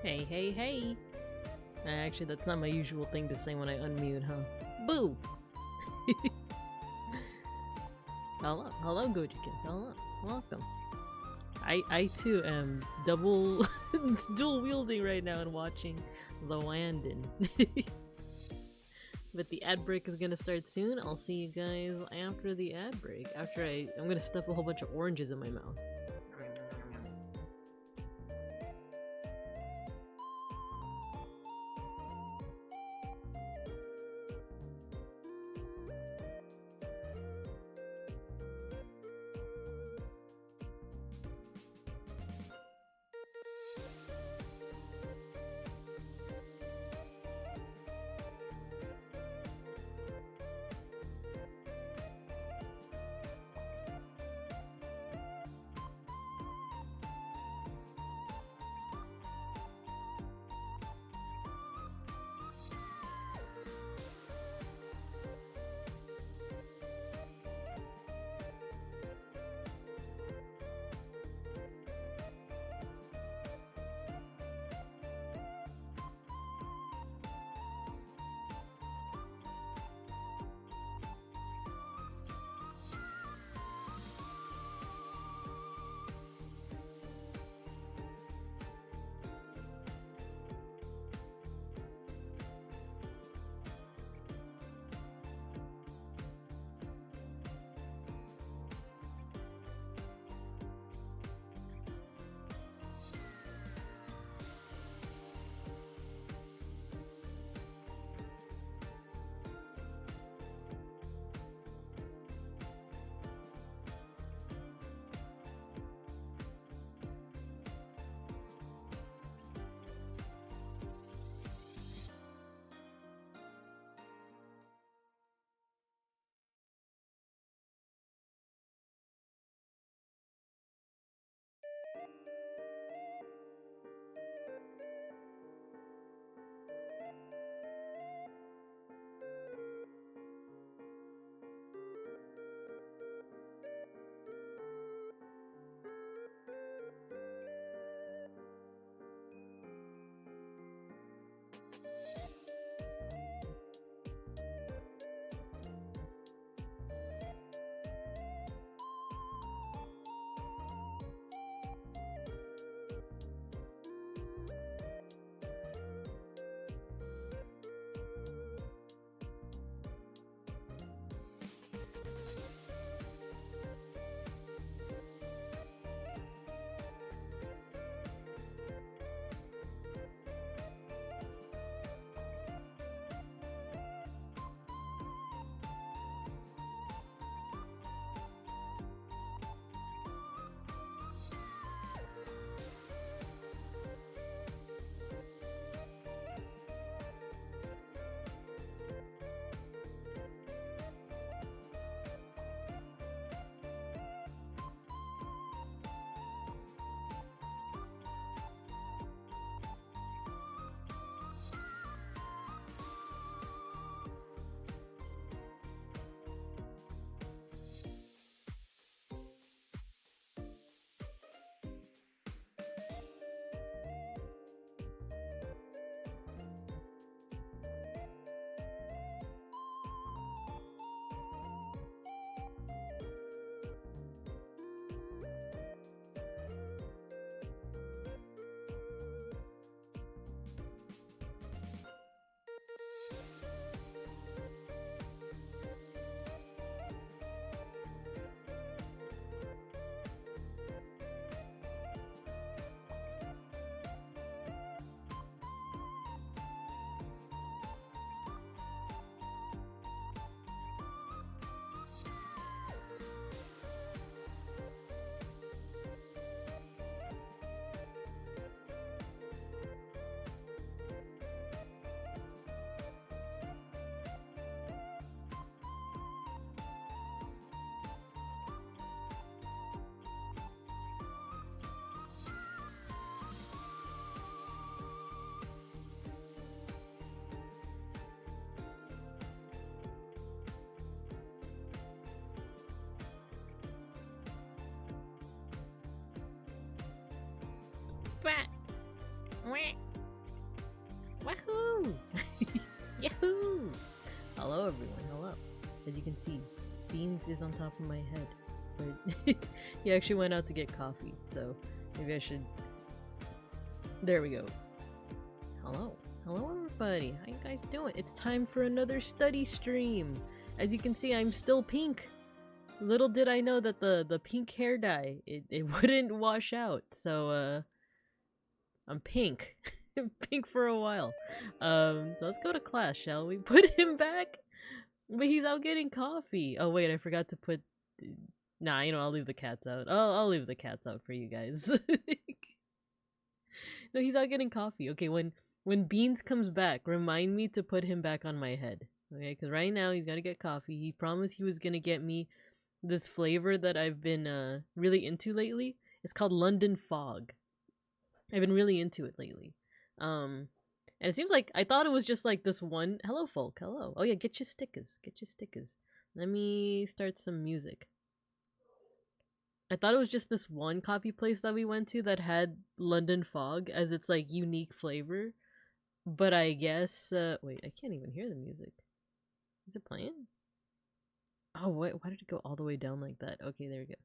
Hey, hey, hey! Actually, that's not my usual thing to say when I unmute, huh? Boo! hello, Goji kids. Hello, welcome. I too am dual wielding right now and watching The Landon. But the ad break is gonna start soon. I'll see you guys after the ad break. After I'm gonna stuff a whole bunch of oranges in my mouth. back! Wahoo! Yahoo! Hello everyone, hello. As you can see, Beans is on top of my head. But he actually went out to get coffee, so maybe I should... There we go. Hello. Hello everybody, how you guys doing? It's time for another study stream! As you can see, I'm still pink! Little did I know that the pink hair dye, it wouldn't wash out, so I'm pink. Pink for a while. So let's go to class, shall we? Put him back? But he's out getting coffee. Oh wait, I forgot to put... Nah, you know, I'll leave the cats out. I'll leave the cats out for you guys. No, he's out getting coffee. Okay, when Beans comes back, remind me to put him back on my head. Okay, because right now he's gotta get coffee. He promised he was gonna get me this flavor that I've been really into lately. It's called London Fog. I've been really into it lately. And it seems like I thought it was just like this one. Hello folk, hello. Oh yeah, get your stickers. Get your stickers. Let me start some music. I thought it was just this one coffee place that we went to that had London Fog as its like unique flavor. But I guess wait, I can't even hear the music. Is it playing? Oh wait, why did it go all the way down like that? Okay, there we go.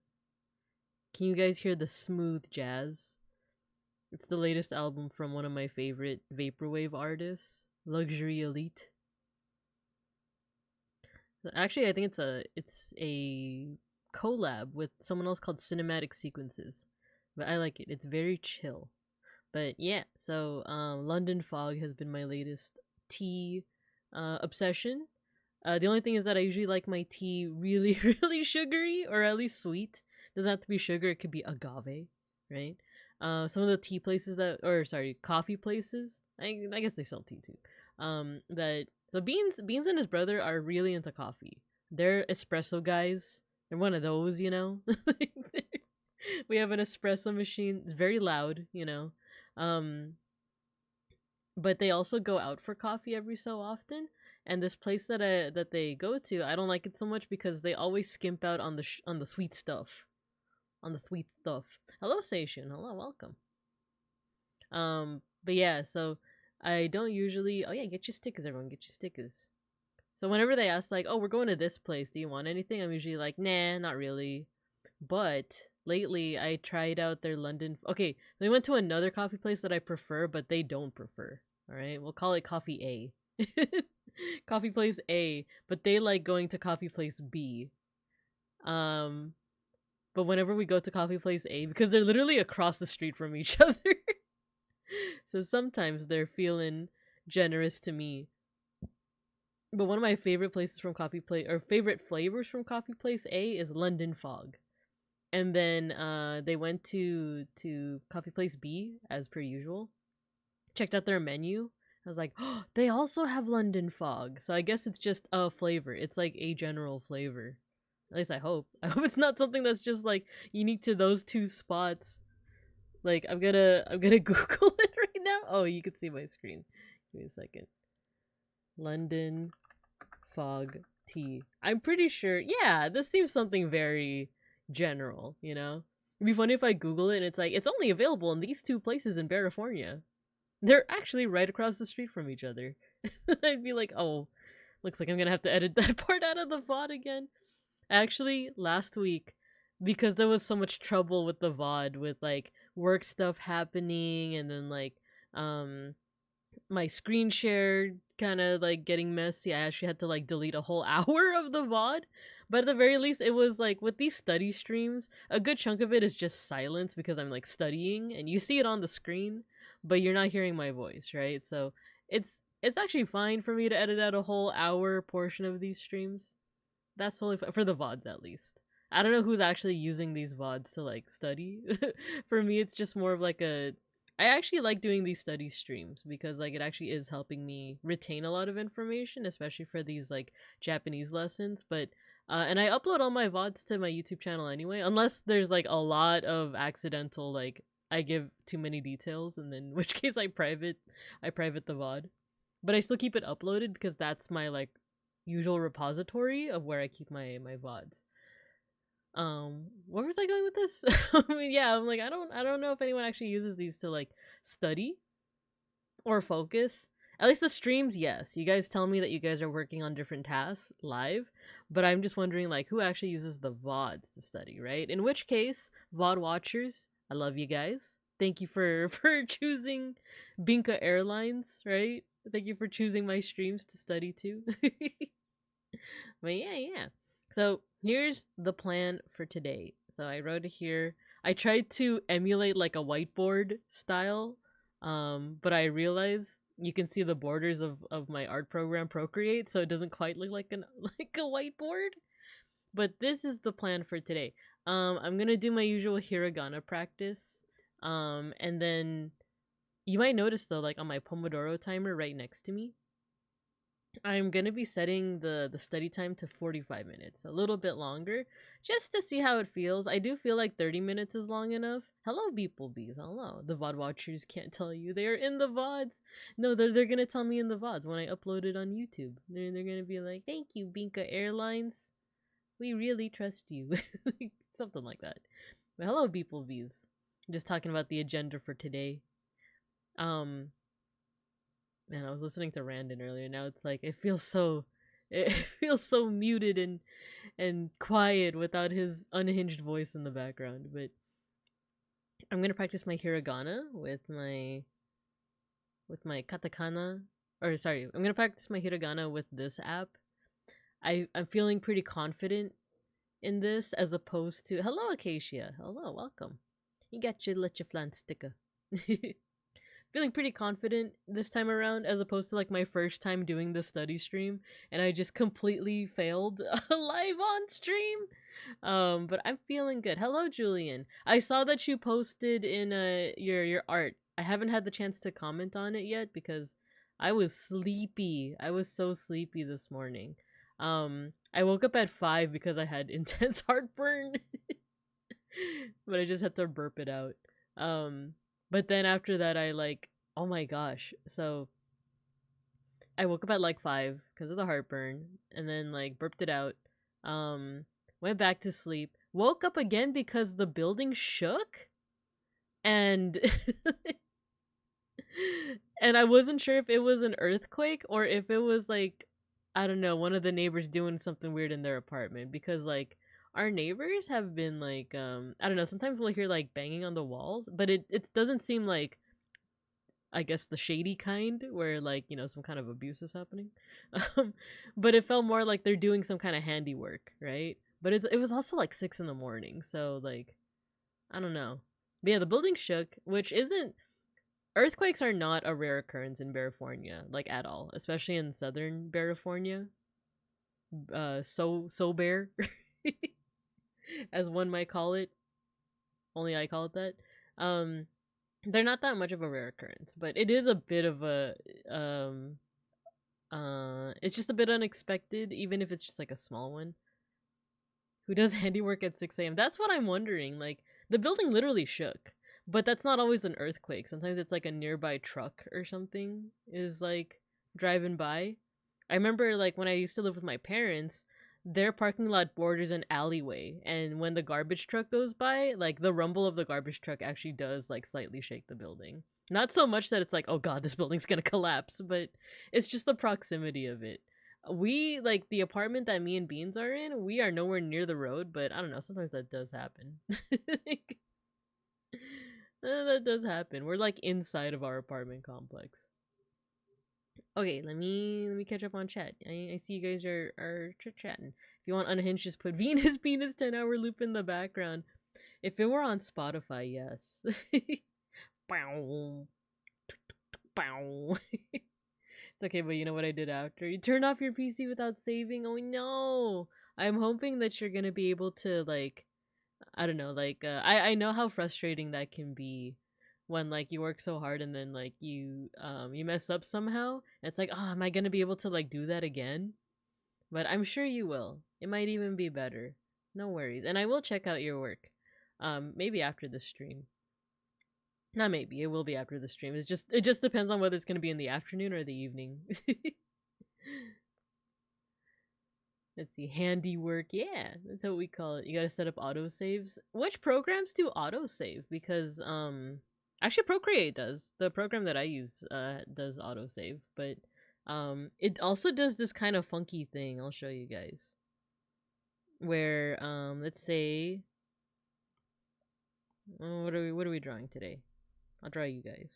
Can you guys hear the smooth jazz? It's the latest album from one of my favorite vaporwave artists, Luxury Elite. Actually, I think it's a collab with someone else called Cinematic Sequences, but I like it. It's very chill. But yeah, so London Fog has been my latest tea obsession. The only thing is that I usually like my tea really, really sugary, or at least sweet. It doesn't have to be sugar, it could be agave, right? Some of the tea places coffee places, I guess they sell tea too. So Beans and his brother are really into coffee. They're espresso guys. They're one of those, you know? We have an espresso machine. It's very loud, you know? But they also go out for coffee every so often. And this place that they go to, I don't like it so much because they always skimp out on the sweet stuff. On the sweet stuff. Hello, Seishun. Hello, welcome. But yeah, so I don't usually... Oh yeah, get your stickers, everyone. Get your stickers. So whenever they ask, like, oh, we're going to this place, do you want anything? I'm usually like, nah, not really. But lately, I tried out their London... Okay, they went to another coffee place that I prefer, but they don't prefer. Alright, we'll call it Coffee A. Coffee place A, but they like going to coffee place B. But whenever we go to coffee place A, because they're literally across the street from each other, so sometimes they're feeling generous to me. But one of my favorite places from favorite flavors from coffee place A is London Fog. And then they went to coffee place B as per usual. Checked out their menu. I was like, oh, they also have London Fog. So I guess it's just a flavor. It's like a general flavor. At least I hope. I hope it's not something that's just like unique to those two spots. Like I'm gonna Google it right now. Oh, you can see my screen. Give me a second. London Fog tea. I'm pretty sure. Yeah, this seems something very general. You know, it'd be funny if I Google it and it's like it's only available in these two places in California. They're actually right across the street from each other. I'd be like, oh, looks like I'm gonna have to edit that part out of the VOD again. Actually, last week, because there was so much trouble with the VOD, with like work stuff happening, and then like my screen share kind of like getting messy, I actually had to like delete a whole hour of the VOD. But at the very least, it was like with these study streams, a good chunk of it is just silence because I'm like studying and you see it on the screen, but you're not hearing my voice, right? So it's actually fine for me to edit out a whole hour portion of these streams. That's totally for the VODs at least. I don't know who's actually using these VODs to like study. For me, it's just more of like I actually like doing these study streams because like it actually is helping me retain a lot of information, especially for these like Japanese lessons. But and I upload all my VODs to my YouTube channel anyway, unless there's like a lot of accidental like I give too many details, and then in which case I private the VOD. But I still keep it uploaded because that's my like usual repository of where I keep my VODs. Where was I going with this? Yeah, I'm like, I don't know if anyone actually uses these to like study or focus. At least the streams, yes. You guys tell me that you guys are working on different tasks live, but I'm just wondering like who actually uses the VODs to study, right? In which case, VOD watchers, I love you guys. Thank you for for choosing Binka Airlines, right? Thank you for choosing my streams to study too. But yeah. So here's the plan for today. So I wrote it here. I tried to emulate like a whiteboard style, but I realized you can see the borders of my art program Procreate, so it doesn't quite look like an like a whiteboard. But this is the plan for today. I'm gonna do my usual hiragana practice. And then you might notice though, like on my Pomodoro timer right next to me, I'm gonna be setting the study time to 45 minutes, a little bit longer, just to see how it feels. I do feel like 30 minutes is long enough. Hello, beeplebees. Hello. The VOD watchers can't tell you. They are in the VODs. No, they're gonna tell me in the VODs when I upload it on YouTube. They're gonna be like, thank you, Binka Airlines. We really trust you. Something like that. But hello, beeplebees. I'm just talking about the agenda for today. Man, I was listening to Randon earlier. Now it's like it feels so muted and quiet without his unhinged voice in the background. But I'm gonna practice my hiragana with my katakana. Or sorry, I'm gonna practice my hiragana with this app. I'm feeling pretty confident in this as opposed to hello Acacia. Hello, welcome. You got your let your flan sticker. Feeling pretty confident this time around as opposed to like my first time doing the study stream and I just completely failed live on stream. But I'm feeling good. Hello Julian. I saw that you posted in your art. I haven't had the chance to comment on it yet because I was sleepy. I was so sleepy this morning. I woke up at 5 because I had intense heartburn. But I just had to burp it out. But then after that, I like, oh my gosh. So I woke up at like 5 because of the heartburn and then like burped it out. Went back to sleep. Woke up again because the building shook. And and I wasn't sure if it was an earthquake or if it was like, I don't know, one of the neighbors doing something weird in their apartment because like our neighbors have been like I don't know, sometimes we'll hear like banging on the walls, but it doesn't seem like I guess the shady kind where like, you know, some kind of abuse is happening. But it felt more like they're doing some kind of handiwork, right? But it was also like 6 in the morning, so like I don't know. But yeah, the building shook, which isn't earthquakes are not a rare occurrence in California, like at all, especially in southern California. So bear as one might call it. Only I call it that. They're not that much of a rare occurrence, but it is a bit of a it's just a bit unexpected, even if it's just like a small one. Who does handiwork at 6 a.m.? That's what I'm wondering. Like the building literally shook, but that's not always an earthquake. Sometimes it's like a nearby truck or something is like driving by. I remember like when I used to live with my parents, their parking lot borders an alleyway, and when the garbage truck goes by, like the rumble of the garbage truck actually does like slightly shake the building. Not so much that it's like, oh god, this building's gonna collapse, but it's just the proximity of it. We like the apartment that me and Beans are in, we are nowhere near the road, but I don't know, sometimes that does happen. Like, that does happen. We're like inside of our apartment complex. Okay, let me catch up on chat. I see you guys are chit chatting. If you want unhinged, just put Venus 10-hour loop in the background. If it were on Spotify, yes. Bow. Bow. It's okay, but you know what I did after? You turned off your PC without saving? Oh no! I'm hoping that you're gonna be able to like, I don't know, like I know how frustrating that can be when like you work so hard and then like you mess up somehow. And it's like, oh, am I gonna be able to like do that again? But I'm sure you will. It might even be better. No worries. And I will check out your work. Maybe after the stream. Not maybe, it will be after the stream. It just depends on whether it's gonna be in the afternoon or the evening. Let's see, handiwork. Yeah, that's what we call it. You gotta set up autosaves. Which programs do autosave? Because actually Procreate does. The program that I use does autosave, but it also does this kind of funky thing. I'll show you guys. Where let's say, what are we drawing today? I'll draw you guys.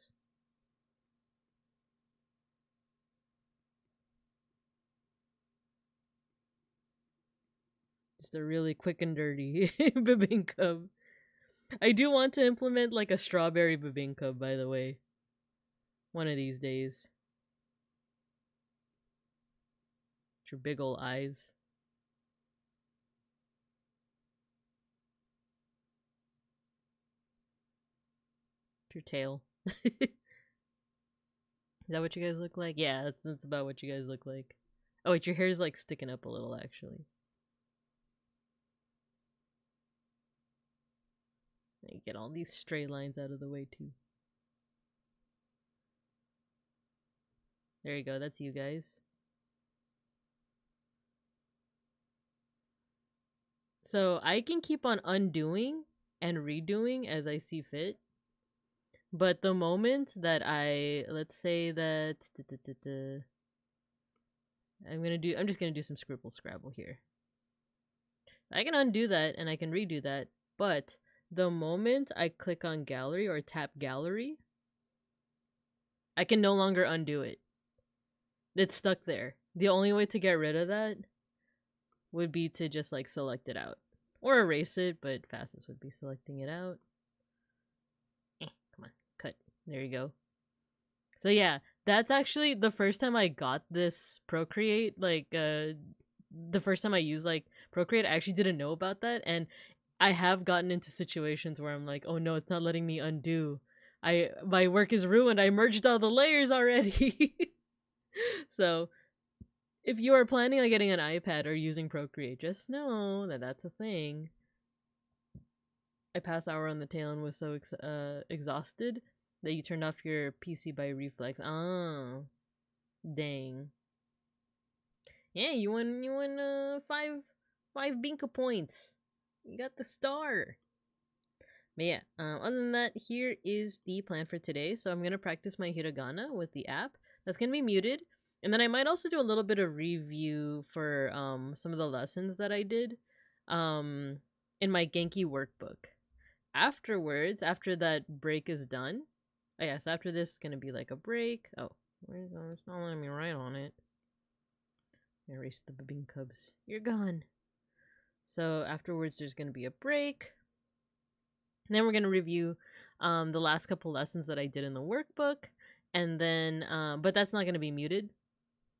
Just a really quick and dirty bibinka. I do want to implement like a strawberry bibinka, by the way. One of these days. Your big ol' eyes. Your tail. Is that what you guys look like? Yeah, that's about what you guys look like. Oh wait, your hair's like sticking up a little actually. You get all these stray lines out of the way too. There you go, that's you guys. So I can keep on undoing and redoing as I see fit. But the moment that let's say that I'm just gonna do some scribble scrabble here. I can undo that and I can redo that, but the moment I click on gallery or tap gallery, I can no longer undo it. It's stuck there. The only way to get rid of that would be to just like select it out. Or erase it, but fastest would be selecting it out. Come on, cut. There you go. So yeah, that's actually the first time I got this Procreate, like the first time I used like Procreate, I actually didn't know about that, and I have gotten into situations where I'm like, oh no, it's not letting me undo. My work is ruined. I merged all the layers already. So if you are planning on getting an iPad or using Procreate, just know that that's a thing. I passed hour on the tail and was so exhausted that you turned off your PC by reflex. Ah, dang. Yeah, you won 5 Binka points. You got the star. But yeah, other than that, here is the plan for today. So I'm gonna practice my hiragana with the app. That's gonna be muted. And then I might also do a little bit of review for some of the lessons that I did in my Genki workbook. Afterwards, after that break is done, oh yes, after this is gonna be like a break. Oh, where's that? It's not letting me write on it. Erase the Babin Cubs. You're gone. So afterwards, there's gonna be a break. And then we're gonna review the last couple lessons that I did in the workbook, and then but that's not gonna be muted.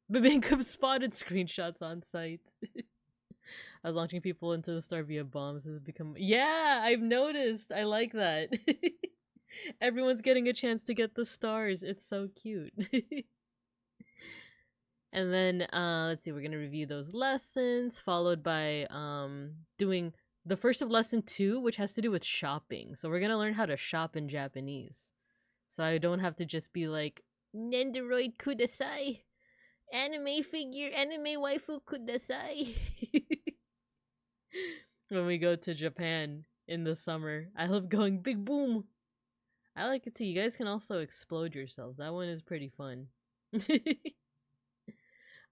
Babin Cubs spotted screenshots on site. I was launching people into the star via bombs has become. Yeah, I've noticed. I like that. Everyone's getting a chance to get the stars. It's so cute. And then let's see, we're gonna review those lessons, followed by doing the first of lesson 2, which has to do with shopping. So we're gonna learn how to shop in Japanese. So I don't have to just be like Nendoroid kudasai. Anime figure, anime waifu kudasai. When we go to Japan in the summer, I love going big boom. I like it too. You guys can also explode yourselves. That one is pretty fun.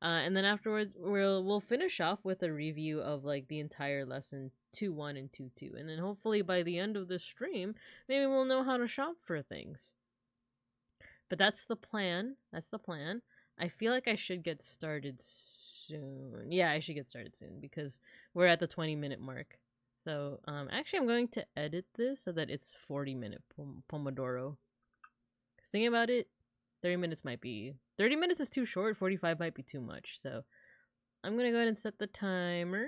And then afterwards, we'll finish off with a review of like the entire lesson 2.1 and 2.2, and then hopefully by the end of the stream, maybe we'll know how to shop for things. But that's the plan. That's the plan. I feel like I should get started soon. Yeah, I should get started soon because we're at the 20-minute mark. So, actually, I'm going to edit this so that it's 40-minute Pomodoro. Because thinking about it, 30 minutes might be... 30 minutes is too short, 45 might be too much. So, I'm going to go ahead and set the timer.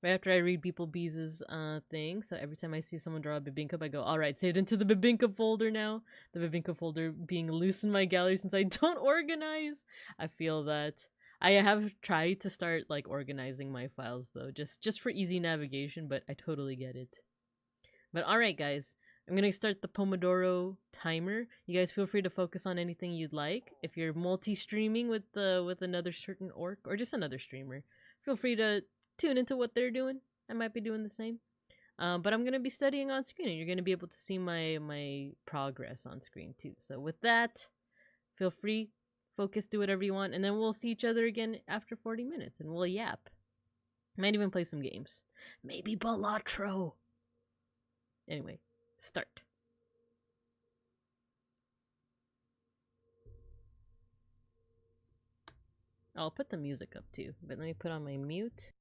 Right after I read beeplebees' thing. So every time I see someone draw a Bibinka, I go, alright, saved into the Bibinka folder now. The Bibinka folder being loose in my gallery since I don't organize. I feel that I have tried to start like organizing my files though, just for easy navigation, but I totally get it. But alright guys, I'm gonna start the Pomodoro timer. You guys feel free to focus on anything you'd like. If you're multi-streaming with another certain orc or just another streamer, feel free to tune into what they're doing. I might be doing the same. But I'm gonna be studying on screen, and you're gonna be able to see my progress on screen too. So with that, feel free, focus, do whatever you want, and then we'll see each other again after 40 minutes, and we'll yap. Might even play some games. Maybe Balatro. Anyway, start. I'll put the music up too, but let me put on my mute.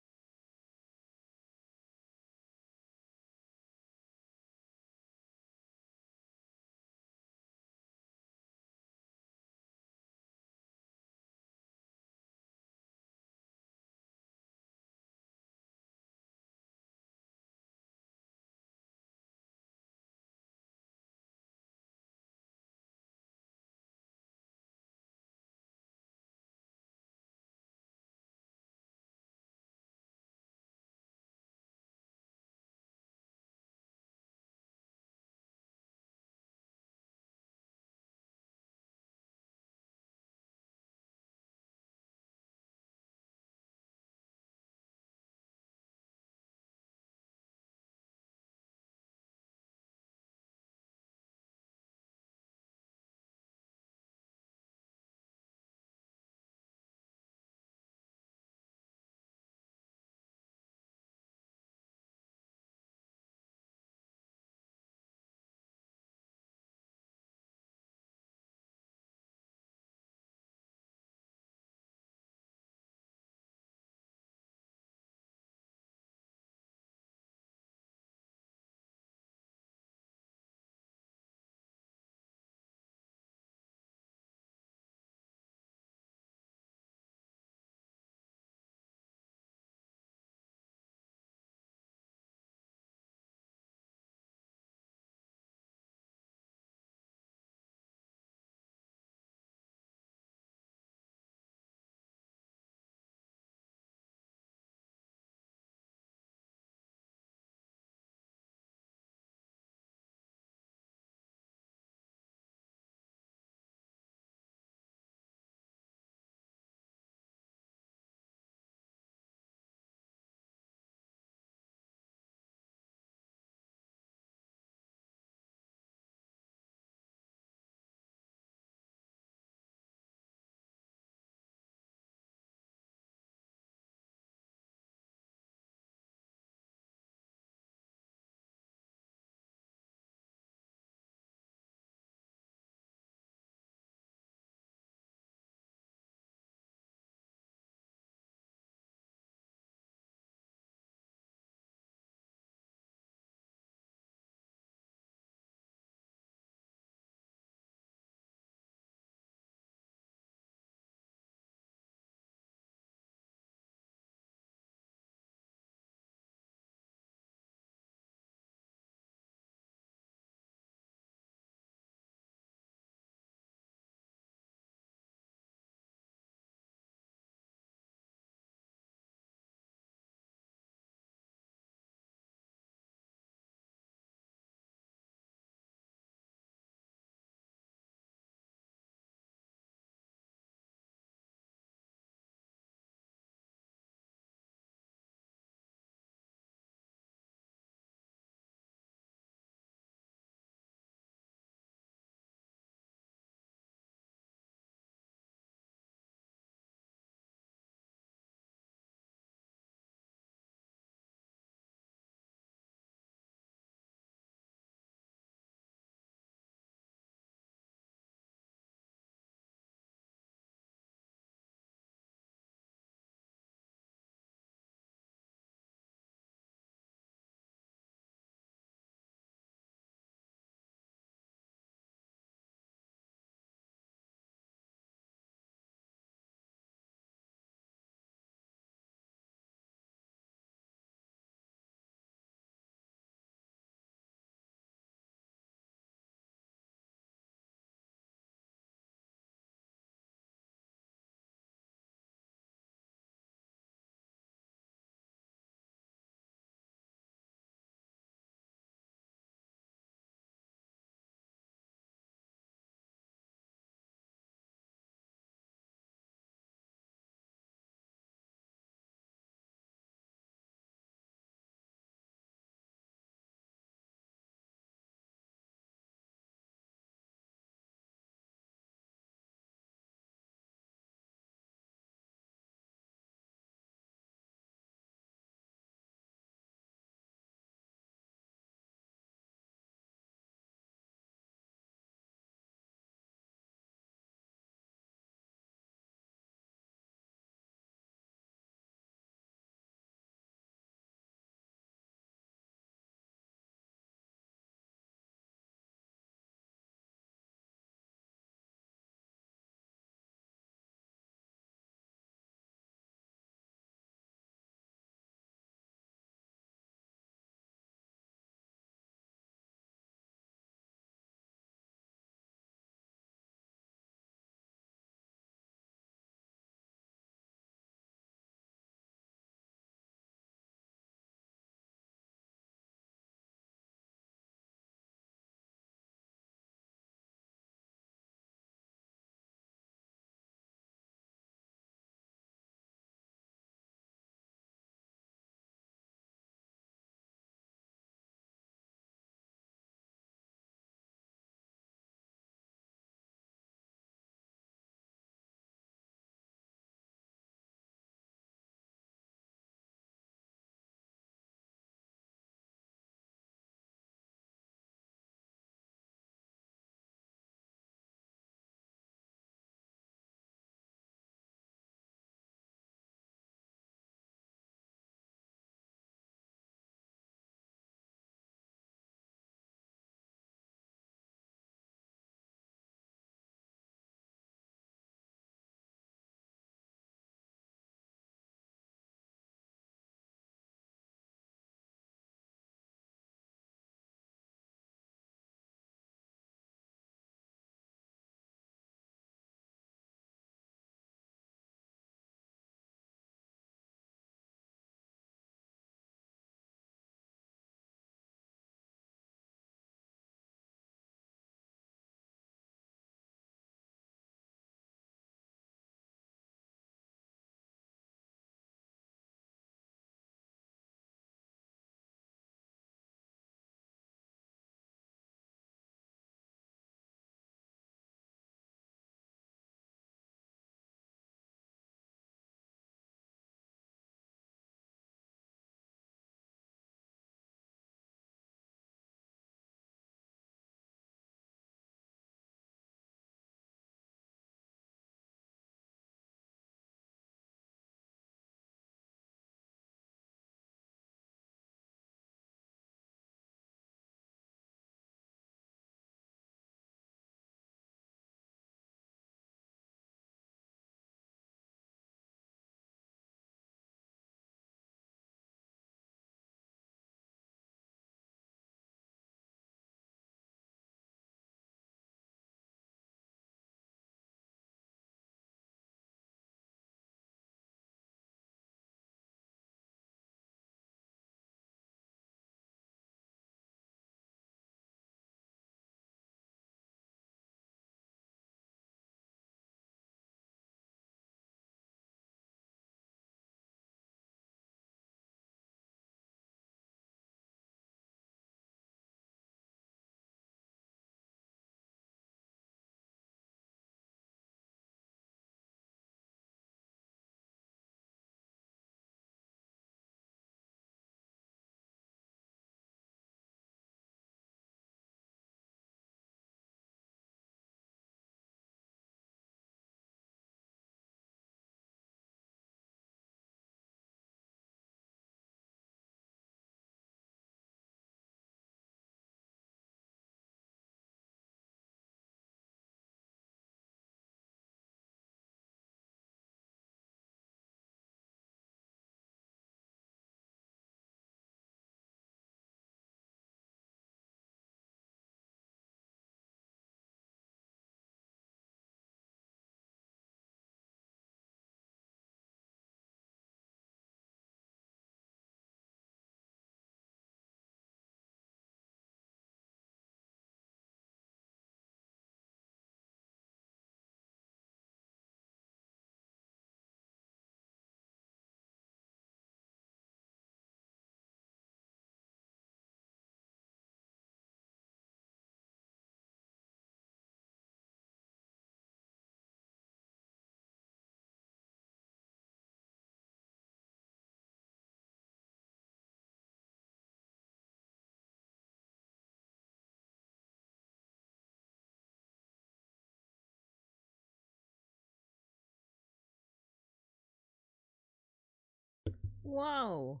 Wow.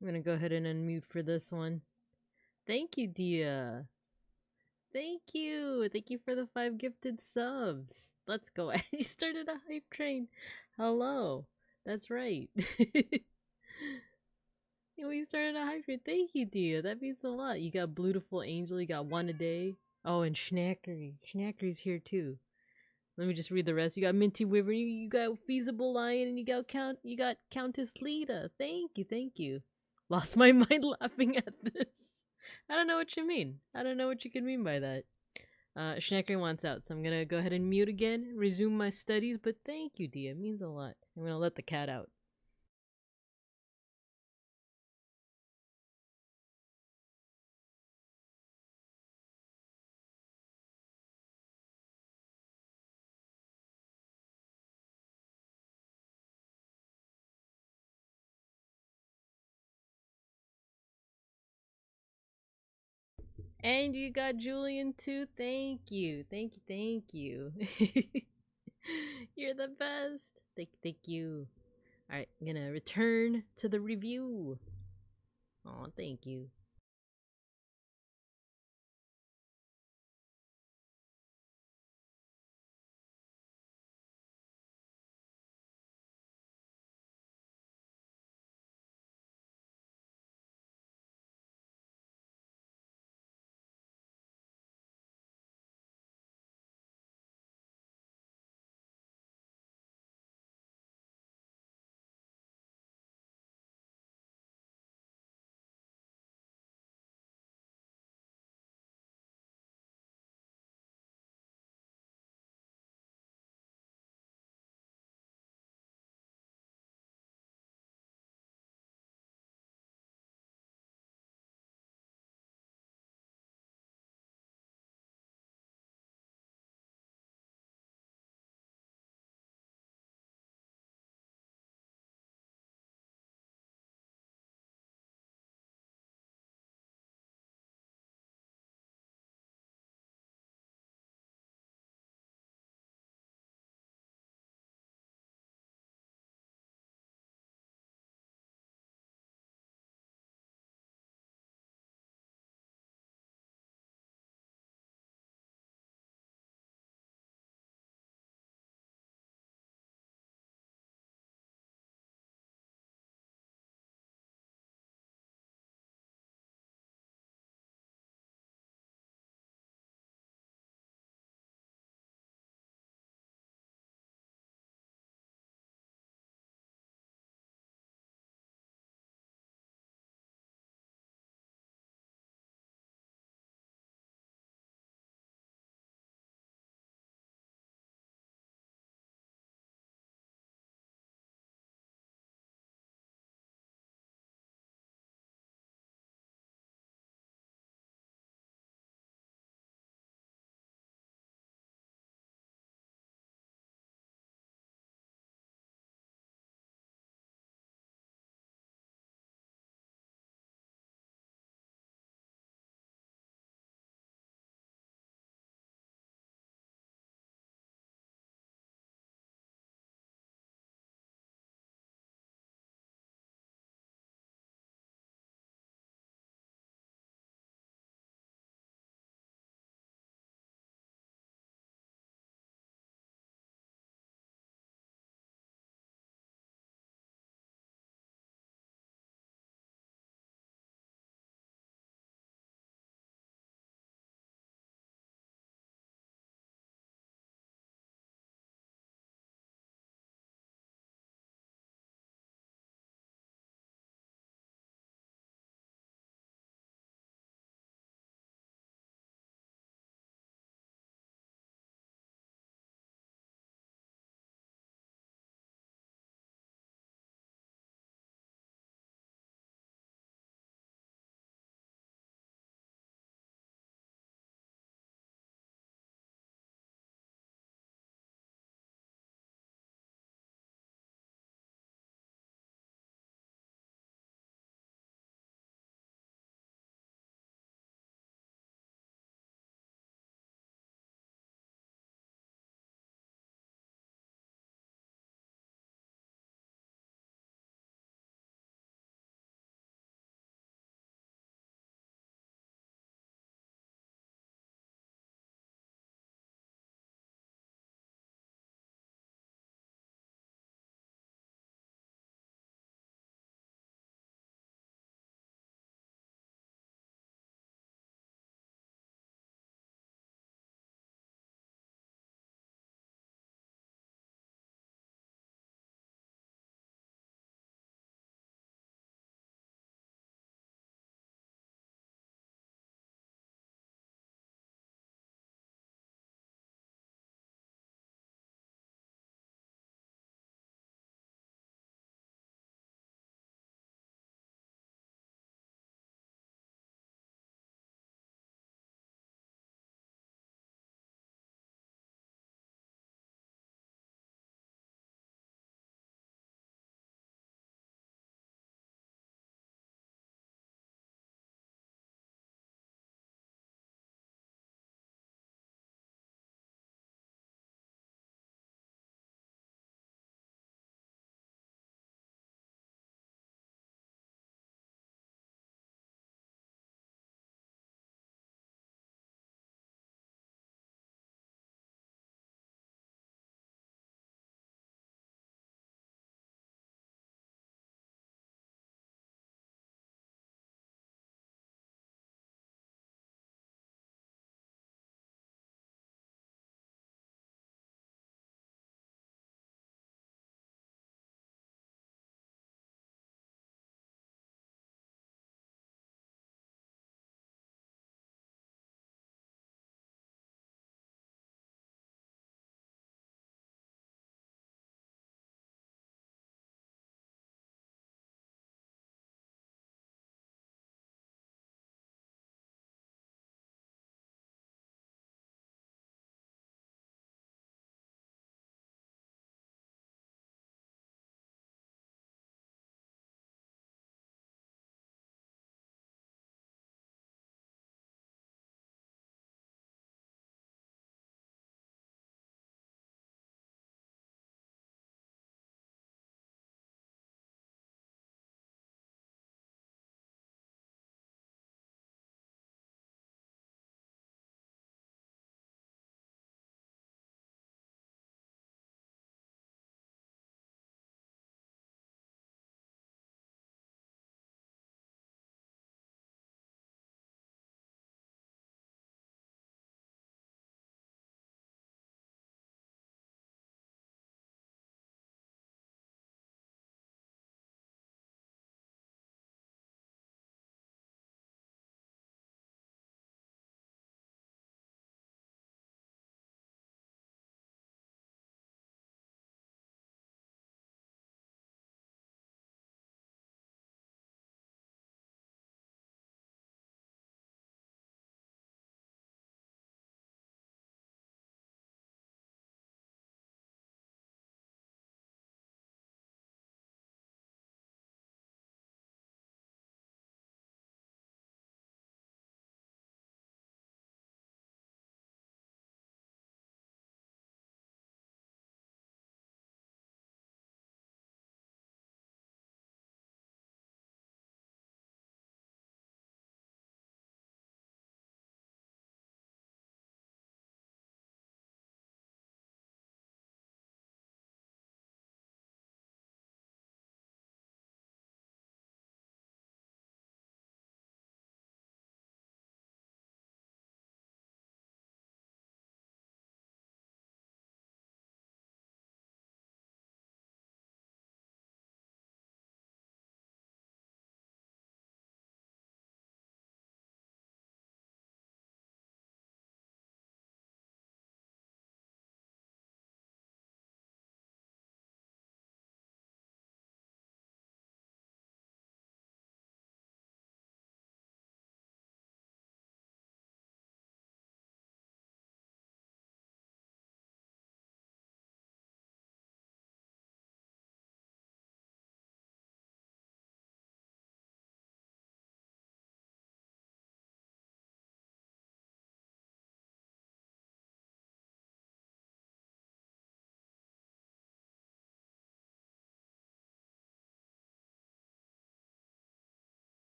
I'm gonna go ahead and unmute for this one. Thank you, Dia. Thank you. Thank you for the 5 gifted subs. Let's go. You started a hype train. Hello. That's right. We started a hype train. Thank you, Dia. That means a lot. You got Beautiful Angel. You got One a Day. Oh, and Schnackery. Schnackery's here too. Let me just read the rest. You got Minty Wyvern. You got Feasible Lion, and you got Countess Lita. Thank you. Thank you. Lost my mind laughing at this. I don't know what you mean. I don't know what you can mean by that. Schneckery wants out, so I'm gonna go ahead and mute again, resume my studies, but thank you, Dia. It means a lot. I'm gonna let the cat out. And you got Julian too. Thank you. Thank you. Thank you. You're the best. Thank you. Alright, I'm gonna return to the review. Oh, thank you.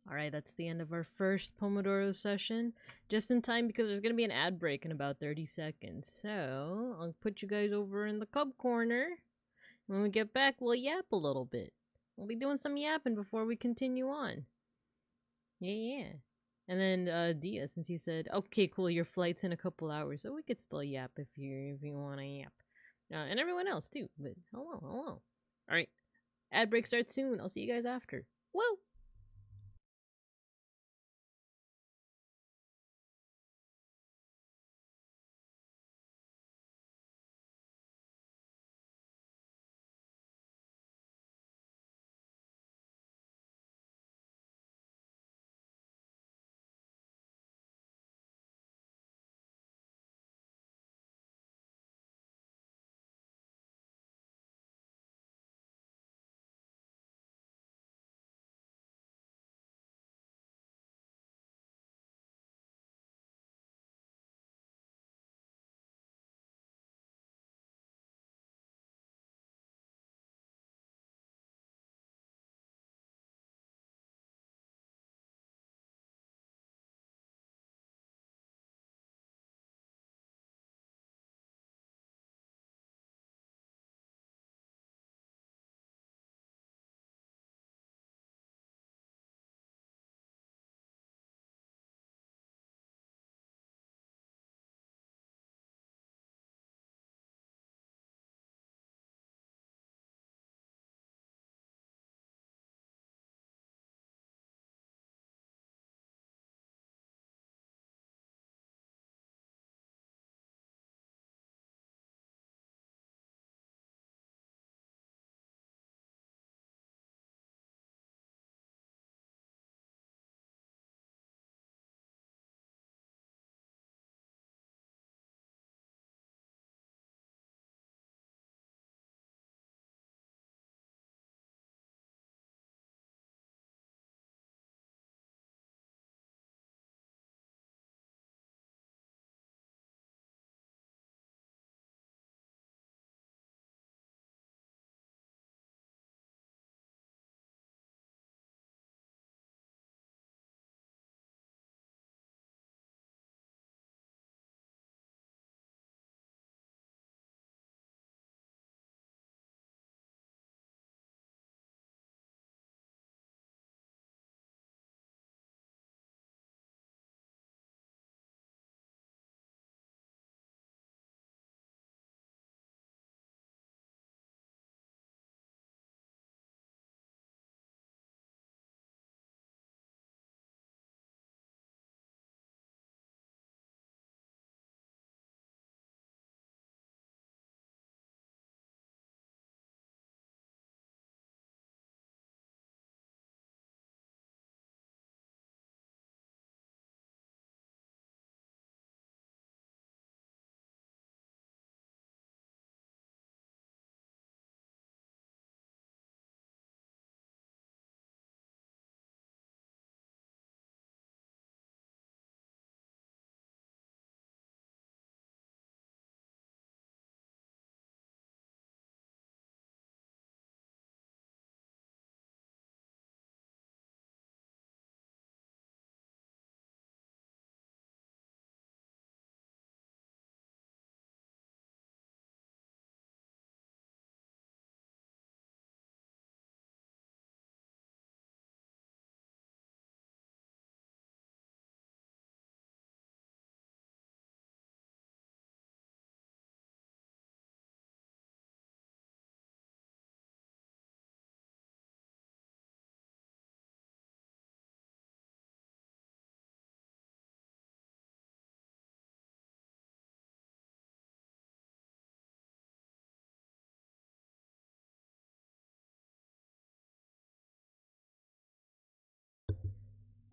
Alright, that's the end of our first Pomodoro session. Just in time because there's gonna be an ad break in about 30 seconds. So, I'll put you guys over in the cub corner. When we get back, we'll yap a little bit. We'll be doing some yapping before we continue on. Yeah. And then, Dia, since you said, okay, cool, your flight's in a couple hours, so we could still yap if you want to yap. And everyone else, too, but hello. Alright, ad break starts soon. I'll see you guys after. Woo!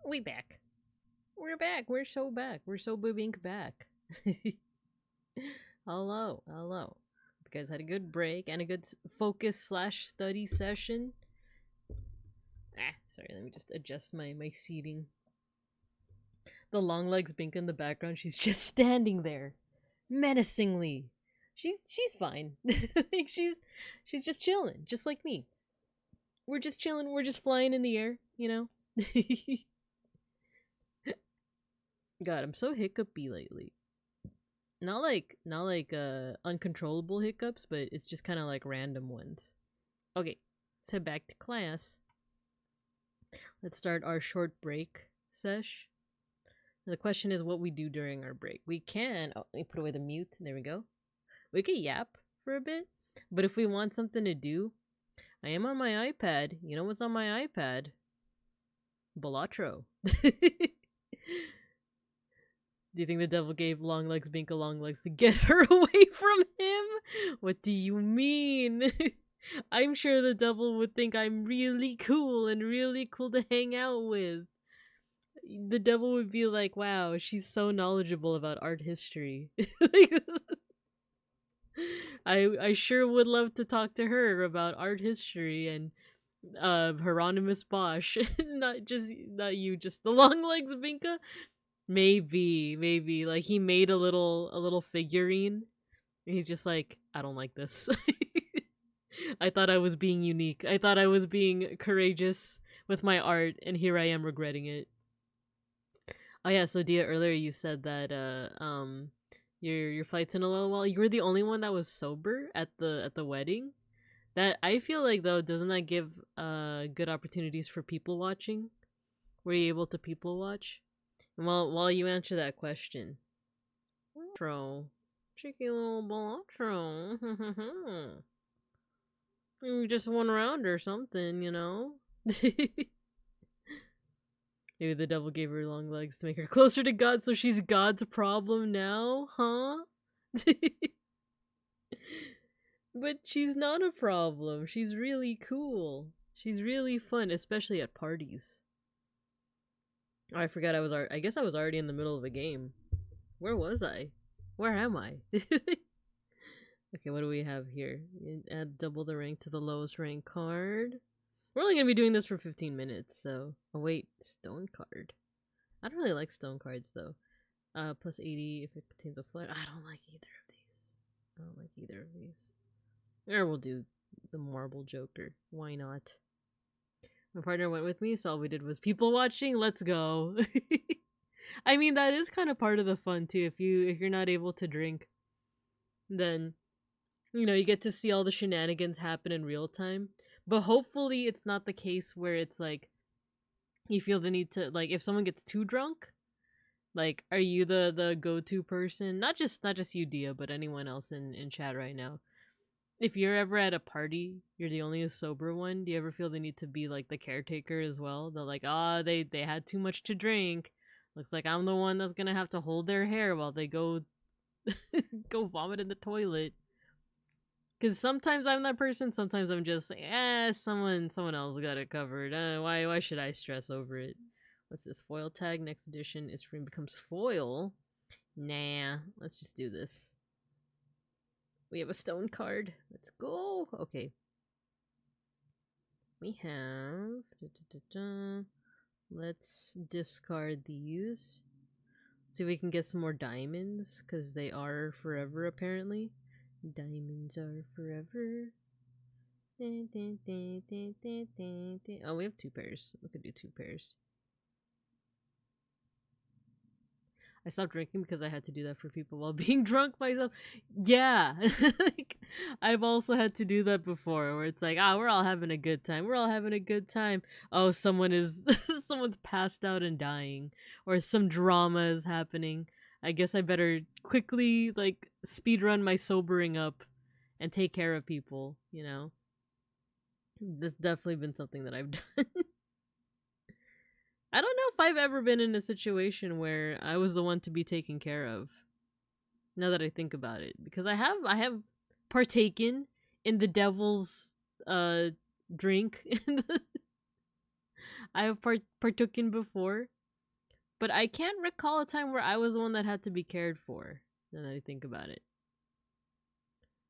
We back. We're back. We're so back. We're so boobink back. Hello. You guys had a good break and a good focus slash study session. Sorry, let me just adjust my seating. The long legs Bink in the background, she's just standing there. Menacingly. She's fine. she's just chilling, just like me. we're just chilling, we're just flying in the air, you know? God, I'm so hiccupy lately. Not like uncontrollable hiccups, but it's just kind of like random ones. Okay, let's head back to class. Let's start our short break sesh. And the question is what we do during our break. We can, let me put away the mute, there we go. We could yap for a bit, but if we want something to do, I am on my iPad. You know what's on my iPad? Balatro. Do you think the devil gave Long Legs Binka long legs to get her away from him? What do you mean? I'm sure the devil would think I'm really cool and really cool to hang out with. The devil would be like, wow, she's so knowledgeable about art history. I sure would love to talk to her about art history and Hieronymus Bosch. not you, just the Long Legs Binka. Maybe like he made a little figurine and he's just like, I don't like this. I thought I was being unique. I thought I was being courageous with my art, and here I am regretting it. Oh yeah, so Dia, earlier you said that your flight's in a little while. You were the only one that was sober at the wedding. That I feel like though, doesn't that give good opportunities for people watching? Were you able to people watch? And while you answer that question, cheeky little Balatro. Just one round or something, you know? Maybe the devil gave her long legs to make her closer to God, so she's God's problem now, huh? But she's not a problem. She's really cool. She's really fun, especially at parties. Oh, I forgot I guess I was already in the middle of a game. Where was I? Where am I? Okay, what do we have here? Add double the rank to the lowest rank card. We're only gonna be doing this for 15 minutes, so... Oh wait, stone card. I don't really like stone cards, though. Plus 80 if it contains a flag. I don't like either of these. Or we'll do the marble joker. Why not? My partner went with me, so all we did was people watching. Let's go. I mean, that is kind of part of the fun, too. If you're not able to drink, then, you know, you get to see all the shenanigans happen in real time. But hopefully it's not the case where it's like you feel the need to, like, if someone gets too drunk, like, are you the go-to person? Not just you, Dia, but anyone else in chat right now. If you're ever at a party, you're the only sober one, do you ever feel the need to be like the caretaker as well? They're like, they had too much to drink. Looks like I'm the one that's gonna have to hold their hair while they go go vomit in the toilet. Because sometimes I'm that person, sometimes I'm just like, someone else got it covered. Why should I stress over it? What's this? Foil tag, next edition is free becomes foil. Nah, let's just do this. We have a stone card. Let's go. Okay. We have... Let's discard these. See if we can get some more diamonds, because they are forever, apparently. Diamonds are forever. Oh, we have 2 pairs. We could do 2 pairs. I stopped drinking because I had to do that for people while being drunk myself. Yeah. Like, I've also had to do that before, where it's like, we're all having a good time. We're all having a good time. Oh, someone's passed out and dying, or some drama is happening. I guess I better quickly, like, speedrun my sobering up and take care of people, you know? That's definitely been something that I've done. I don't know if I've ever been in a situation where I was the one to be taken care of. Now that I think about it, because I have partaken in the devil's drink. I have partooken before, but I can't recall a time where I was the one that had to be cared for. Now that I think about it,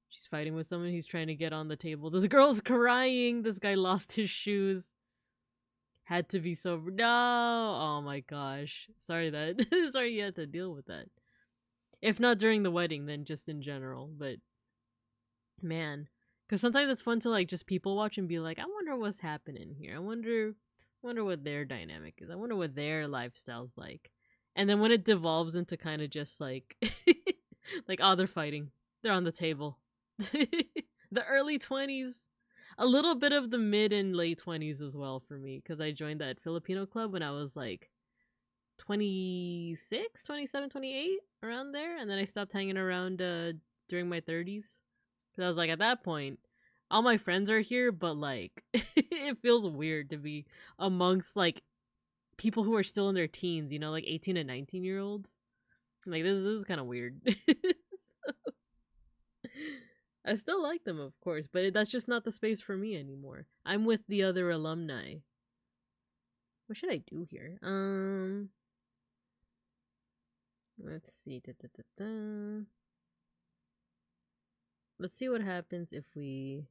she's fighting with someone. He's trying to get on the table. This girl's crying. This guy lost his shoes. Had to be sober. No! Oh my gosh. Sorry sorry you had to deal with that. If not during the wedding, then just in general. But, man, Because sometimes it's fun to like just people watch and be like, I wonder what's happening here. I wonder what their dynamic is. I wonder what their lifestyle's like. And then when it devolves into kind of just like like, oh, they're fighting. They're on the table. The early 20s. A little bit of the mid and late 20s as well for me, because I joined that Filipino club when I was like 26, 27, 28, around there. And then I stopped hanging around during my 30s. Because I was like, at that point, all my friends are here, but like, it feels weird to be amongst like people who are still in their teens, you know, like 18 and 19-year-olds. Like, this is kind of weird. So, I still like them, of course, but that's just not the space for me anymore. I'm with the other alumni. What should I do here? Let's see. Let's see what happens if we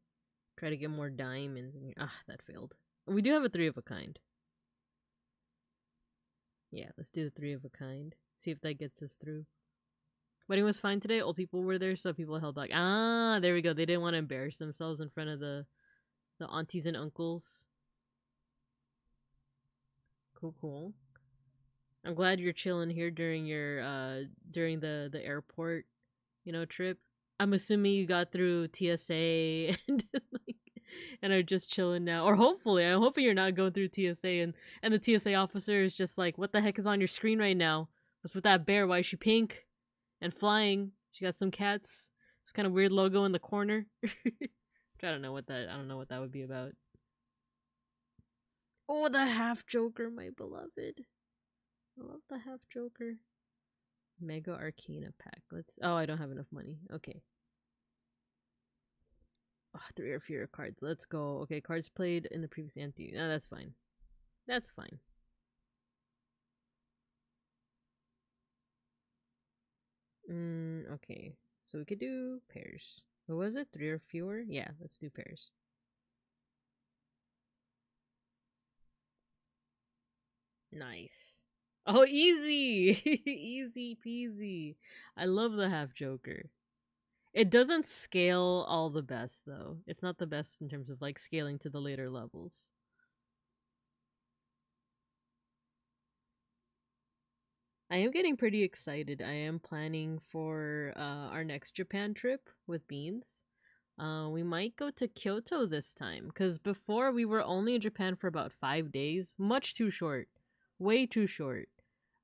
try to get more diamonds in here. Ah, that failed. We do have a 3 of a kind. Yeah, let's do the 3 of a kind. See if that gets us through. Wedding was fine today. Old people were there, so people held back. Ah, there we go. They didn't want to embarrass themselves in front of the aunties and uncles. Cool. I'm glad you're chilling here during your during the airport, you know, trip. I'm assuming you got through TSA and like, and are just chilling now. Or hopefully, I'm hoping you're not going through TSA and the TSA officer is just like, what the heck is on your screen right now? What's with that bear? Why is she pink and flying? She got some cats. Some kind of weird logo in the corner. I don't know what that would be about. Oh, the half Joker, my beloved. I love the half Joker. Mega Arcana pack. Oh, I don't have enough money. Okay. Oh, 3 or fewer cards. Let's go. Okay, cards played in the previous empty. No, that's fine. That's fine. Okay. So we could do pairs. What was it? 3 or fewer? Yeah, let's do pairs. Nice. Oh, easy! Easy peasy. I love the half Joker. It doesn't scale all the best, though. It's not the best in terms of, like, scaling to the later levels. I am getting pretty excited. I am planning for our next Japan trip with Beans. We might go to Kyoto this time, because before we were only in Japan for about 5 days. Much too short. Way too short.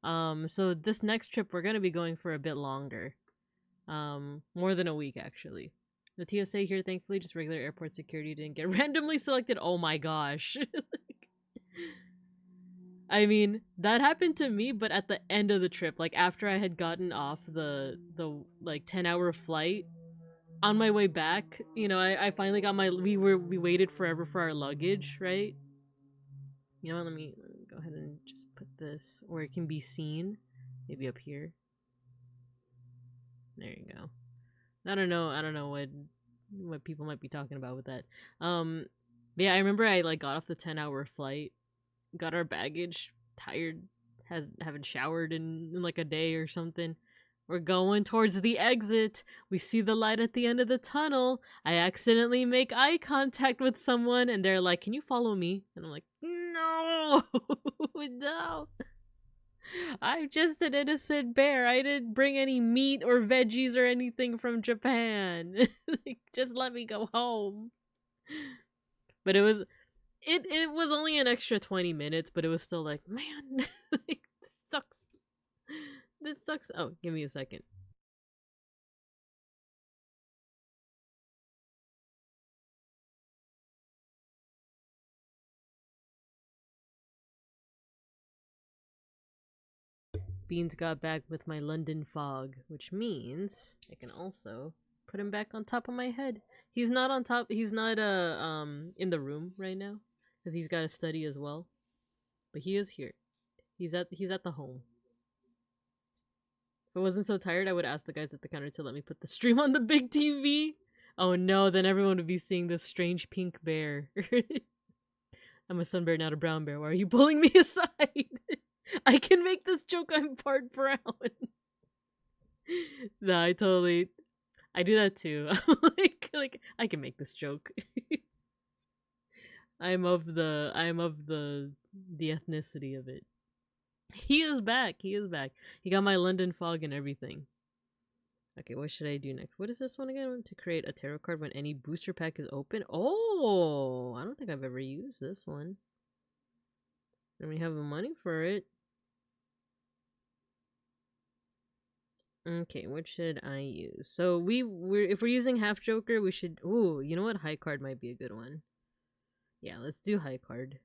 So this next trip we're gonna be going for a bit longer. More than a week actually. The TSA here, thankfully, just regular airport security, didn't get randomly selected. Oh my gosh. I mean, that happened to me, but at the end of the trip, like after I had gotten off the like 10-hour flight, on my way back, you know, I finally got we waited forever for our luggage, right? You know what, let me go ahead and just put this where it can be seen. Maybe up here. There you go. I don't know what people might be talking about with that. But yeah, I remember I like got off the 10-hour flight, got our baggage, tired, haven't showered in like a day or something. We're going towards the exit. We see the light at the end of the tunnel. I accidentally make eye contact with someone and they're like, "Can you follow me?" And I'm like, "No." No. I'm just an innocent bear. I didn't bring any meat or veggies or anything from Japan. Like, just let me go home. But it was only an extra 20 minutes, but it was still like, man, like, this sucks. This sucks. Oh, give me a second. Beans got back with my London fog, which means I can also put him back on top of my head. He's not on top. He's not in the room right now because he's got to study as well. But he is here. He's at the home. If I wasn't so tired, I would ask the guys at the counter to let me put the stream on the big TV. Oh no, then everyone would be seeing this strange pink bear. I'm a sun bear, not a brown bear. Why are you pulling me aside? I can make this joke. I'm part brown. Nah, I do that too. like I can make this joke. I'm of the ethnicity of it. He is back. He is back. He got my London fog and everything. Okay, what should I do next? What is this one again? To create a tarot card when any booster pack is open? Oh, I don't think I've ever used this one. And we have the money for it. Okay, what should I use? So if we're using half joker, we should. Ooh, you know what? High card might be a good one. Yeah, let's do high card.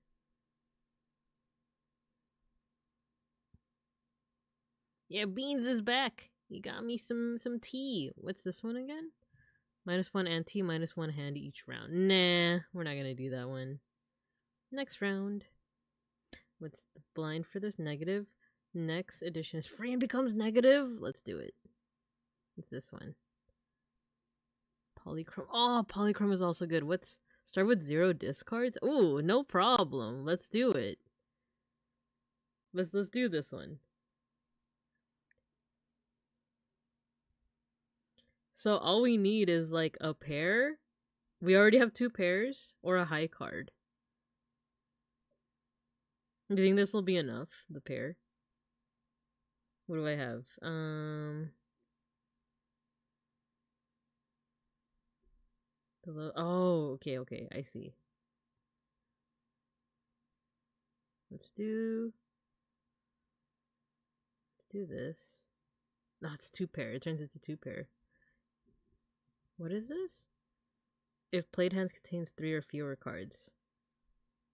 Yeah, Beans is back. He got me some tea. What's this one again? -1 ante, -1 hand each round. Nah, we're not gonna do that one. Next round. What's the blind for this? Negative. Next edition is free and becomes negative. Let's do it. It's this one. Polychrome. Oh, polychrome is also good. Start with 0 discards? Ooh, no problem. Let's do it. Let's do this one. So all we need is like a pair. We already have 2 pairs or a high card. Do you think this will be enough? The pair. What do I have? Oh, okay, I see. Let's do this. No, it's 2 pair. It turns into 2 pair. What is this? If played hands contains 3 or fewer cards.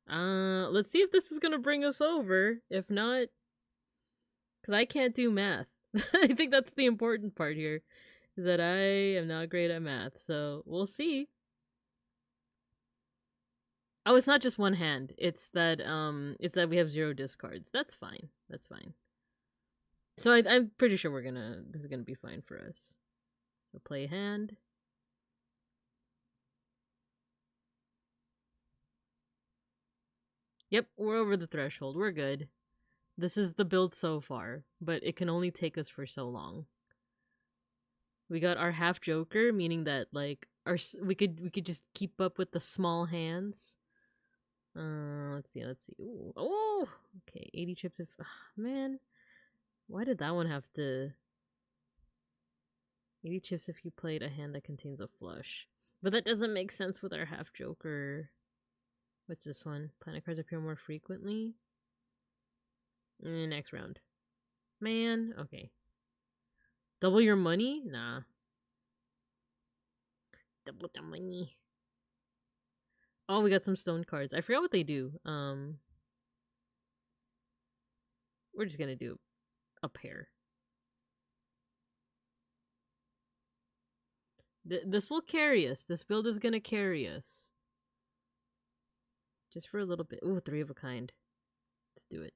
Let's see if this is gonna bring us over. If not, because I can't do math. I think that's the important part here, is that I am not great at math. So we'll see. Oh, it's not just one hand. It's that we have 0 discards. That's fine. That's fine. So I'm pretty sure this is gonna be fine for us. So play hand. Yep, we're over the threshold. We're good. This is the build so far, but it can only take us for so long. We got our half joker, meaning that like we could just keep up with the small hands. Let's see. Ooh, oh, okay, 80 chips. Man, why did that one have to? 80 chips if you played a hand that contains a flush, but that doesn't make sense with our half joker. What's this one? Planet cards appear more frequently. Next round. Man, okay. Double your money? Nah. Double the money. Oh, we got some stone cards. I forgot what they do. We're just gonna do a pair. This will carry us. This build is gonna carry us. Just for a little bit. Ooh, 3 of a kind. Let's do it.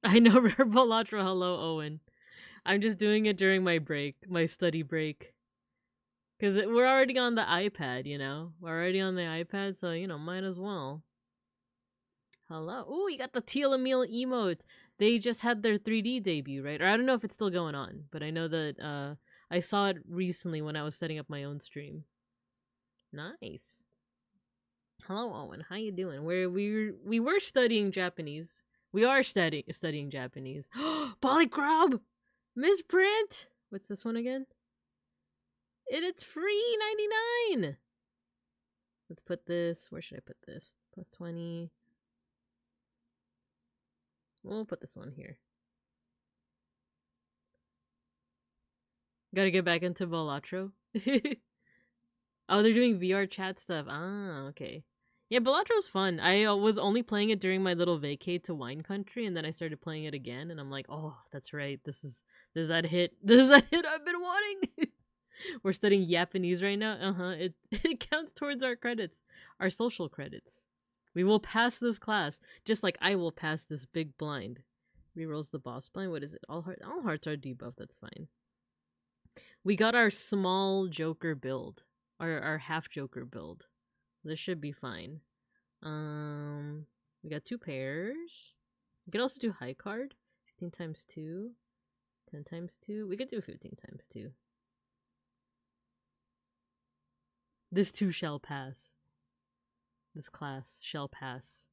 I know, Rare Balatro. Hello, Owen. I'm just doing it during my break, my study break. Because we're already on the iPad, you know? We're already on the iPad, so, you know, might as well. Hello. Ooh, you got the Teal Emil emote. They just had their 3D debut, right? Or I don't know if it's still going on, but I know that I saw it recently when I was setting up my own stream. Nice. Hello, Owen. How you doing? We were studying Japanese. We are studying Japanese. Polycrob! Misprint! What's this one again? It's free 99! Let's put this. Where should I put this? Plus 20. We'll put this one here. Gotta get back into Balatro. Oh, they're doing VR chat stuff. Ah, okay. Yeah, Balatro's fun. I was only playing it during my little vacay to wine country, and then I started playing it again, and I'm like, oh, that's right. This is that hit. This is that hit I've been wanting. We're studying Japanese right now. It counts towards our credits, our social credits. We will pass this class, just like I will pass this big blind. Rerolls the boss blind. What is it? All hearts are debuffed. That's fine. We got our small Joker build, our half Joker build. This should be fine. We got 2 pairs. We could also do high card. 15 times 2. 10 times 2. We could do 15 times 2. This too shall pass. This class shall pass.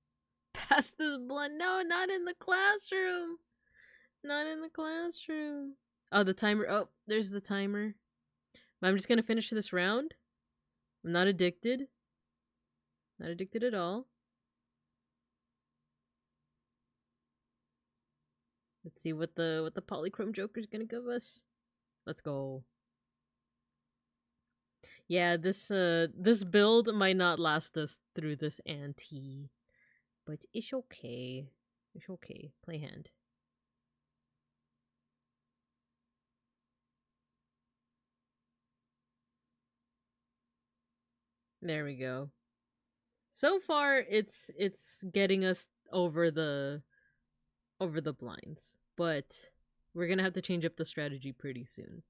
Pass this blunt. No, not in the classroom. Not in the classroom. Oh, the timer. Oh, there's the timer. But I'm just gonna finish this round. I'm not addicted. Not addicted at all. Let's see what the polychrome joker's gonna give us. Let's go. Yeah, this build might not last us through this ante, but it's okay. It's okay. Play hand. There we go. So far, it's getting us over the blinds, but we're gonna have to change up the strategy pretty soon.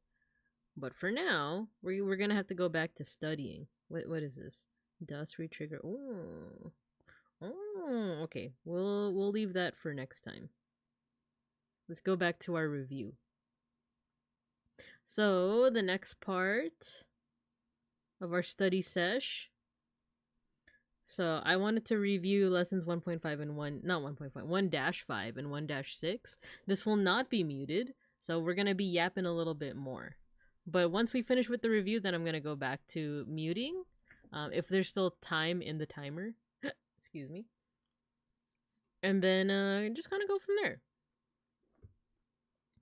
But for now, we're gonna have to go back to studying. What is this? Dust retrigger. Oh, okay. We'll leave that for next time. Let's go back to our review. So the next part of our study sesh. So I wanted to review lessons 1.5 and 1-5 and 1-6. This will not be muted, so we're gonna be yapping a little bit more. But once we finish with the review, then I'm gonna go back to muting. If there's still time in the timer. Excuse me. And then just kind of go from there.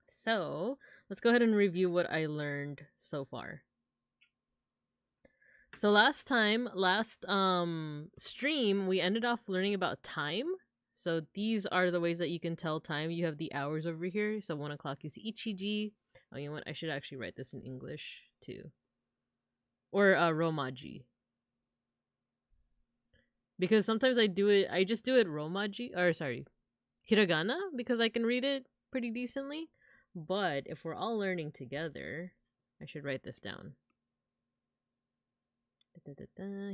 So let's go ahead and review what I learned so far. So last stream, we ended off learning about time. So these are the ways that you can tell time. You have the hours over here. So 1 o'clock is ichiji. Oh, you know what? I should actually write this in English too. Or romaji. Because sometimes I just do it romaji, or sorry, hiragana, because I can read it pretty decently. But if we're all learning together, I should write this down.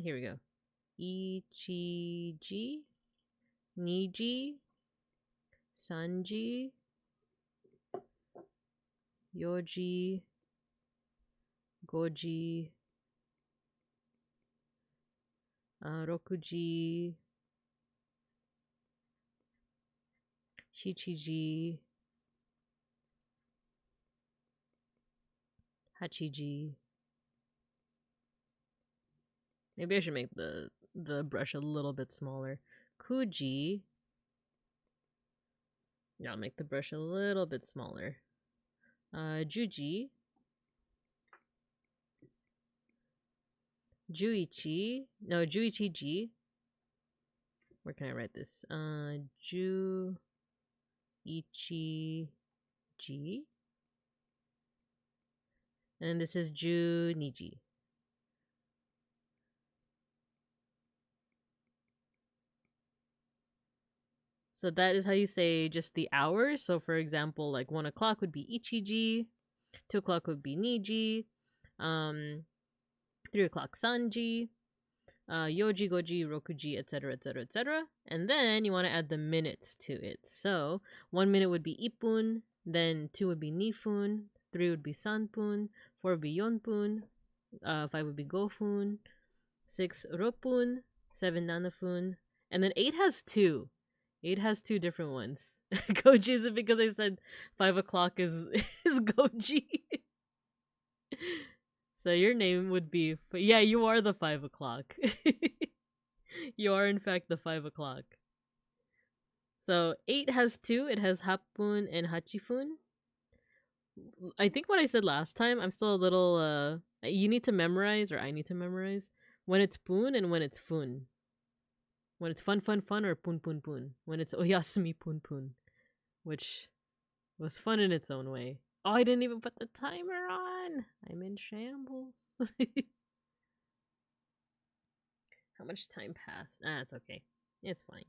Here we go. Ichiji, niji, sanji, yoji, goji, rokuji, shichiji, hachiji. Maybe I should make the brush a little bit smaller. Kuji. Yeah, I'll make the brush a little bit smaller. Juji. Juichi. No, Juichi-ji. Where can I write this? Juichi-ji. And this is Ju-niji. So that is how you say just the hours. So for example, like 1 o'clock would be ichiji, 2 o'clock would be niji, 3 o'clock sanji, yoji, goji, rokuji, etc., etc., etc. And then you want to add the minutes to it. So 1 minute would be ippun, then 2 would be nifun, 3 would be sanpun, 4 would be yonpun, 5 would be gofun, 6 ropun, 7 nanafun, and then 8 has 2. 8 has 2 different ones. Goji, is it because I said 5 o'clock is Goji? So your name would be... Yeah, you are the 5 o'clock. You are in fact the 5 o'clock. So 8 has 2. It has hapun and hachifun. I think what I said last time, I'm still a little... you need to memorize, or I need to memorize, when it's pun and when it's fun. When it's fun, or pun, when it's oyasumi pun, which was fun in its own way. Oh, I didn't even put the timer on. I'm in shambles. How much time passed? It's okay. It's fine.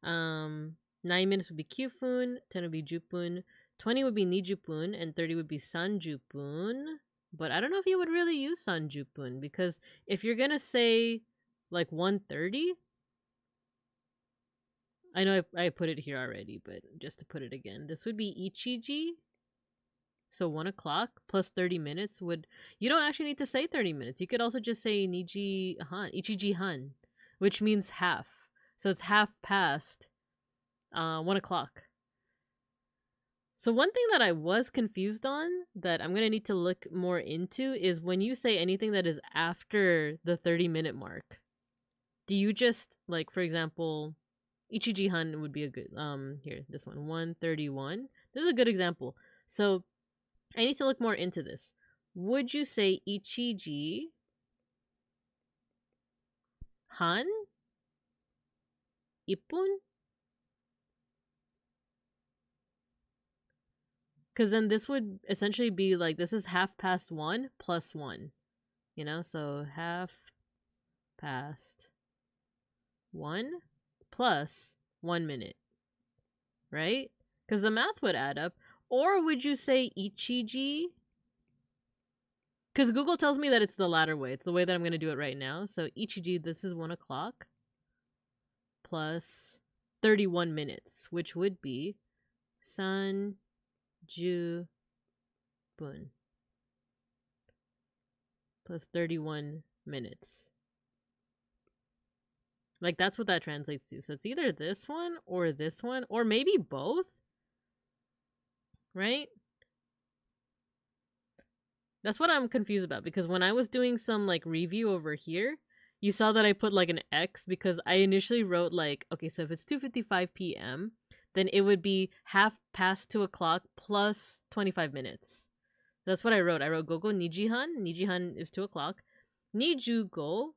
9 minutes would be kyufun, 10 would be jupun, 20 would be nijupun, and 30 would be sanjupun. But I don't know if you would really use sanjupun, because if you're gonna say like 1:30, I know I put it here already, but just to put it again. This would be ichiji. So 1 o'clock plus 30 minutes would... You don't actually need to say 30 minutes. You could also just say niji han, ichiji han, which means half. So it's half past 1 o'clock. So one thing that I was confused on that I'm going to need to look more into is when you say anything that is after the 30-minute mark, do you just, like, for example, ichijihan would be a good, here, this one, 1:31. This is a good example. So I need to look more into this. Would you say ichiji han? Ippun? Because then this would essentially be like, this is 1:30 plus 1. You know, so 1:30 plus 1 minute. Right? Because the math would add up. Or would you say ichiji? Because Google tells me that it's the latter way. It's the way that I'm going to do it right now. So ichiji, this is 1 o'clock. Plus 31 minutes. Which would be 30 分plus 31 minutes. Like, that's what that translates to. So it's either this one, or maybe both. Right? That's what I'm confused about, because when I was doing some, like, review over here, you saw that I put, like, an X, because I initially wrote, like, okay, so if it's 2:55 p.m., then it would be 2 o'clock plus 25 minutes. That's what I wrote. I wrote gogo nijihan. Nijihan is 2 o'clock. Nijugo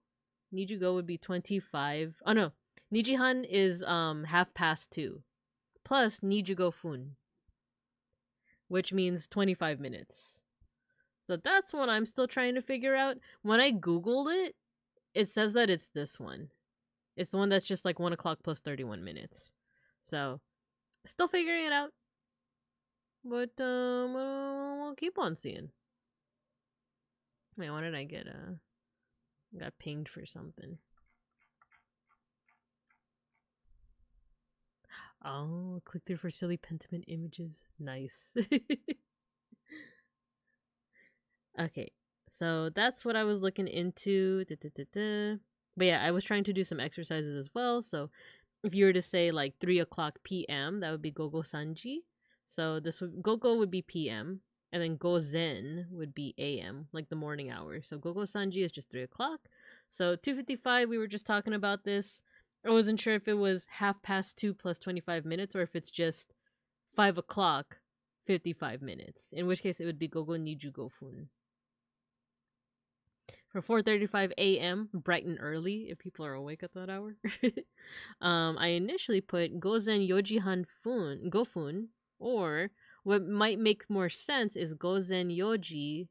would be 25. Oh no, nijihan is 2:30 plus nijugo fun, which means 25 minutes. So that's what I'm still trying to figure out. When I Googled it, it says that it's this one. It's the one that's just like 1 o'clock plus 31 minutes. So still figuring it out. But we'll keep on seeing. Wait, why did I get got pinged for something? Oh, click through for silly Pentiment images. Nice. Okay, so that's what I was looking into. But yeah, I was trying to do some exercises as well. So if you were to say like 3 o'clock p.m., that would be gogo sanji. So this would gogo would be p.m. and then gozen would be a.m., like the morning hour. So gogo sanji is just 3 o'clock. So 2:55, we were just talking about this. I wasn't sure if it was 2:30 plus 25 minutes or if it's just 5 o'clock 55 minutes. In which case it would be gogo nijugo fun. For 4:35 a.m., bright and early, if people are awake at that hour. I initially put gozen yojihan fun, gofun, or what might make more sense is gozen yoji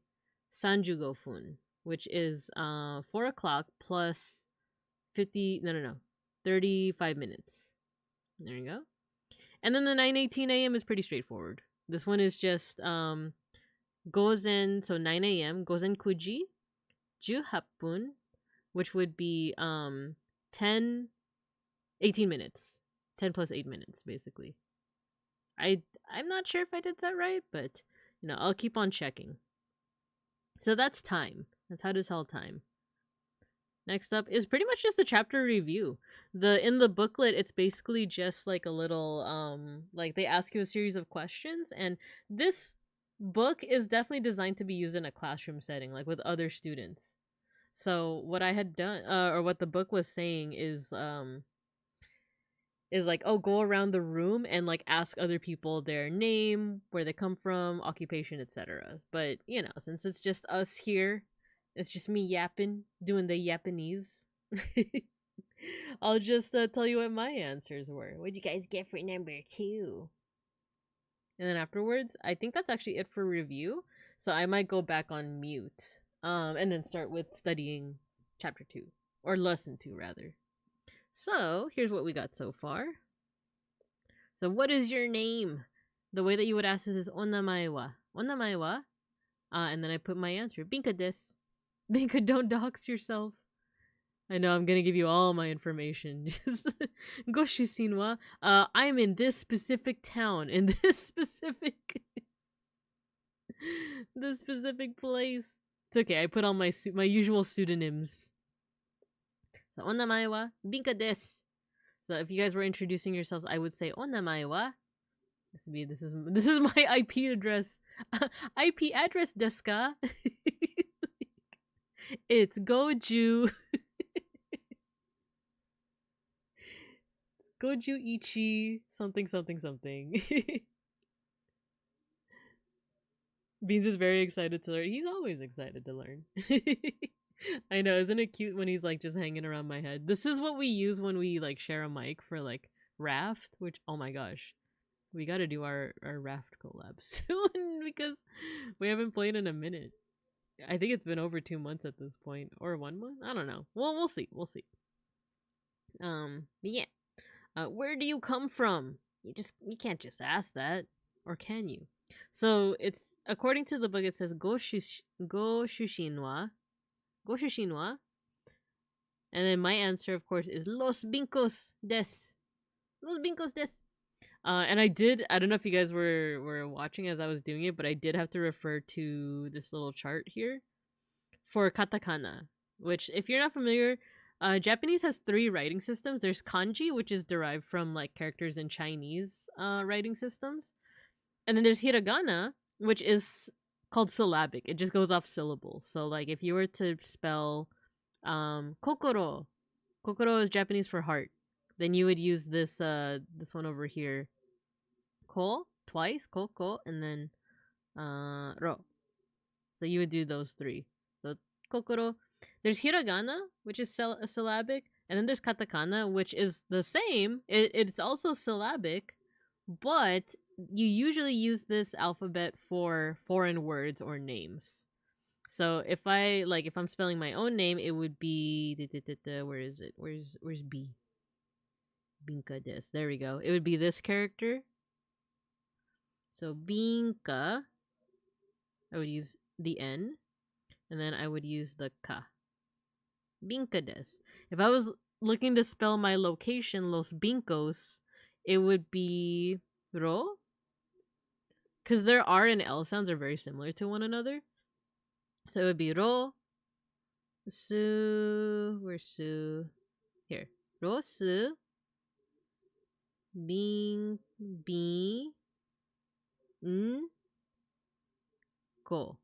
sanjugo fun, which is 4 o'clock plus 35 minutes. There you go. And then the 9:18 a.m. is pretty straightforward. This one is just gozen, so 9 a.m., gozen kuji, 18 which would be 18 minutes. 10 plus 8 minutes, basically. I'm not sure if I did that right, but you know, I'll keep on checking. So that's time. That's how to tell time. Next up is pretty much just a chapter review. In the booklet, it's basically just like a little like they ask you a series of questions, and this book is definitely designed to be used in a classroom setting, like with other students. So what I had done, or what the book was saying is like, oh, go around the room and like ask other people their name, where they come from, occupation, etc. But you know, since it's just us here, it's just me yapping, doing the Japanese. I'll just tell you what my answers were. What'd you guys get for number 2? And then afterwards, I think that's actually it for review. So I might go back on mute. And then start with studying chapter 2. Or lesson 2, rather. So, here's what we got so far. So, what is your name? The way that you would ask this is onamae wa. Onamae wa. And then I put my answer. Binka desu. Binka, don't dox yourself. I know I'm gonna give you all my information. Just Goshishin wa I'm in this specific town in this specific this specific place. It's okay. I put all my my usual pseudonyms. So onamae wa Binka desu. So if you guys were introducing yourselves, I would say onamae wa. This is my IP address. IP address desu ka? It's Goju. Goju Ichi something something something. Beans is very excited to learn. He's always excited to learn. I know, isn't it cute when he's like just hanging around my head? This is what we use when we like share a mic for like Raft, which oh my gosh. We gotta do our Raft collab soon because we haven't played in a minute. I think it's been over 2 months at this point. Or 1 month? I don't know. Well, we'll see. We'll see. Yeah. Where do you come from? You can't just ask that. Or can you? So it's according to the book it says go shushin wa. And then my answer of course is Los Bincos des. Los Bincos des. And I don't know if you guys were watching as I was doing it, but I did have to refer to this little chart here for katakana, which if you're not familiar, Japanese has 3 writing systems. There's kanji, which is derived from like characters in Chinese writing systems. And then there's hiragana, which is called syllabic. It just goes off syllables. So like if you were to spell kokoro is Japanese for heart. Then you would use this one over here. Ko twice, ko, and then ro. So you would do those 3. So kokoro. There's hiragana, which is syllabic, and then there's katakana, which is the same. It's also syllabic, but you usually use this alphabet for foreign words or names. So if I'm spelling my own name, it would be where is it? Where's B? Binka des. There we go. It would be this character. So Binka, I would use the N, and then I would use the Ka. Binka des. If I was looking to spell my location, Los Bincos, it would be Ro. Because their R and L sounds are very similar to one another. So it would be Ro. Su. Where's Su? Here. Ro Su. Bing. Bi. N. Ko.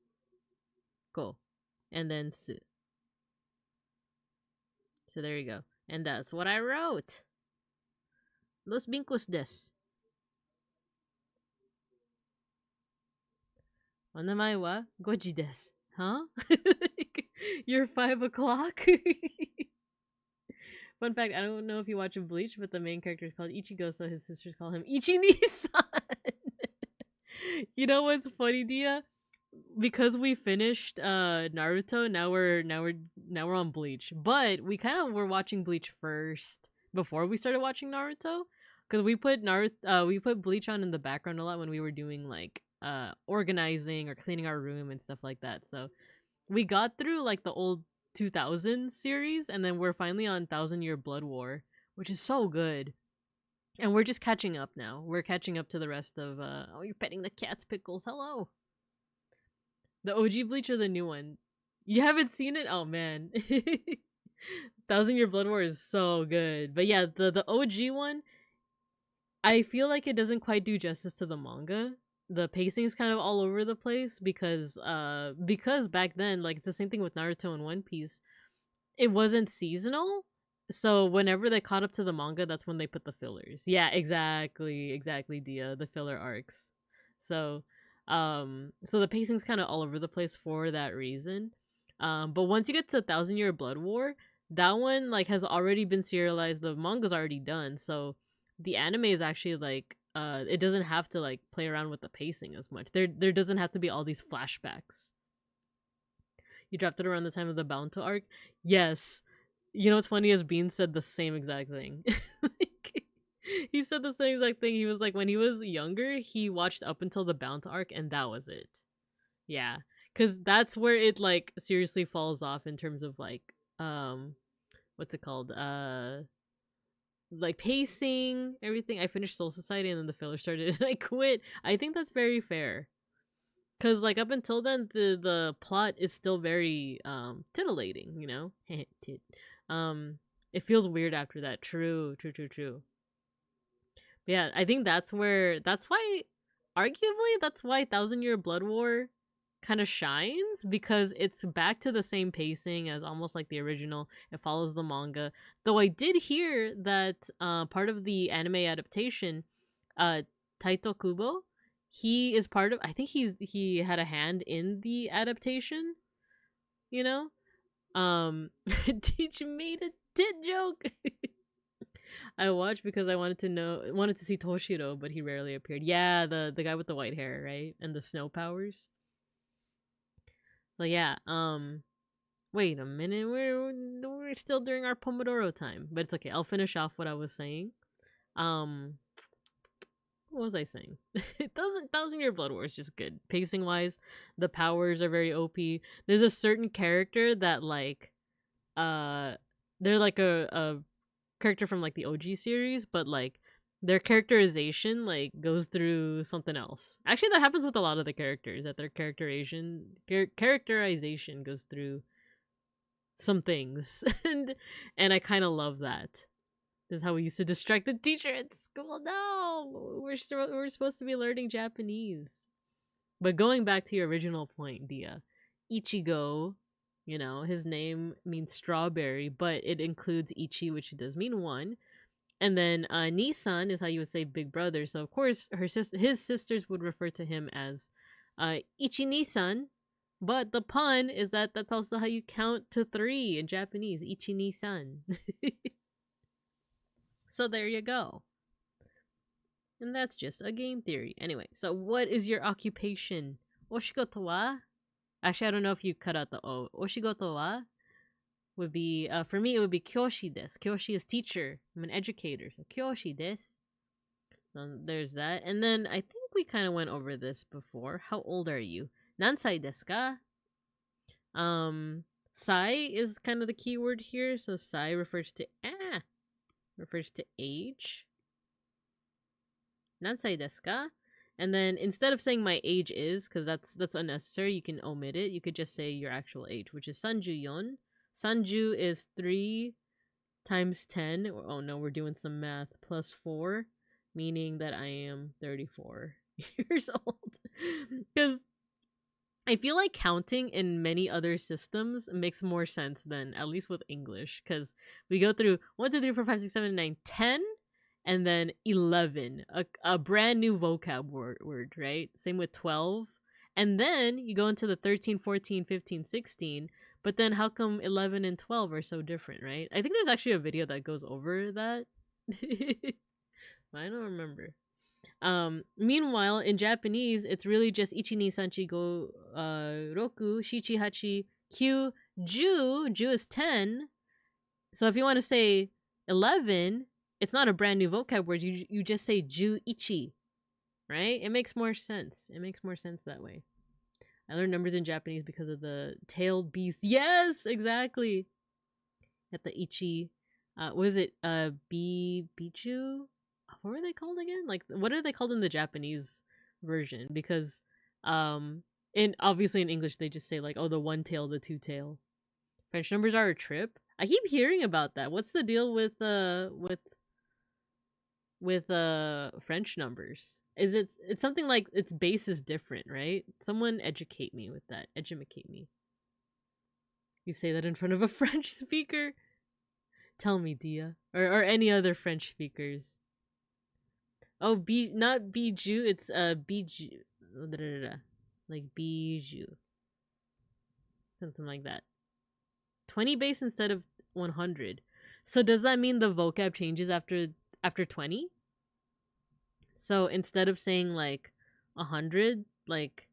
And then Su. So there you go. And that's what I wrote. Los Bincos des. Onamae wa Goji desu. Huh? You're 5 o'clock? Fun fact, I don't know if you watch Bleach, but the main character is called Ichigo, so his sisters call him Ichi-ni-san. You know what's funny, Dia? Because we finished Naruto, now we're on Bleach. But we kind of were watching Bleach first before we started watching Naruto, because we put Bleach on in the background a lot when we were doing like organizing or cleaning our room and stuff like that. So we got through like the old 2000 series, and then we're finally on 1,000-Year Blood War, which is so good. And we're just catching up now. We're catching up to the rest of oh, you're petting the cat's Pickles. Hello. The OG Bleach or the new one? You haven't seen it? Oh man. 1,000-Year Blood War is so good. But yeah, the OG one, I feel like it doesn't quite do justice to the manga. The pacing is kind of all over the place because back then, like it's the same thing with Naruto and One Piece, it wasn't seasonal. So whenever they caught up to the manga, that's when they put the fillers. Yeah, exactly, Dia, the filler arcs. So the pacing's kind of all over the place for that reason. But once you get to 1,000-Year Blood War, that one like has already been serialized. The manga's already done, so the anime is actually like it doesn't have to like play around with the pacing as much. There doesn't have to be all these flashbacks. You dropped it around the time of the Bounto arc? Yes. You know what's funny is Bean said the same exact thing. Like, he said the same exact thing. He was like, when he was younger, he watched up until the Bounto arc and that was it. Yeah. Because that's where it like seriously falls off in terms of like what's it called? Like pacing, everything. I finished Soul Society and then the filler started and I quit. I think that's very fair. Cause like up until then the plot is still very titillating, you know? Tit. It feels weird after that. True. But yeah, I think that's why arguably that's why Thousand Year Blood War kind of shines, because it's back to the same pacing as almost like the original. It follows the manga. Though I did hear that part of the anime adaptation, Taito Kubo, he is part of, I think he had a hand in the adaptation, you know? Teach made a tit joke. I watched because I wanted to see Toshiro, but he rarely appeared. Yeah, the guy with the white hair, right? And the snow powers. So yeah, wait a minute, we're still during our Pomodoro time, but it's okay. I'll finish off what I was saying. What was I saying? Thousand Year Blood War is just good. Pacing wise, the powers are very OP. There's a certain character that like, they're like a character from like the OG series, but like their characterization like goes through something else. Actually, that happens with a lot of the characters, that their characterization goes through some things, and I kind of love that. This is how we used to distract the teacher at school. No, we're supposed to be learning Japanese. But going back to your original point, Dia, Ichigo, you know, his name means strawberry, but it includes Ichi, which does mean one. And then Nisan is how you would say big brother. So of course his sisters would refer to him as Ichi Nisan. But the pun is that that's also how you count to 3 in Japanese. Ichi Nisan. So there you go. And that's just a game theory. Anyway, so what is your occupation? Oshigoto wa? Actually, I don't know if you cut out the O. Oshigoto wa would be, for me, it would be kyoshi desu. Kyoshi is teacher. I'm an educator, so kyoshi desu. There's that. And then I think we kind of went over this before. How old are you? Nansai desu ka? Sai is kind of the key word here. So sai refers to age. Nansai desu ka? And then instead of saying my age is, because that's unnecessary, you can omit it. You could just say your actual age, which is sanjuyon. Sanju is 3 times 10. Oh no, we're doing some math. Plus 4, meaning that I am 34 years old. Because I feel like counting in many other systems makes more sense than, at least with English, because we go through 1, 2, 3, 4, 5, 6, 7, 9, 10, and then 11, a brand new vocab word, right? Same with 12. And then you go into the 13, 14, 15, 16, but then how come 11 and 12 are so different, right? I think there's actually a video that goes over that. I don't remember. Meanwhile, in Japanese, it's really just ichi, ni, san, chi, go, roku, shichi, hachi, kyu, ju. Ju is 10. So if you want to say 11, it's not a brand new vocab word. You just say ju ichi, right? It makes more sense. It makes more sense that way. I learned numbers in Japanese because of the tailed beast. Yes, exactly. At the ichi, what is it? Biju? What were they called again? Like, what are they called in the Japanese version? Because, obviously in English they just say like, oh, the 1 tail, the 2 tail. French numbers are a trip. I keep hearing about that. What's the deal with French numbers? Is it's something like its base is different, right? Someone educate me with that. Educate me. You say that in front of a French speaker? Tell me, Dia. Or any other French speakers. Oh, not bijou, it's bijou. Like bijou. Something like that. 20 base instead of 100. So does that mean the vocab changes after 20? So instead of saying like 100, like,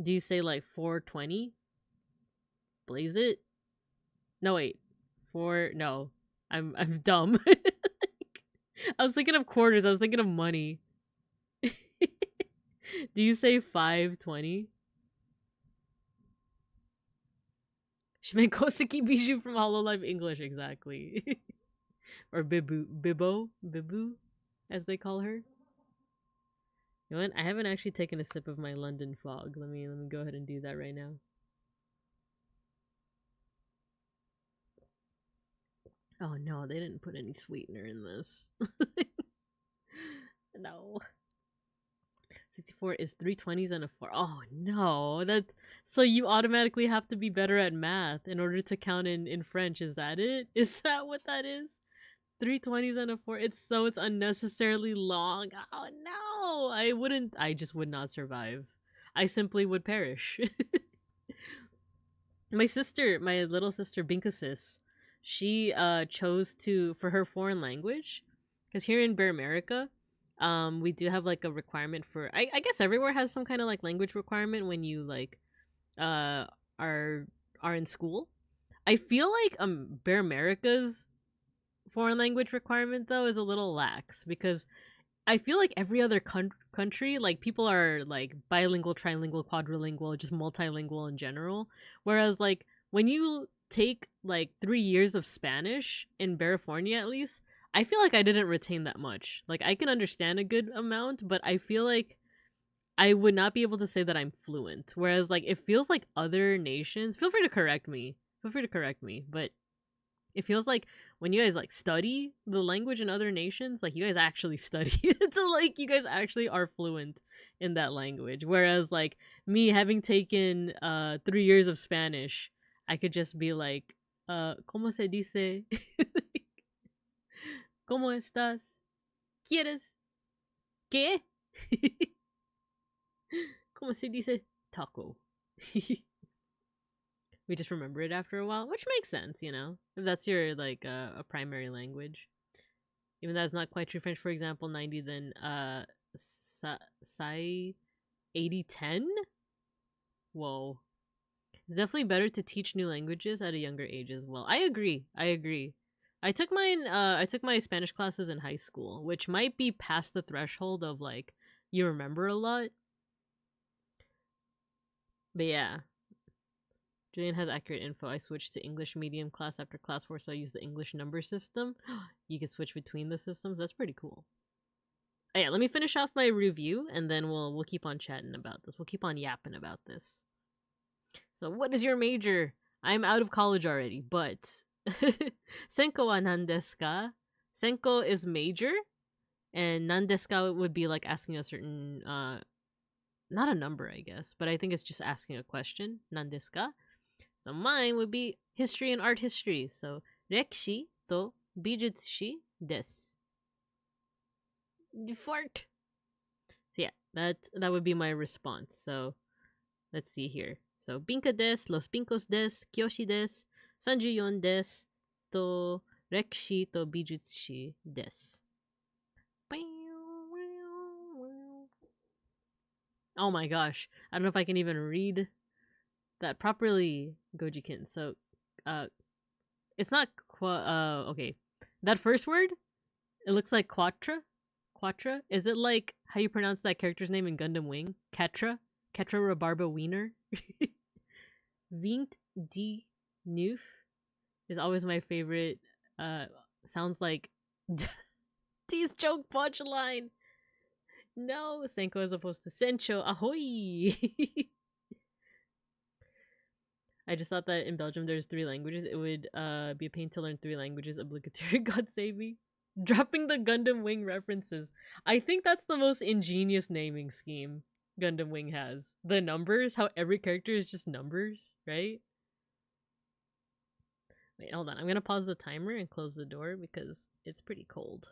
do you say like 420? Blaze it? No, wait. No. I'm dumb. I was thinking of quarters. I was thinking of money. Do you say 520? She meant Koseki Bijou from Hololive English, exactly. Or Bibu, as they call her. You know what? I haven't actually taken a sip of my London Fog. Let me go ahead and do that right now. Oh no, they didn't put any sweetener in this. No. 64 is 320s and a 4. Oh no, so you automatically have to be better at math in order to count in French. Is that it? Is that what that is? 320s and a 4. It's unnecessarily long. Oh no, I just would not survive. I simply would perish. My little sister Binkasis, she chose for her foreign language, because here in Bear America, we do have like a requirement for, I guess everywhere has some kind of like language requirement when you like are in school. I feel like Bear America's foreign language requirement though is a little lax, because I feel like every other country, like, people are like bilingual, trilingual, quadrilingual, just multilingual in general. Whereas like when you take like 3 years of Spanish in California, at least, I feel like I didn't retain that much. Like, I can understand a good amount, but I feel like I would not be able to say that I'm fluent. Whereas like it feels like other nations, feel free to correct me, but it feels like when you guys like study the language in other nations, like, you guys actually study it. So like you guys actually are fluent in that language. Whereas like me having taken 3 years of Spanish, I could just be like, ¿cómo se dice? ¿Cómo estás? ¿Quieres? ¿Qué? ¿Cómo se dice taco? We just remember it after a while, which makes sense, you know, if that's your like a primary language. Even though that's not quite true French. For example, 90, then sai 80-10. Whoa, it's definitely better to teach new languages at a younger age as well. I agree. I took my Spanish classes in high school, which might be past the threshold of like you remember a lot, but yeah. Julian has accurate info. I switched to English medium class after class 4, so I use the English number system. You can switch between the systems. That's pretty cool. Oh, yeah, let me finish off my review, and then we'll keep on chatting about this. We'll keep on yapping about this. So, what is your major? I'm out of college already, but Senko wa nan desu ka? Senko is major, and nan desu ka would be like asking a certain not a number, I guess, but I think it's just asking a question. Nan desu ka? So mine would be history and art history. So rekishi to bijutshi desu. Fart. So yeah, that would be my response. So let's see here. So binka desu, los binkos desu, kyoshi desu, 34 desu, to rekishi to bijutshi desu. Oh my gosh, I don't know if I can even read that properly, Gojikin. So, it's not okay. That first word, it looks like Quatra. Quatra? Is it like how you pronounce that character's name in Gundam Wing? Ketra? Ketra Rabarba Wiener? Vint di Nuf is always my favorite. Sounds like T's joke punchline. No, Senko as opposed to Sencho. Ahoy! I just thought that in Belgium there's 3 languages. It would be a pain to learn 3 languages. Obligatory. God save me. Dropping the Gundam Wing references. I think that's the most ingenious naming scheme Gundam Wing has. The numbers, how every character is just numbers, right? Wait, hold on. I'm gonna pause the timer and close the door because it's pretty cold.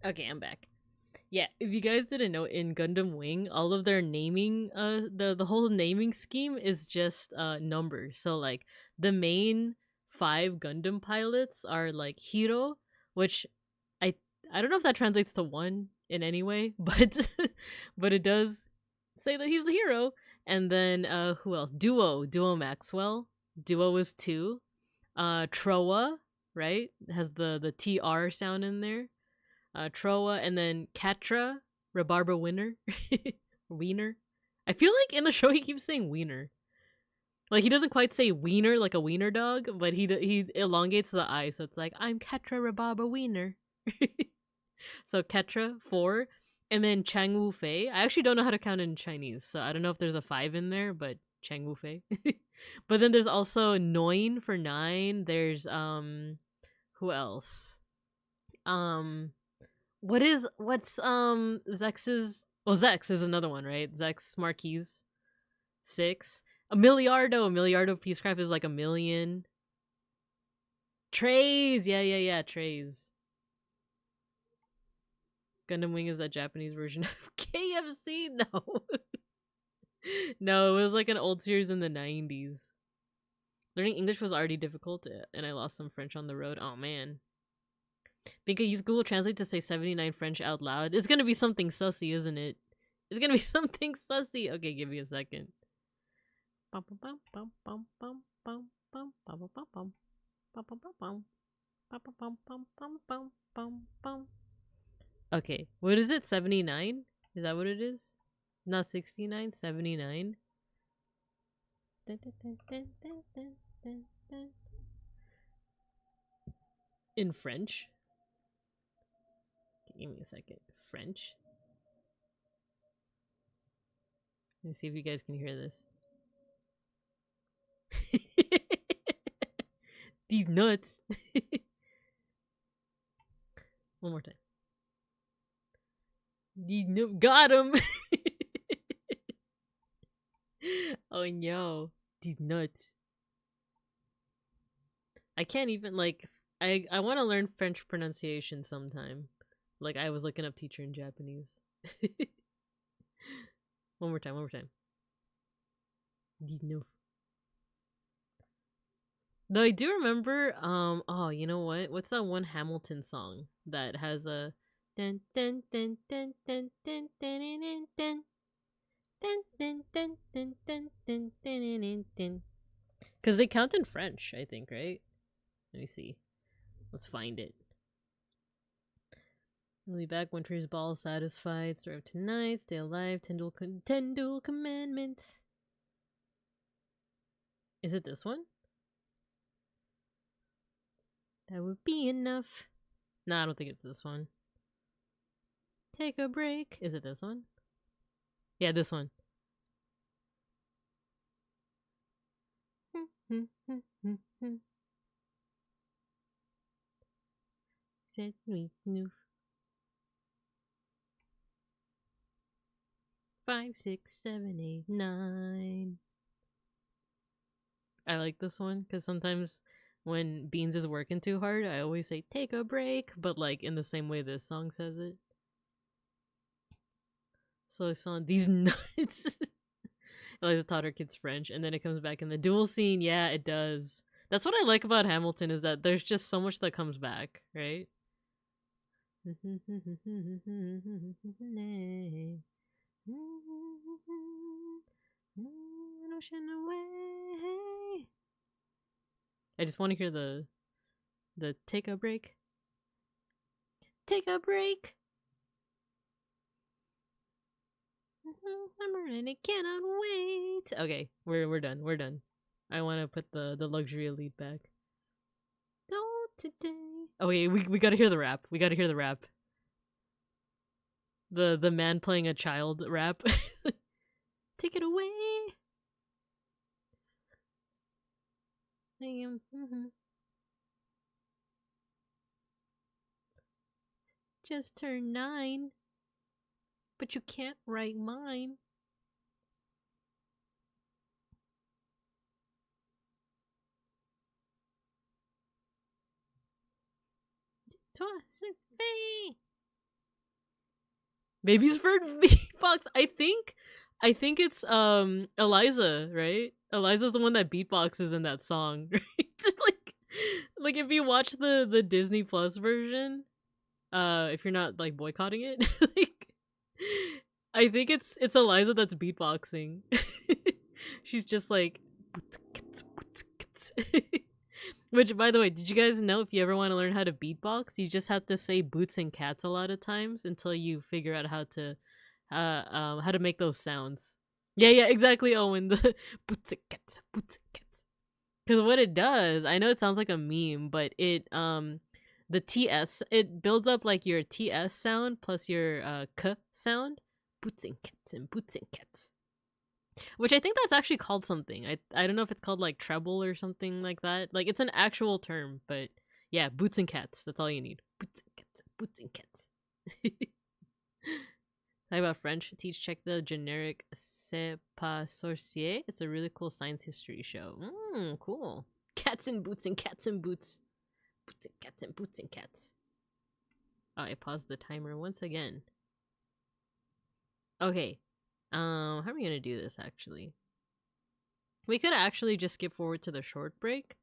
Okay, I'm back. Yeah, if you guys didn't know, in Gundam Wing, all of their naming, the whole naming scheme is just numbers. So like the main 5 Gundam pilots are like Hiro, which I I don't know if that translates to one in any way, but but it does say that he's the hero. And then who else? Duo Maxwell. Duo is 2. Troa, right? It has the TR sound in there. Troa, and then Catra, Rhabarber Winner. Wiener. I feel like in the show he keeps saying Wiener. Like he doesn't quite say wiener like a wiener dog, but he elongates the I, so it's like I'm Catra Rhabarber Wiener. So Ketra 4, and then Chang Wu Fei. I actually don't know how to count in Chinese, so I don't know if there's a 5 in there, but Chang Wu Fei. But then there's also Noin for 9. There's who else? What's Zex's, well, Zex is another one, right? Zex Marquise 6. A Milliardo Peacecraft is like a million. Trays, yeah, Trays. Gundam Wing is a Japanese version of KFC? No. No, it was like an old series in the 90s. Learning English was already difficult, and I lost some French on the road. Oh, man. Binka, use Google Translate to say 79 French out loud. It's gonna be something sussy, isn't it? It's gonna be something sussy. Okay, give me a second. Okay, what is it? 79? Is that what it is? Not 69, 79. In French? Give me a second. French? Let me see if you guys can hear this. These nuts. One more time. Got him. Oh no, these nuts. I can't even, like, I want to learn French pronunciation sometime. Like, I was looking up teacher in Japanese. One more time. Though I do remember, oh, you know what? What's that one Hamilton song that has a dun dun dun dun dun dun dun dun dun dun dun dun dun dun dun dun dun. Because they count in French, I think, right? Let me see. Let's find it. I'll be back. Winter's ball satisfied. Start tonight. Stay alive. 10 dual commandments. Is it this one? That would be enough. No, I don't think it's this one. Take a break. Is it this one? Yeah, this one. Set me new. 5, 6, 7, 8, 9. I like this one because sometimes when Beans is working too hard, I always say take a break, but like in the same way this song says it. So I saw these nuts. I like taught our kids French, and then it comes back in the duel scene. Yeah, it does. That's what I like about Hamilton, is that there's just so much that comes back, right? I just want to hear the take a break. Take a break. I'm running, I cannot wait. Okay, we're done. We're done. I want to put the luxury elite back. Go today. Oh wait, we gotta hear the rap. We gotta hear the rap. The man playing a child rap. Take it away. I am. Just turned 9, but you can't write mine. Baby's for beatbox. I think it's Eliza, right? Eliza's the one that beatboxes in that song, right? Just like if you watch the Disney Plus version, if you're not like boycotting it, like I think it's Eliza that's beatboxing. She's just like which, by the way, did you guys know if you ever want to learn how to beatbox, you just have to say boots and cats a lot of times until you figure out how to make those sounds. Yeah, exactly, Owen. The boots and cats, boots and cats. Because what it does, I know it sounds like a meme, but the TS, it builds up like your TS sound plus your K sound. Boots and cats and boots and cats. Which I think that's actually called something. I don't know if it's called like treble or something like that. Like it's an actual term, but yeah, boots and cats. That's all you need. Boots and cats. Boots and cats. Talk about French. Teach, check the generic C'est pas sorcier. It's a really cool science history show. Cool. Cats and boots and cats and boots. Boots and cats and boots and cats. Oh, I paused the timer once again. Okay. How are we gonna do this actually? We could actually just skip forward to the short break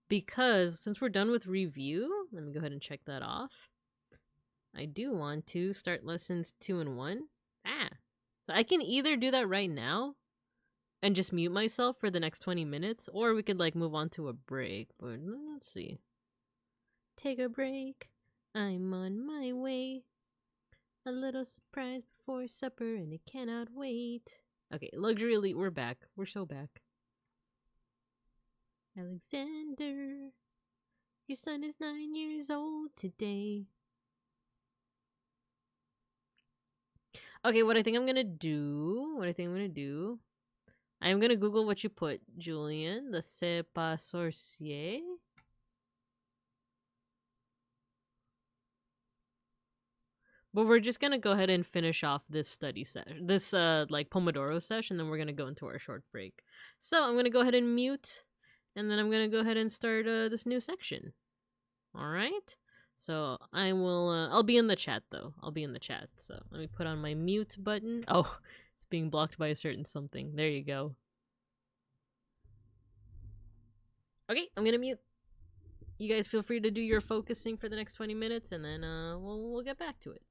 because since we're done with review, let me go ahead and check that off. I do want to start lessons 2 and 1. So I can either do that right now and just mute myself for the next 20 minutes, or we could like move on to a break. But let's see. Take a break. I'm on my way. A little surprise before supper and it cannot wait. Okay, Luxury Elite, we're back. We're so back. Alexander, your son is 9 years old today. Okay, what I think I'm gonna do, I'm gonna Google what you put, Julian, the C'est pas sorcier. But we're just gonna go ahead and finish off this study session, this like Pomodoro session, and then we're gonna go into our short break. So I'm gonna go ahead and mute, and then I'm gonna go ahead and start this new section. All right. So I will. I'll be in the chat though. I'll be in the chat. So let me put on my mute button. Oh, it's being blocked by a certain something. There you go. Okay, I'm gonna mute. You guys feel free to do your focusing for the next 20 minutes, and then we'll get back to it.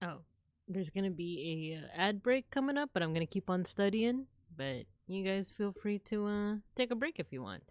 Oh, there's gonna be a ad break coming up, but I'm gonna keep on studying. But you guys feel free to take a break if you want.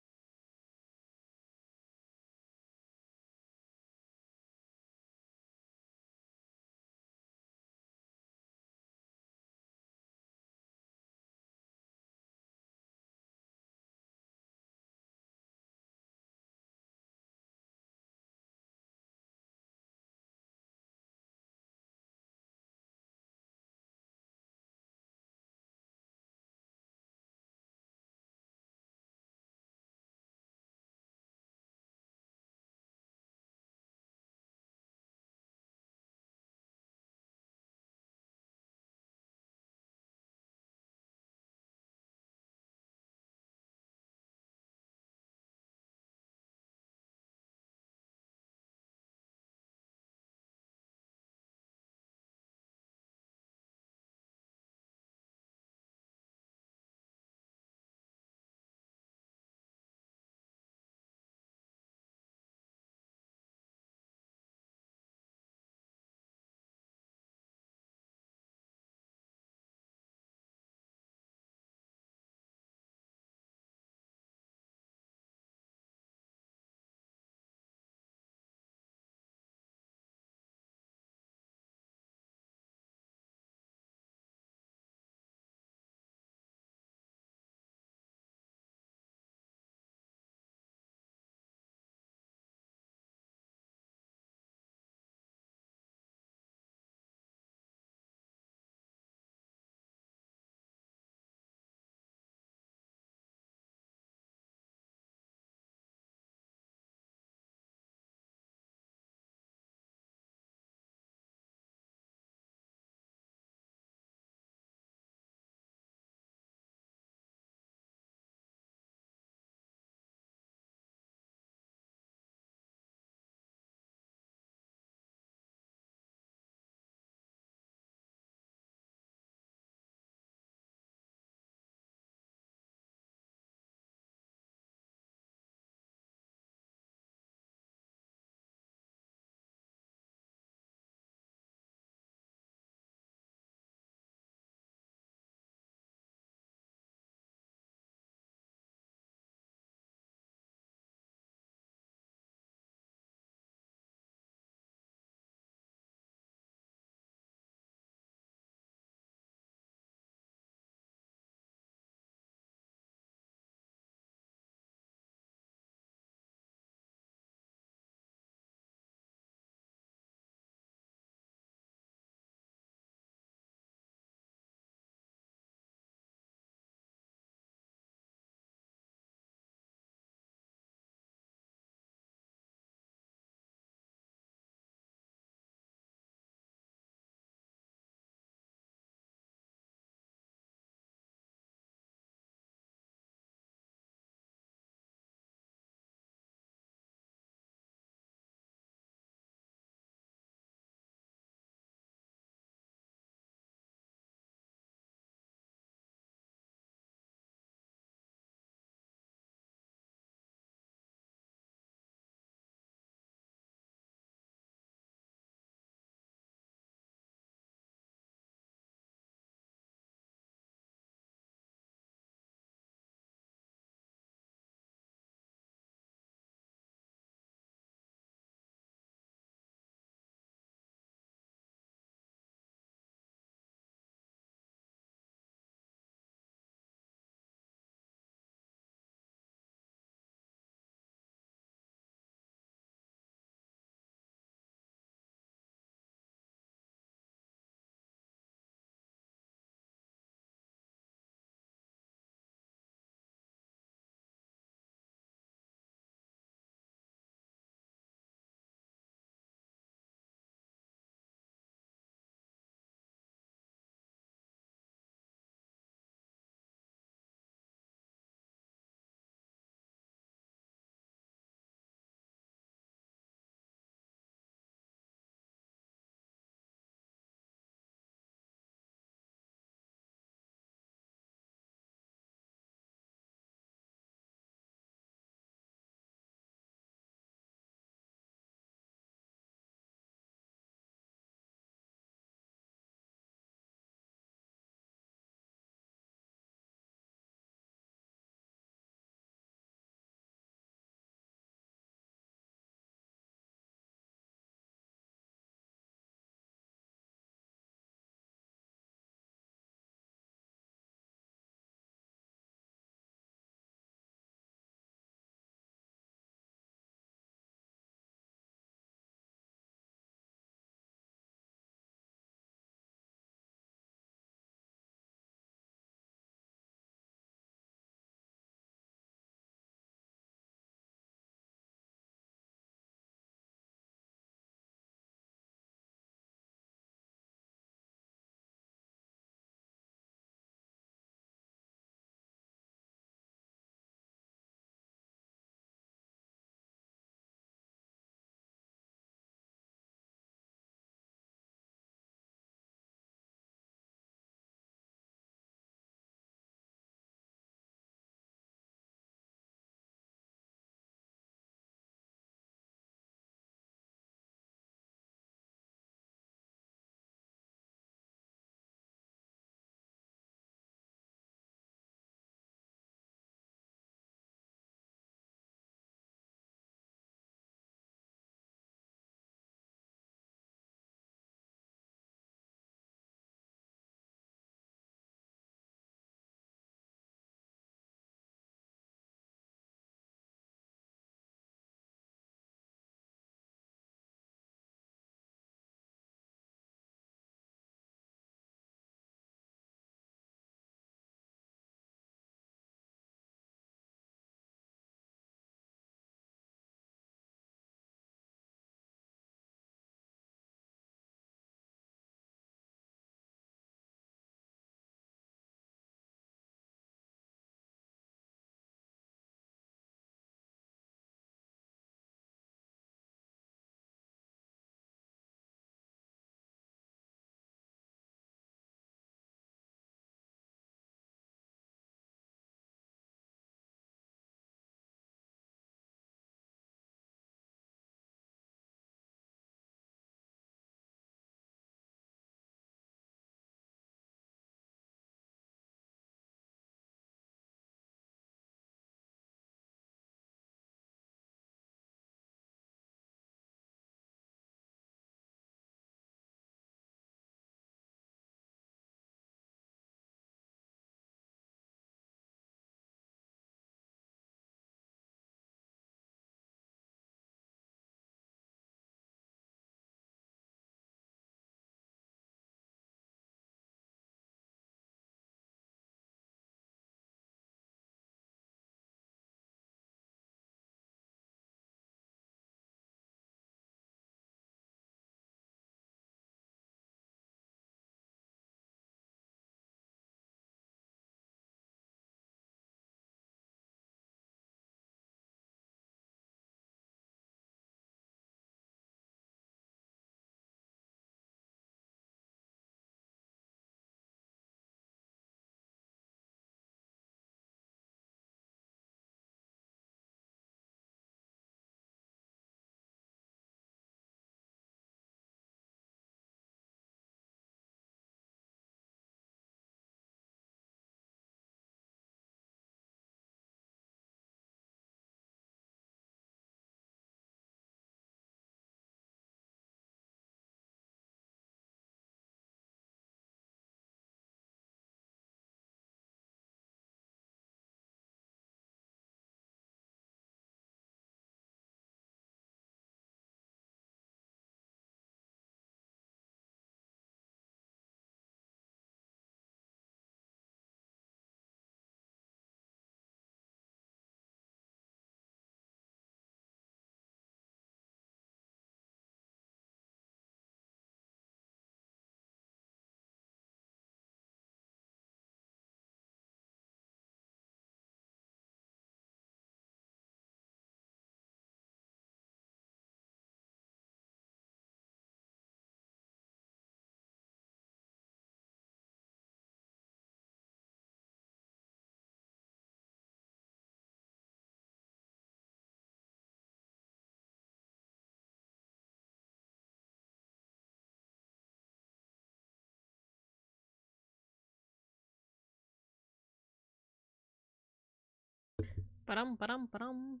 Ba-dum, ba-dum, ba-dum.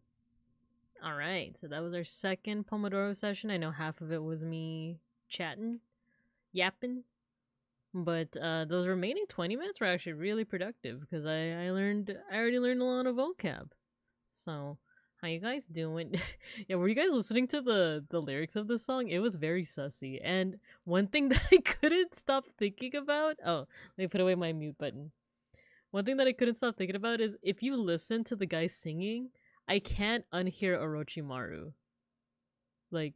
Alright, so that was our second Pomodoro session. I know half of it was me chatting, yapping. But those remaining 20 minutes were actually really productive because I already learned a lot of vocab. So, how you guys doing? Yeah, were you guys listening to the lyrics of this song? It was very sussy. And one thing that I couldn't stop thinking about, oh, let me put away my mute button. One thing that I couldn't stop thinking about is if you listen to the guy singing, I can't unhear Orochimaru. Like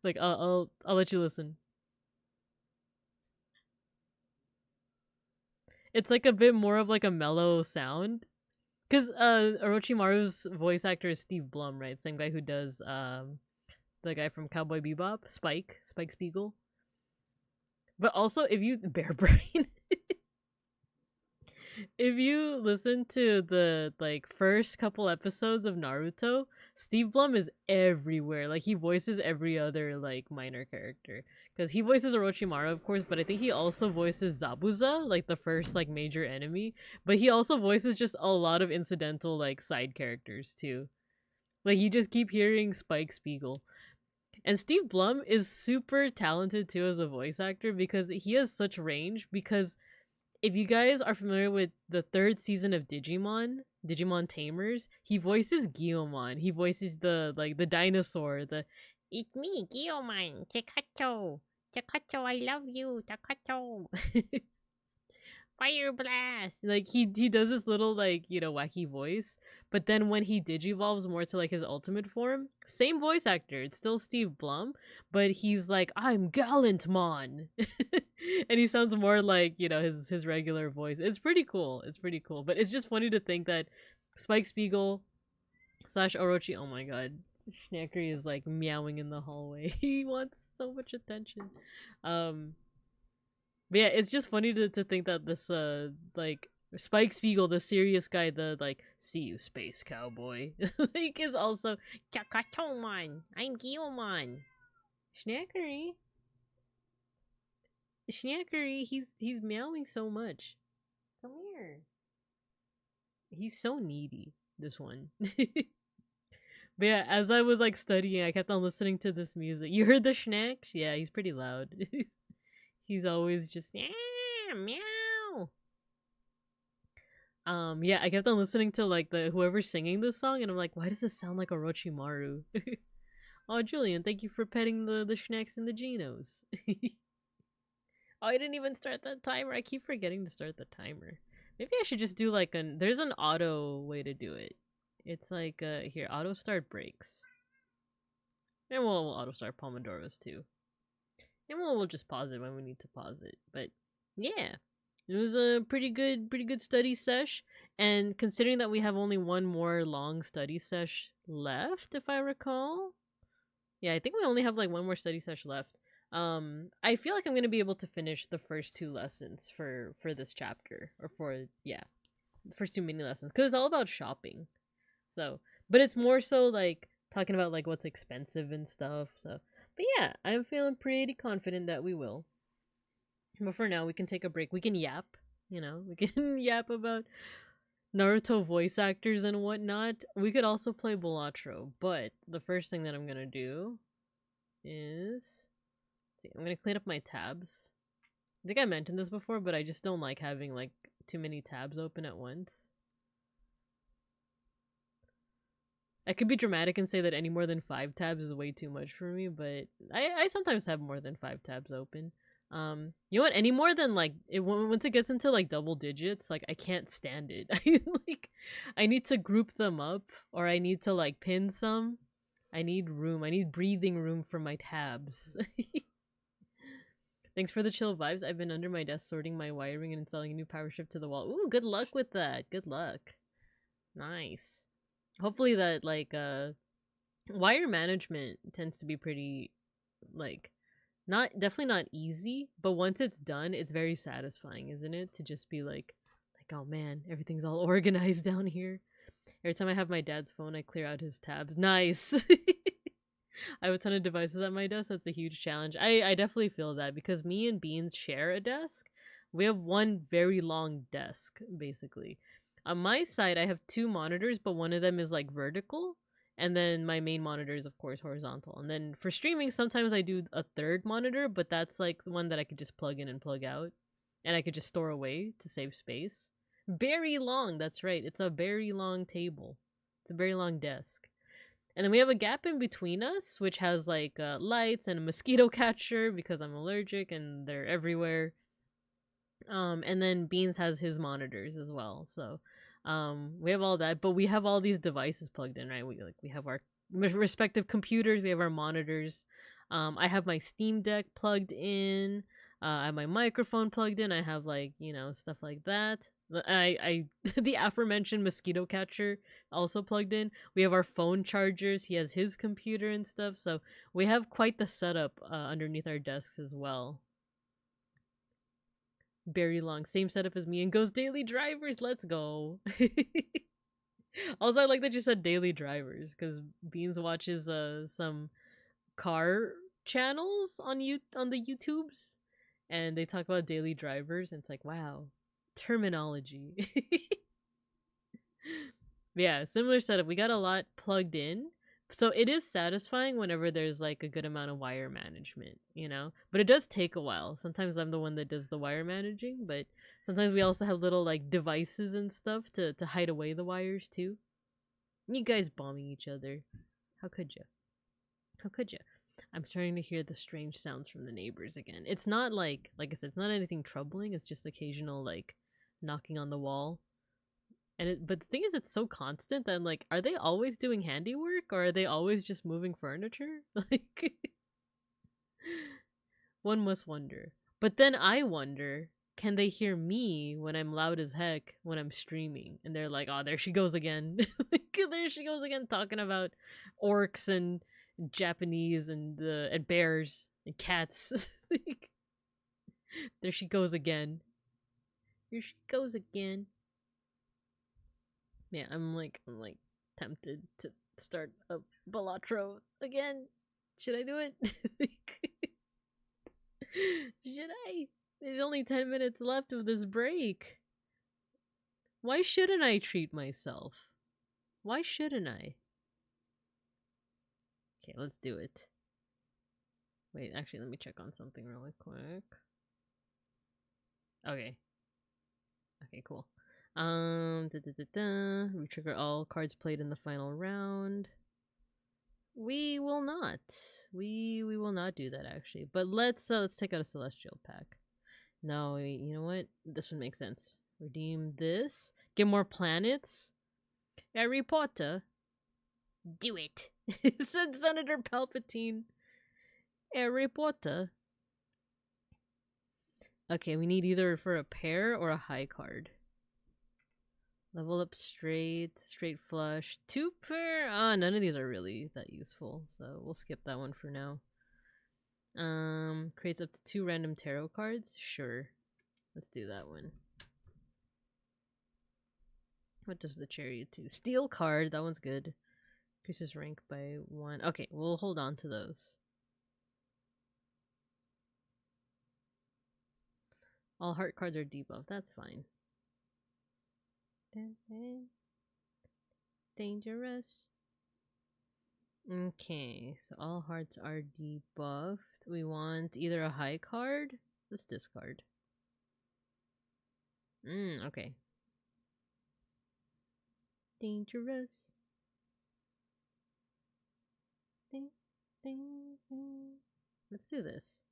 like I'll let you listen. It's like a bit more of like a mellow sound. Because Orochimaru's voice actor is Steve Blum, right? Same guy who does the guy from Cowboy Bebop, Spike Spiegel. But also, if you Bear Brain, if you listen to the like first couple episodes of Naruto, Steve Blum is everywhere. Like he voices every other like minor character. Because he voices Orochimaru, of course, but I think he also voices Zabuza, like the first like major enemy. But he also voices just a lot of incidental like side characters too. Like you just keep hearing Spike Spiegel. And Steve Blum is super talented too as a voice actor because he has such range. Because if you guys are familiar with the third season of Digimon Tamers, he voices Guilmon. He voices the dinosaur, the "It's me, Guilmon, Takato. Takato, I love you, Takato." Fire blast. Like he does this little like, wacky voice, but then when he digivolves more to like his ultimate form, same voice actor, it's still Steve Blum, but he's like, "I'm Gallantmon." And he sounds more like, his regular voice. It's pretty cool. It's pretty cool. But it's just funny to think that Spike Spiegel slash Orochi, oh my god, Schnackery is like meowing in the hallway. He wants so much attention. But yeah, it's just funny to think that this like Spike Spiegel, the serious guy, the like "see you space cowboy," like is also Chakatomon. I'm Guilmon. Schnackery. Schnackery, he's meowing so much. Come here. He's so needy, this one. But yeah, as I was like studying, I kept on listening to this music. You heard the Schnacks? Yeah, he's pretty loud. He's always just meow. Yeah, I kept on listening to like the whoever's singing this song, and I'm like, why does this sound like Orochimaru? Oh, Julian, thank you for petting the Schnacks and the Genos. Oh, I didn't even start that timer. I keep forgetting to start the timer. Maybe I should just do like there's an auto way to do it. It's like here, auto start breaks. And we'll auto start Pomodoros too. And we'll just pause it when we need to pause it. But yeah. It was a pretty good study sesh. And considering that we have only one more long study sesh left, if I recall. Yeah, I think we only have like one more study sesh left. I feel like I'm gonna be able to finish the first two lessons for this chapter. Or for the first two mini lessons. Because it's all about shopping. So but it's more so like talking about like what's expensive and stuff. So but yeah, I'm feeling pretty confident that we will. But for now, we can take a break. We can yap, we can yap about Naruto voice actors and whatnot. We could also play Balatro, but the first thing that I'm gonna do is, see, I'm gonna clean up my tabs. I think I mentioned this before, but I just don't like having like too many tabs open at once. I could be dramatic and say that any more than 5 tabs is way too much for me, but I sometimes have more than 5 tabs open. You know what? Any more than like once it gets into like double digits, like I can't stand it. I need to group them up, or I need to like pin some. I need room. I need breathing room for my tabs. Thanks for the chill vibes. I've been under my desk sorting my wiring and installing a new power strip to the wall. Ooh, good luck with that. Good luck. Nice. Hopefully that like wire management tends to be pretty like definitely not easy, but once it's done, it's very satisfying, isn't it? To just be like, oh man, everything's all organized down here. Every time I have my dad's phone, I clear out his tabs. Nice. I have a ton of devices at my desk, so it's a huge challenge. I definitely feel that because me and Beans share a desk. We have one very long desk, basically. On my side, I have 2 monitors, but one of them is like vertical. And then my main monitor is, of course, horizontal. And then for streaming, sometimes I do a 3rd monitor, but that's like the one that I could just plug in and plug out. And I could just store away to save space. Very long, that's right. It's a very long table. It's a very long desk. And then we have a gap in between us, which has like lights and a mosquito catcher because I'm allergic and they're everywhere. And then Beans has his monitors as well. So we have all that, but we have all these devices plugged in, right? We have our respective computers, we have our monitors. I have my Steam Deck plugged in. I have my microphone plugged in. I have like, you know, stuff like that. I the aforementioned mosquito catcher also plugged in. We have our phone chargers. He has his computer and stuff. So we have quite the setup underneath our desks as well. Very long. Same setup as me and goes daily drivers. Let's go. Also, I like that you said daily drivers because Beans watches some car channels on the YouTubes and they talk about daily drivers and it's like, wow, terminology. Yeah, similar setup. We got a lot plugged in. So it is satisfying whenever there's like a good amount of wire management, you know? But it does take a while. Sometimes I'm the one that does the wire managing, but sometimes we also have little like devices and stuff to hide away the wires too. You guys bombing each other. How could you? How could you? I'm starting to hear the strange sounds from the neighbors again. It's not like I said, it's not anything troubling. It's just occasional like knocking on the wall. But the thing is, it's so constant that I'm like, are they always doing handiwork or are they always just moving furniture? Like, one must wonder. But then I wonder, can they hear me when I'm loud as heck when I'm streaming? And they're like, oh, there she goes again. Like, there she goes again talking about orcs and Japanese and bears and cats. Like, there she goes again. Here she goes again. Yeah, I'm like tempted to start a Balatro again. Should I do it? Should I? There's only 10 minutes left of this break. Why shouldn't I treat myself? Why shouldn't I? Okay, let's do it. Wait, actually, let me check on something really quick. Okay. Okay, cool. Retrigger all cards played in the final round. We will not. We will not do that actually. But let's take out a celestial pack. No, you know what? This would make sense. Redeem this. Get more planets. Harry Potter. Do it. Said Senator Palpatine. Harry Potter. Okay, we need either for a pair or a high card. Level up straight flush, 2 pair. None of these are really that useful, so we'll skip that one for now. Creates up to 2 random tarot cards. Sure, let's do that one. What does the chariot do? Steel card. That one's good. Increases rank by 1. Okay, we'll hold on to those. All heart cards are debuffed. That's fine. Dangerous. Okay, so all hearts are debuffed. We want either a high card. Let's discard. Okay. Dangerous. Ding, ding, ding. Let's do this.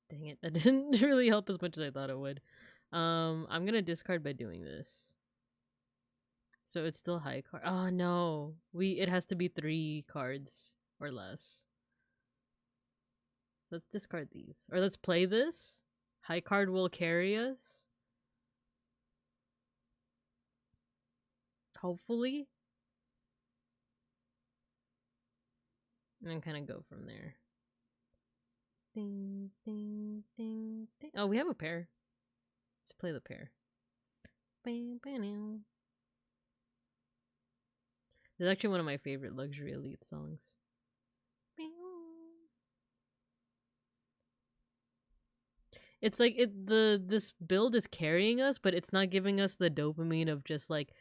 Dang it, that didn't really help as much as I thought it would. I'm gonna discard by doing this. So it's still high card. Oh no, it has to be 3 cards or less. Let's discard these, or let's play this. High card will carry us. Hopefully. And then kind of go from there. Ding, ding, ding, ding. Oh, we have a pair. Let's play the pair. This is actually one of my favorite Luxury Elite songs. it's like this build is carrying us, but it's not giving us the dopamine of just like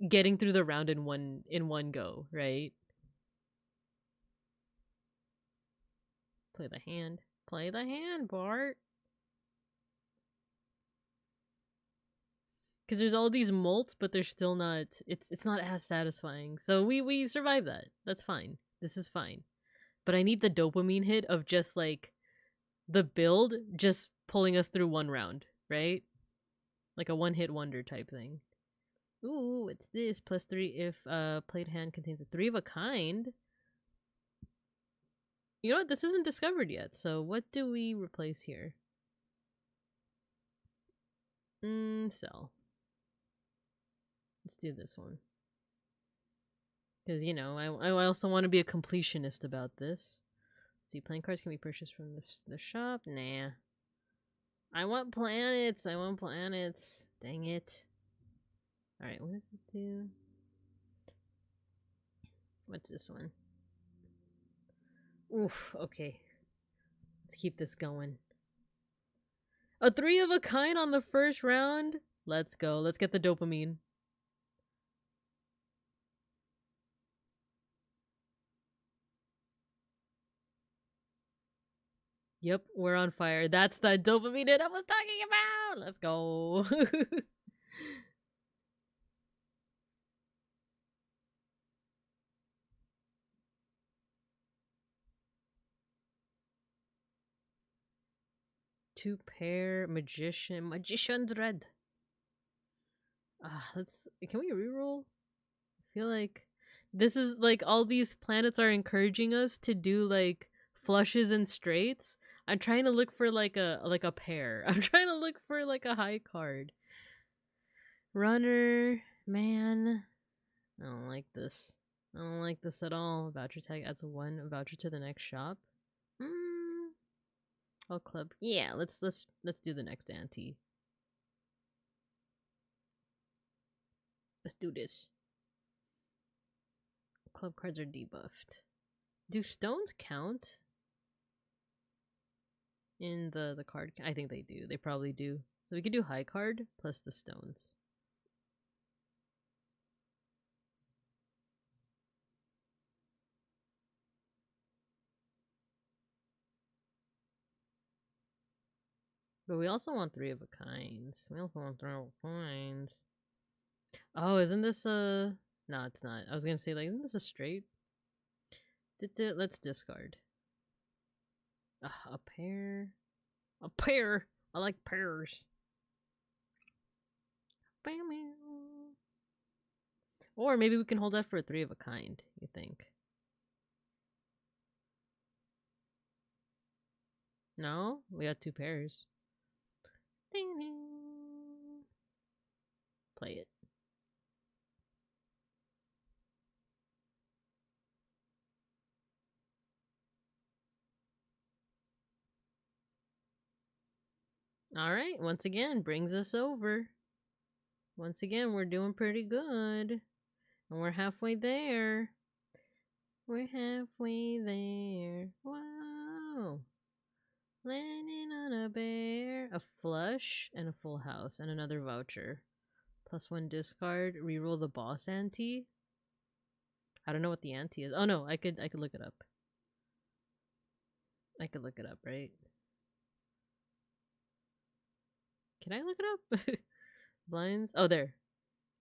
getting through the round in one go, right? Play the hand. Play the hand, Bart. Because there's all these molts, but they're still not. It's not as satisfying. So we survive that. That's fine. This is fine. But I need the dopamine hit of just like the build just pulling us through one round, right? Like a one-hit wonder type thing. Ooh, it's this +3 if played hand contains a 3 of a kind. You know what? This isn't discovered yet. So what do we replace here? Sell. Let's do this one. Because, you know, I also want to be a completionist about this. Let's see, playing cards can be purchased from the shop? Nah. I want planets! I want planets! Dang it. Alright, what does this do? What's this one? Oof, okay. Let's keep this going. A 3 of a kind on the first round? Let's go. Let's get the dopamine. Yep, we're on fire. That's the dopamine hit I was talking about! Let's go. Two pair, magician's red. Can we reroll? I feel like this is like all these planets are encouraging us to do like flushes and straights. I'm trying to look for like a pair. I'm trying to look for like a high card. Runner, man. I don't like this. I don't like this at all. Voucher tag adds 1 voucher to the next shop. All club. Yeah, let's do the next ante. Let's do this. Club cards are debuffed. Do stones count in the card? I think they do. They probably do. So we could do high card plus the stones. But we also want 3 of a kinds. We also want 3 of a kinds. Oh, isn't this a... No, it's not. I was gonna say, like, isn't this a straight? Let's discard. A pair. A pair! I like pairs. Or maybe we can hold up for a 3 of a kind, you think? No? We got 2 pairs. Ding ding. Play it. Alright, once again, brings us over. Once again, we're doing pretty good. And we're halfway there. We're halfway there. Wow. Landing on a bear. A flush and a full house and another voucher. +1 discard. Reroll the boss ante. I don't know what the ante is. Oh no, I could look it up. I could look it up, right? Can I look it up? Blinds? Oh, there.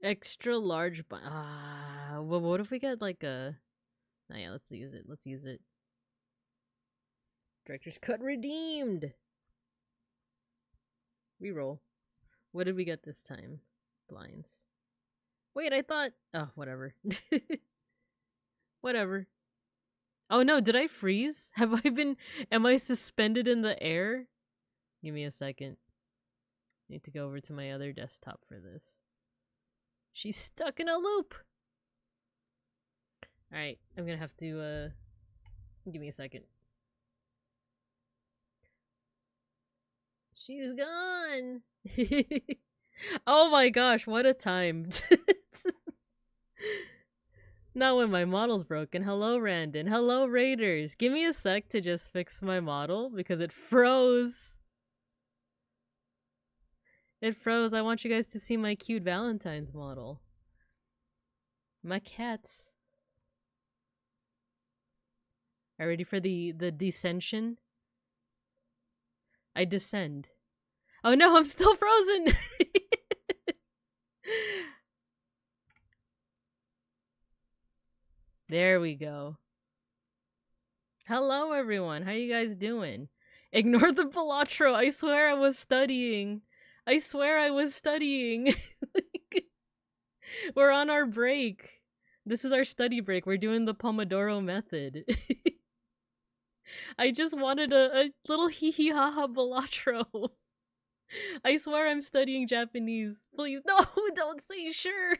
Extra large well, what if we get like a... Oh yeah, let's use it. Let's use it. Director's Cut redeemed! Reroll. What did we get this time? Blinds. Wait, I thought... Oh, whatever. Whatever. Oh no, did I freeze? Have I been... Am I suspended in the air? Give me a second. Need to go over to my other desktop for this. She's stuck in a loop! Alright, I'm gonna have to, give me a second. She's gone! Oh my gosh, what a time. Not when my model's broken. Hello, Randon. Hello, Raiders. Give me a sec to just fix my model because it froze. It froze. I want you guys to see my cute Valentine's model. My cats. Are you ready for the descension? I descend. Oh no, I'm still frozen! There we go. Hello everyone, how you guys doing? Ignore the Balatro, I swear I was studying. I swear I was studying. We're on our break. This is our study break. We're doing the Pomodoro method. I just wanted a little hee ha ha Balatro. I swear I'm studying Japanese. Please, no, don't say sure.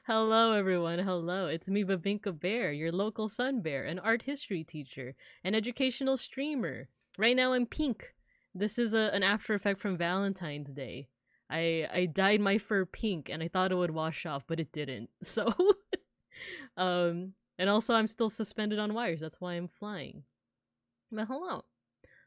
Hello everyone, hello. It's me, Babinka Bear, your local sun bear, an art history teacher, an educational streamer. Right now I'm pink. This is an after effect from Valentine's Day. I dyed my fur pink and I thought it would wash off, but it didn't. So, and also I'm still suspended on wires. That's why I'm flying. But hello,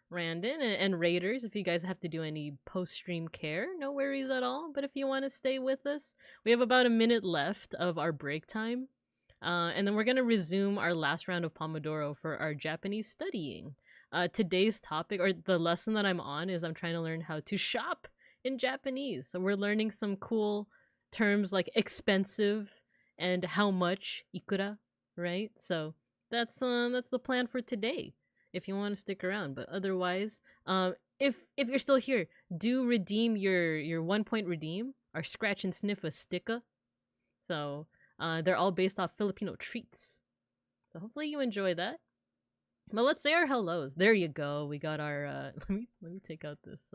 Randon and Raiders. If you guys have to do any post-stream care, no worries at all. But if you want to stay with us, we have about a minute left of our break time. And then we're going to resume our last round of Pomodoro for our Japanese studying. Today's topic, or the lesson that I'm on, is I'm trying to learn how to shop in Japanese. So we're learning some cool terms like expensive and how much, ikura, right? So that's the plan for today, if you want to stick around. But otherwise, if you're still here, do redeem your 1 point redeem, our scratch and sniff a sticker. So they're all based off Filipino treats. So hopefully you enjoy that. But let's say our hellos. There you go. We got our let me take out this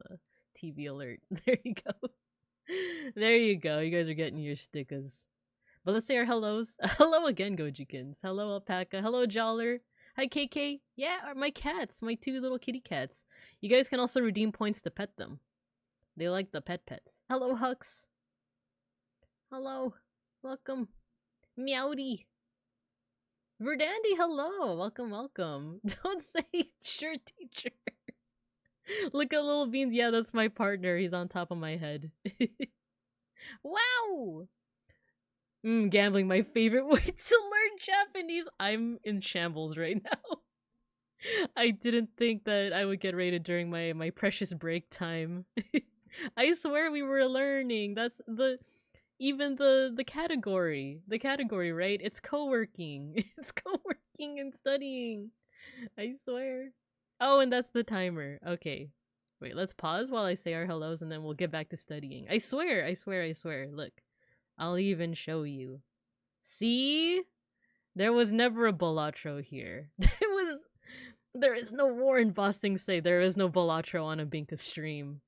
TV alert. There you go. There you go. You guys are getting your stickers. But let's say our hellos. Hello again, Gojikins. Hello, Alpaca. Hello, Joller. Hi, KK. Yeah, my cats. My 2 little kitty cats. You guys can also redeem points to pet them. They like the pets. Hello, Hux. Hello. Welcome. Meowdy. Verdandy, hello. Welcome. Don't say sure, teacher. Look at Little Beans. Yeah, that's my partner. He's on top of my head. Wow. Gambling, my favorite way to learn Japanese. I'm in shambles right now. I didn't think that I would get rated during my precious break time. I swear we were learning. That's even the category. The category, right? It's co-working. It's co-working and studying. I swear. Oh, and that's the timer. Okay. Wait, let's pause while I say our hellos and then we'll get back to studying. I swear. Look. I'll even show you. See? There was never a Balatro here. There is no Warren Bosting say there is no Balatro on a Binka stream.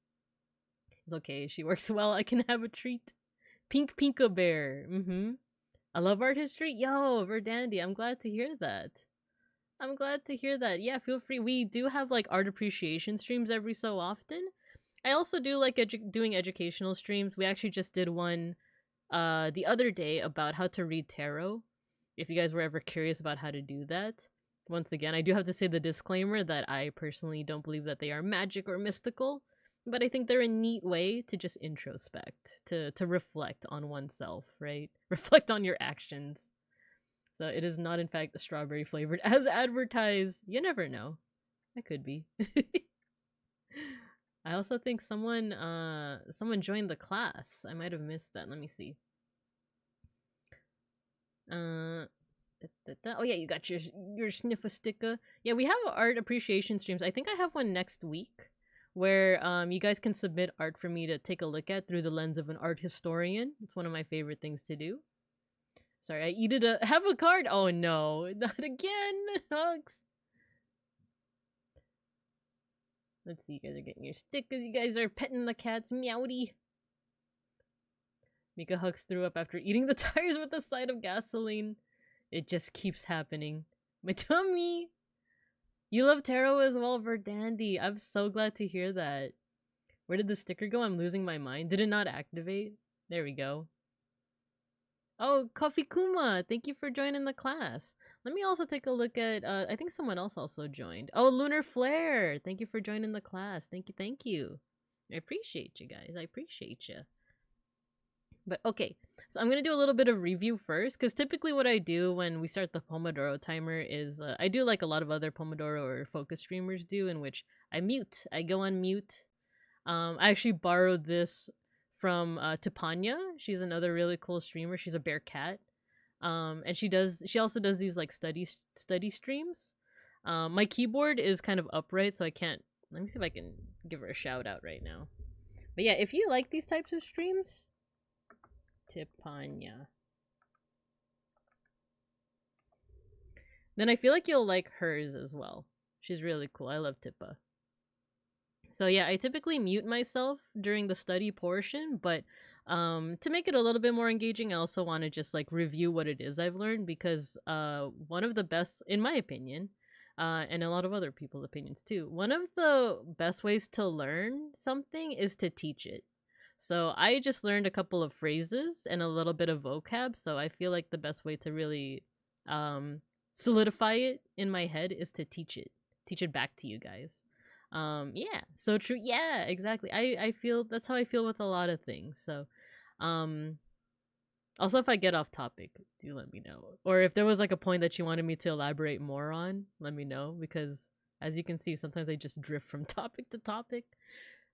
It's okay, she works well, I can have a treat. Pink Pinka Bear. I love art history. Yo, Verdandy, I'm glad to hear that. Yeah, feel free. We do have like art appreciation streams every so often. I also do like doing educational streams. We actually just did one the other day about how to read tarot. If you guys were ever curious about how to do that. Once again, I do have to say the disclaimer that I personally don't believe that they are magic or mystical, but I think they're a neat way to just introspect, to reflect on oneself, right? Reflect on your actions. So it is not in fact strawberry flavored as advertised. You never know. It could be. I also think someone joined the class. I might have missed that. Let me see. Oh yeah, you got your sniffa sticker. Yeah, we have art appreciation streams. I think I have one next week where you guys can submit art for me to take a look at through the lens of an art historian. It's one of my favorite things to do. Sorry, I eated have a card. Oh no, not again. Hugs. Let's see, you guys are getting your stickers. You guys are petting the cats. Meowdy. Mika Hugs threw up after eating the tires with a side of gasoline. It just keeps happening. My tummy! You love tarot as well, Verdandy. I'm so glad to hear that. Where did the sticker go? I'm losing my mind. Did it not activate? There we go. Oh, Coffee Kuma! Thank you for joining the class. Let me also take a look at, I think someone else also joined. Oh, Lunar Flare! Thank you for joining the class. Thank you. I appreciate you guys. I appreciate you. But okay, so I'm gonna do a little bit of review first, because typically what I do when we start the Pomodoro timer is I do like a lot of other Pomodoro or focus streamers do, in which I mute. I go on mute. I actually borrowed this from Tipanya. She's another really cool streamer. She's a bear cat. And she also does these like study streams. My keyboard is kind of upright, so I can't. Let me see if I can give her a shout out right now. But yeah, if you like these types of streams, Tipanya, then I feel like you'll like hers as well. She's really cool. I love Tippa. So yeah, I typically mute myself during the study portion, but to make it a little bit more engaging, I also want to just like review what it is I've learned, because one of the best, in my opinion, and a lot of other people's opinions too, one of the best ways to learn something is to teach it. So I just learned a couple of phrases and a little bit of vocab, so I feel like the best way to really solidify it in my head is to teach it back to you guys. Yeah, so true. Yeah, exactly. I feel that's how I feel with a lot of things. So also, if I get off topic, do let me know, or if there was like a point that you wanted me to elaborate more on, let me know, because as you can see, sometimes I just drift from topic to topic.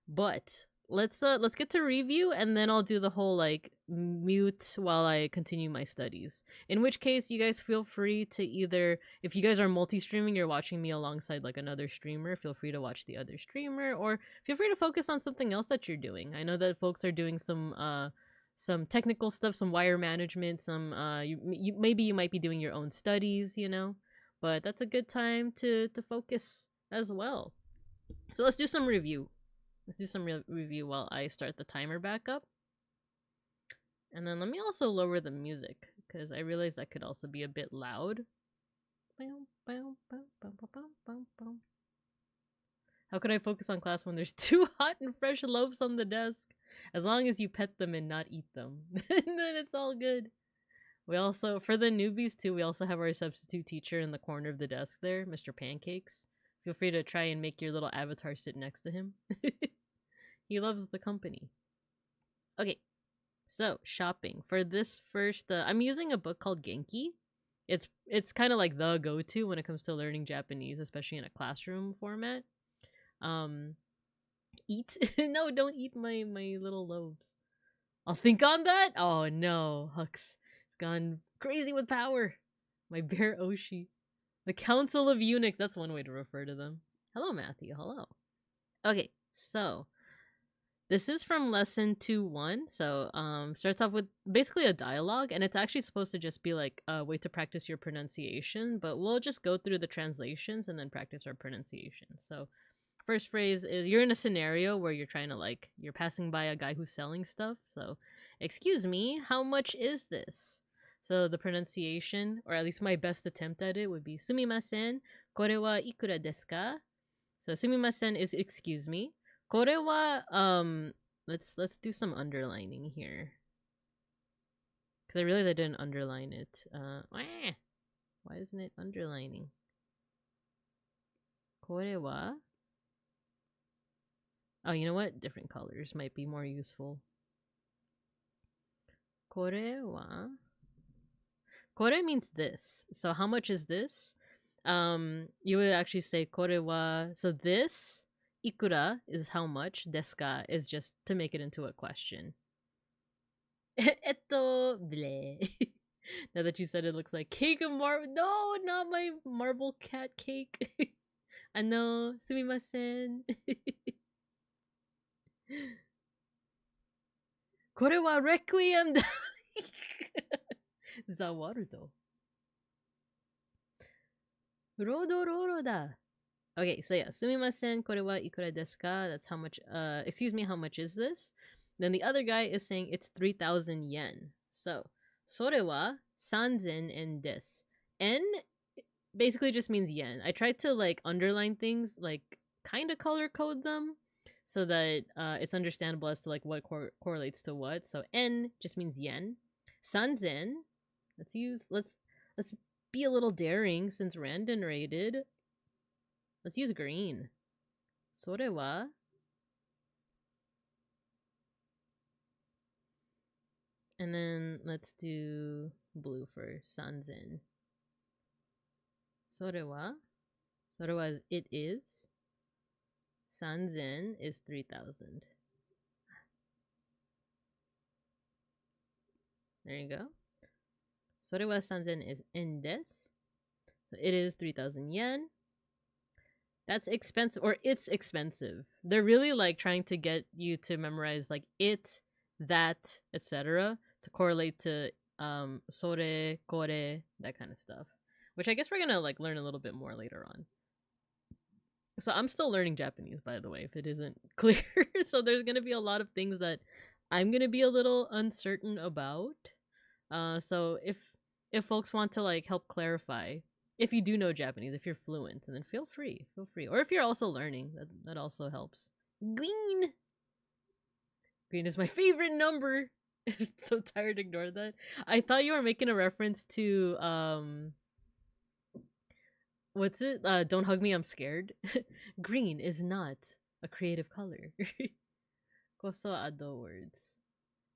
But let's get to review, and then I'll do the whole like mute while I continue my studies. In which case, you guys feel free to either, if you guys are multi-streaming, you're watching me alongside like another streamer, feel free to watch the other streamer, or feel free to focus on something else that you're doing. I know that folks are doing some technical stuff, some wire management, some maybe you might be doing your own studies, you know, but that's a good time to focus as well. So let's do some review. Let's do some review while I start the timer back up. And then let me also lower the music, because I realize that could also be a bit loud. How could I focus on class when there's 2 hot and fresh loaves on the desk? As long as you pet them and not eat them, then it's all good. We also, for the newbies too, we also have our substitute teacher in the corner of the desk there, Mr. Pancakes. Feel free to try and make your little avatar sit next to him. He loves the company. Okay, so shopping. For this first, I'm using a book called Genki. It's kind of like the go-to when it comes to learning Japanese, especially in a classroom format. Eat? No, don't eat my little loaves. I'll think on that? Oh no, Hux. It's gone crazy with power. My bear Oshi. The Council of Eunuchs, that's one way to refer to them. Hello, Matthew, hello. Okay, so this is from lesson 2-1. So starts off with basically a dialogue, and it's actually supposed to just be like a way to practice your pronunciation, but we'll just go through the translations and then practice our pronunciation. So first phrase is, you're in a scenario where you're trying to like, you're passing by a guy who's selling stuff. So, excuse me, how much is this? So the pronunciation, or at least my best attempt at it, would be sumimasen, kore wa ikura desu ka? So sumimasen is excuse me. Kore wa, let's do some underlining here. Because I realized I didn't underline it. Why isn't it underlining? Kore wa. Oh, you know what? Different colors might be more useful. Kore wa. Kore means this. So how much is this? You would actually say kore wa. So this, ikura, is how much. Desu ka is just to make it into a question. Bleh. Now that you said it looks like cake and marble. No, not my marble cat cake. Ano, sumimasen. これはレクイエムだ。ザワルド。ロドロロだ。Okay, so yeah, すみません、これはいくらですか? That's how much, excuse me, how much is this? Then the other guy is saying it's 3,000 yen. So, それは3000 円です. N basically just means yen. I tried to like underline things, like kind of color code them, so that it's understandable as to like what correlates to what. So N just means yen. Sanzen, let's be a little daring since Randon rated. Let's use green. それは And then let's do blue for sanzen. Sorewa it is. Sanzen is 3,000. There you go. Sorewa sanzen is in desu. So it is 3,000 yen. That's expensive, or it's expensive. They're really like trying to get you to memorize like it, that, etc. to correlate to sore, kore, that kind of stuff. Which I guess we're gonna like learn a little bit more later on. So I'm still learning Japanese, by the way, if it isn't clear. So there's gonna be a lot of things that I'm gonna be a little uncertain about. So if folks want to like help clarify, if you do know Japanese, if you're fluent, then feel free. Or if you're also learning, that also helps. Green is my favorite number. I'm so tired to ignore that. I thought you were making a reference to what's it? Don't hug me, I'm scared. Green is not a creative color. Kosoado words.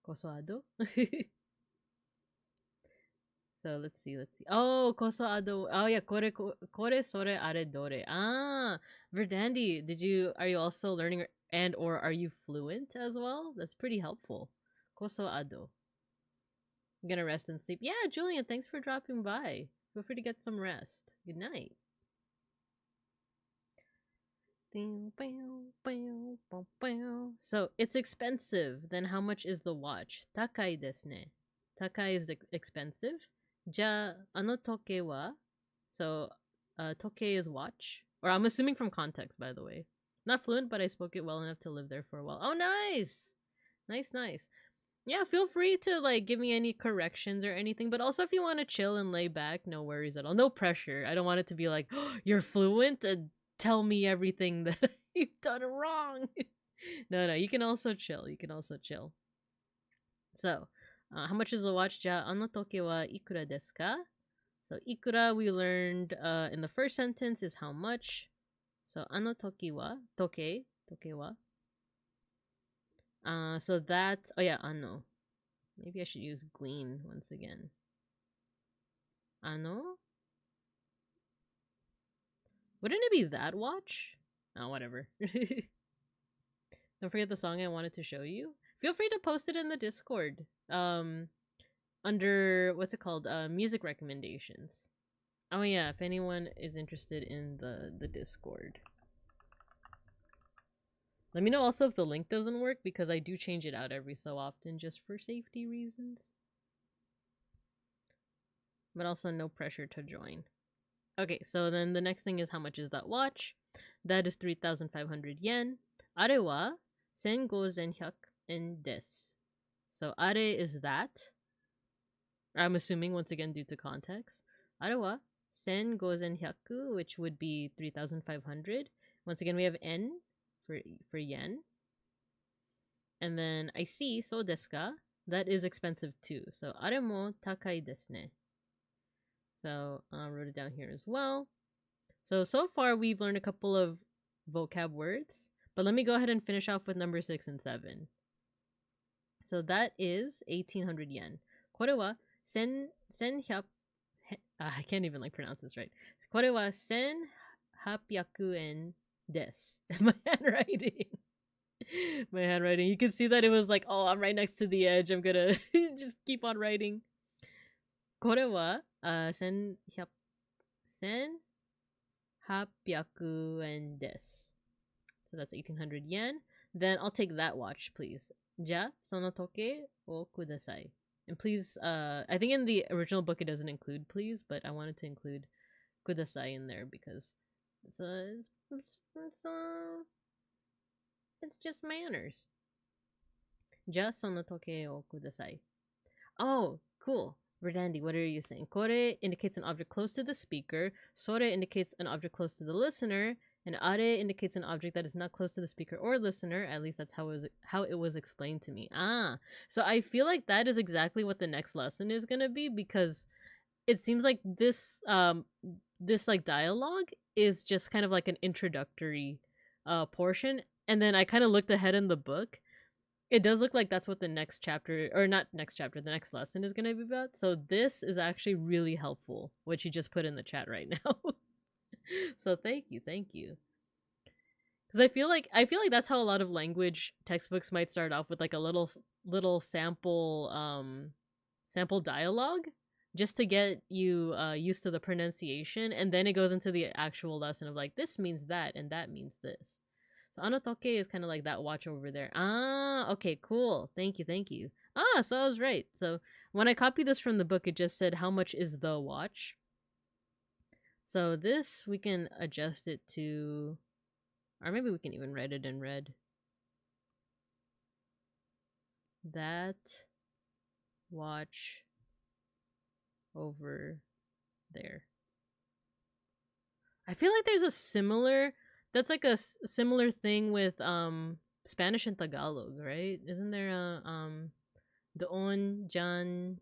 Kosoado? So let's see. Oh, kosoado. Oh yeah, kore sore are dore. Ah, Verdandi, are you also learning and or are you fluent as well? That's pretty helpful. Kosoado. I'm gonna rest and sleep. Yeah, Julian, thanks for dropping by. Feel free to get some rest. Good night. So it's expensive. Then how much is the watch? Takai desu ne. Takai is expensive. Ja, ano toke wa? So, toke is watch. Or I'm assuming from context, by the way. Not fluent, but I spoke it well enough to live there for a while. Oh, nice! Nice. Yeah, feel free to, like, give me any corrections or anything. But also, if you want to chill and lay back, no worries at all. No pressure. I don't want it to be like, oh, you're fluent? Tell me everything that you've done wrong. No, you can also chill. So, how much is the watch? Ja, ano toke wa ikura desu ka? So, ikura we learned in the first sentence is how much. So, ano toki wa? Toke wa. So that, oh yeah, ano. Maybe I should use glean once again. Ano? Wouldn't it be that watch? Oh, whatever. Don't forget the song I wanted to show you. Feel free to post it in the Discord. Under what's it called? Music recommendations. Oh yeah, if anyone is interested in the Discord. Let me know also if the link doesn't work, because I do change it out every so often just for safety reasons. But also no pressure to join. Okay, so then the next thing is how much is that watch? That is 3,500 yen. Are wa 1,500 yen desu. So are is that. I'm assuming once again due to context. Are wa 1,500, which would be 3,500. Once again we have n for yen. And then I see, so desu ka? That is expensive too. So are mo takai desu ne. So I wrote it down here as well. So far we've learned a couple of vocab words, but let me go ahead and finish off with number 6 and 7. So that is 1,800 yen. Kore wa I can't even like pronounce this right. Kore wa 1,800 yen desu. My handwriting. You can see that it was like, oh, I'm right next to the edge. I'm gonna just keep on writing. Kore wa 1,800 yen desu. So that's 1,800 yen. Then I'll take that watch, please. Ja, sono toke o kudasai. And please, I think in the original book it doesn't include please, but I wanted to include kudasai in there because it's just manners. Ja, sono toke o kudasai. Oh, cool. Verdandi, what are you saying? Kore indicates an object close to the speaker. Sore indicates an object close to the listener. And are indicates an object that is not close to the speaker or listener. At least that's how it was explained to me. So I feel like that is exactly what the next lesson is gonna be, because it seems like this like dialogue is just kind of like an introductory portion. And then I kind of looked ahead in the book, It does look like that's what the next chapter, or not next chapter, the next lesson is going to be about. So this is actually really helpful, what you just put in the chat right now. So thank you, thank you. Because I feel like that's how a lot of language textbooks might start off with, like a little sample dialogue, just to get you used to the pronunciation, and then it goes into the actual lesson of like, this means that and that means this. So Anotoke is kind of like that watch over there. Ah, okay, cool. Thank you, thank you. Ah, so I was right. So when I copied this from the book, it just said how much is the watch. So this we can adjust it to, or maybe we can even write it in red. That watch over there. I feel like there's a similar, that's like a similar thing with Spanish and Tagalog, right? Isn't there a doon, Jan?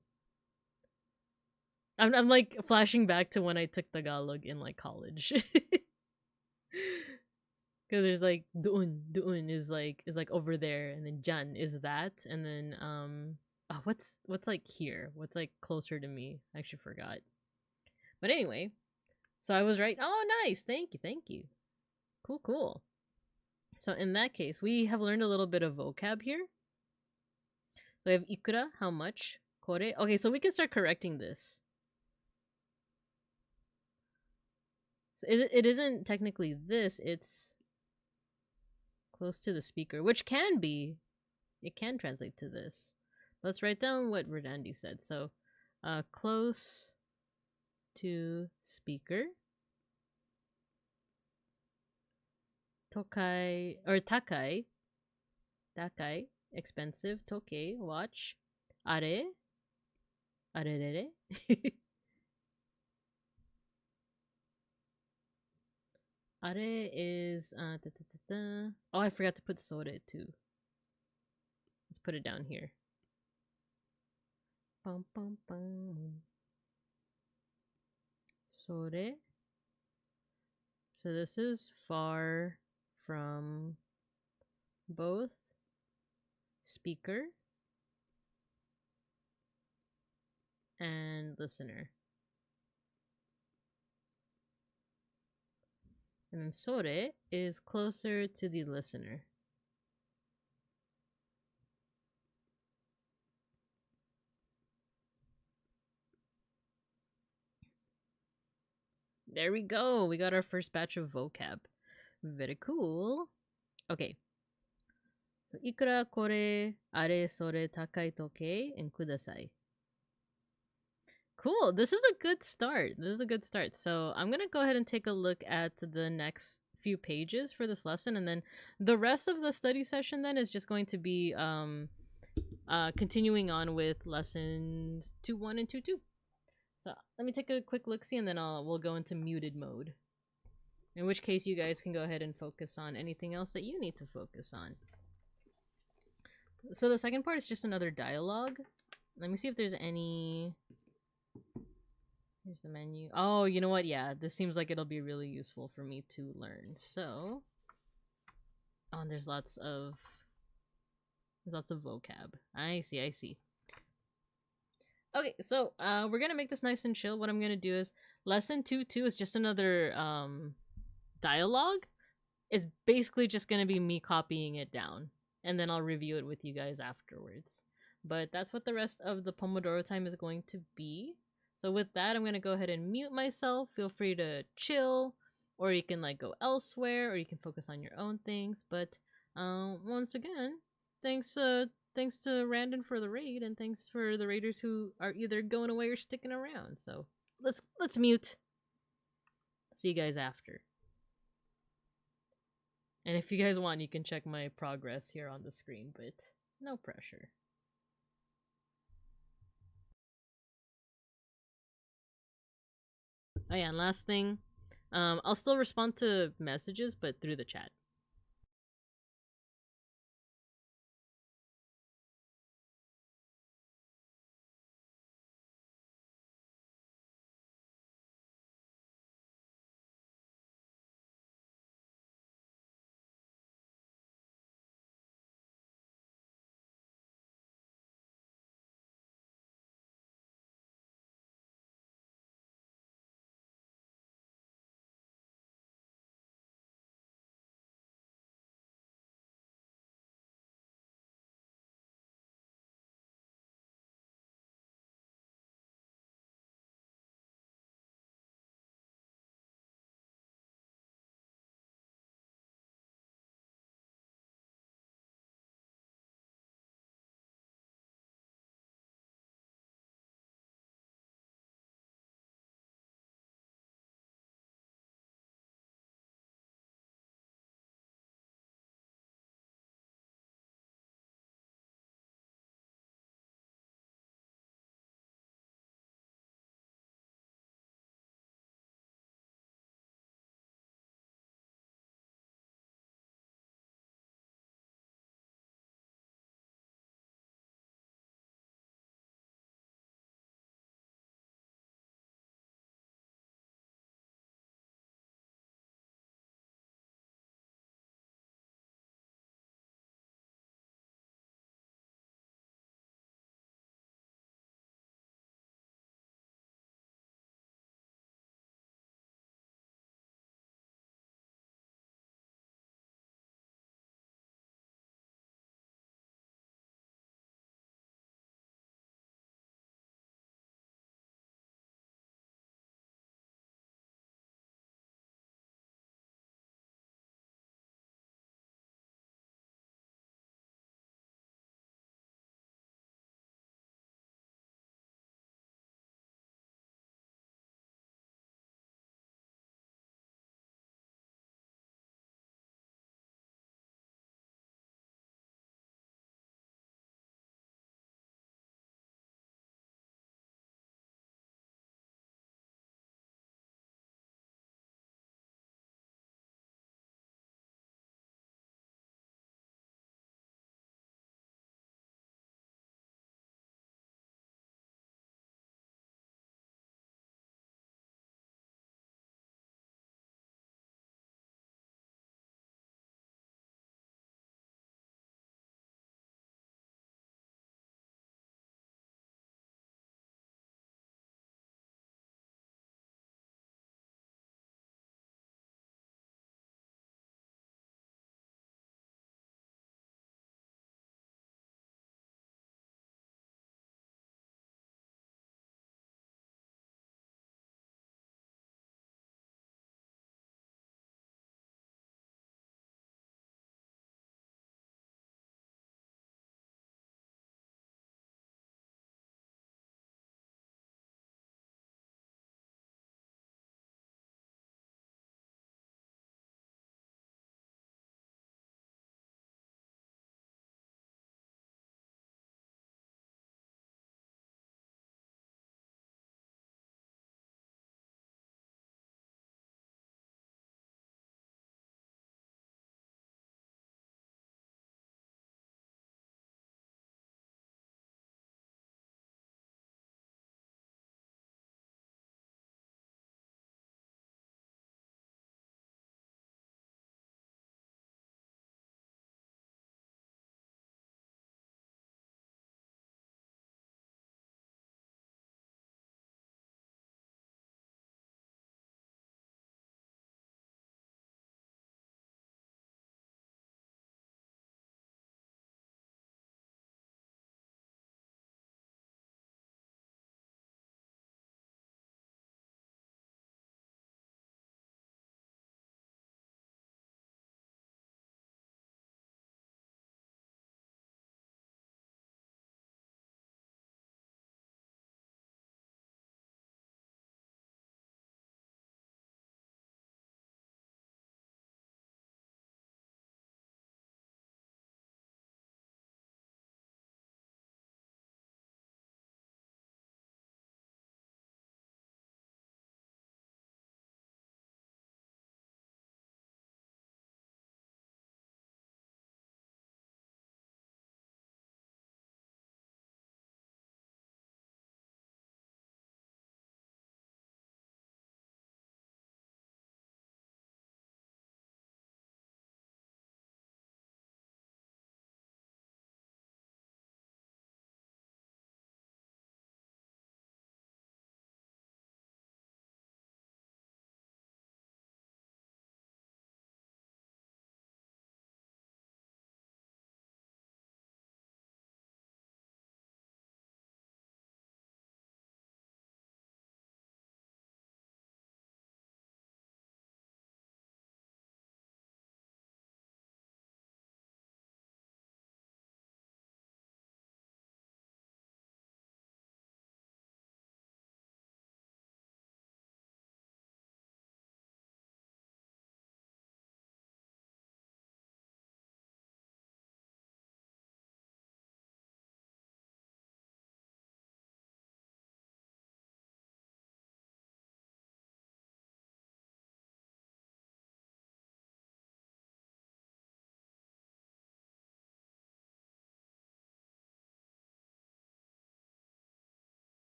I'm like flashing back to when I took Tagalog in like college. Cuz there's like doon is like over there, and then Jan is that, and then oh, what's like here? What's like closer to me? I actually forgot. But anyway, so I was right. Oh, nice. Thank you. Thank you. Cool, cool. So in that case, we have learned a little bit of vocab here. So we have ikura, how much? Kore. Okay, so we can start correcting this. So it isn't technically this, it's close to the speaker, which can be. It can translate to this. Let's write down what Verdandi said. So, close to speaker. Tokai, or takai. Takai, expensive. Toke, watch. Are. Arerere. Are is oh, I forgot to put sore too. Let's put it down here. Bum, bum, bum. Sore. So this is far from both speaker and listener. And then sore is closer to the listener. There we go. We got our first batch of vocab. Very cool. Okay. So, ikura kore, are, sore, takai toke, and kudasai. Cool. This is a good start. This is a good start. So I'm going to go ahead and take a look at the next few pages for this lesson, and then the rest of the study session then is just going to be continuing on with lessons 2.1 and 2.2. So let me take a quick look-see, and then we'll go into muted mode. In which case you guys can go ahead and focus on anything else that you need to focus on. So the second part is just another dialogue. Let me see if there's any... Here's the menu. Oh, you know what? Yeah, this seems like it'll be really useful for me to learn. So, oh, and there's lots of vocab. I see, I see. Okay, so we're gonna make this nice and chill. What I'm gonna do is lesson 2.2 is just another dialogue. It's basically just gonna be me copying it down, and then I'll review it with you guys afterwards. But that's what the rest of the Pomodoro time is going to be. So with that, I'm going to go ahead and mute myself. Feel free to chill, or you can like go elsewhere, or you can focus on your own things. But once again, thanks to Randon for the raid, and thanks for the raiders who are either going away or sticking around. So let's mute. See you guys after. And if you guys want, you can check my progress here on the screen, but no pressure. Oh yeah, and last thing, I'll still respond to messages, but through the chat.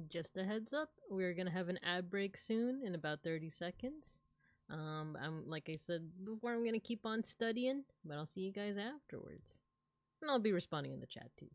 Just a heads up, we're gonna have an ad break soon in about 30 seconds. I'm like I said before, I'm gonna keep on studying, but I'll see you guys afterwards. And I'll be responding in the chat too.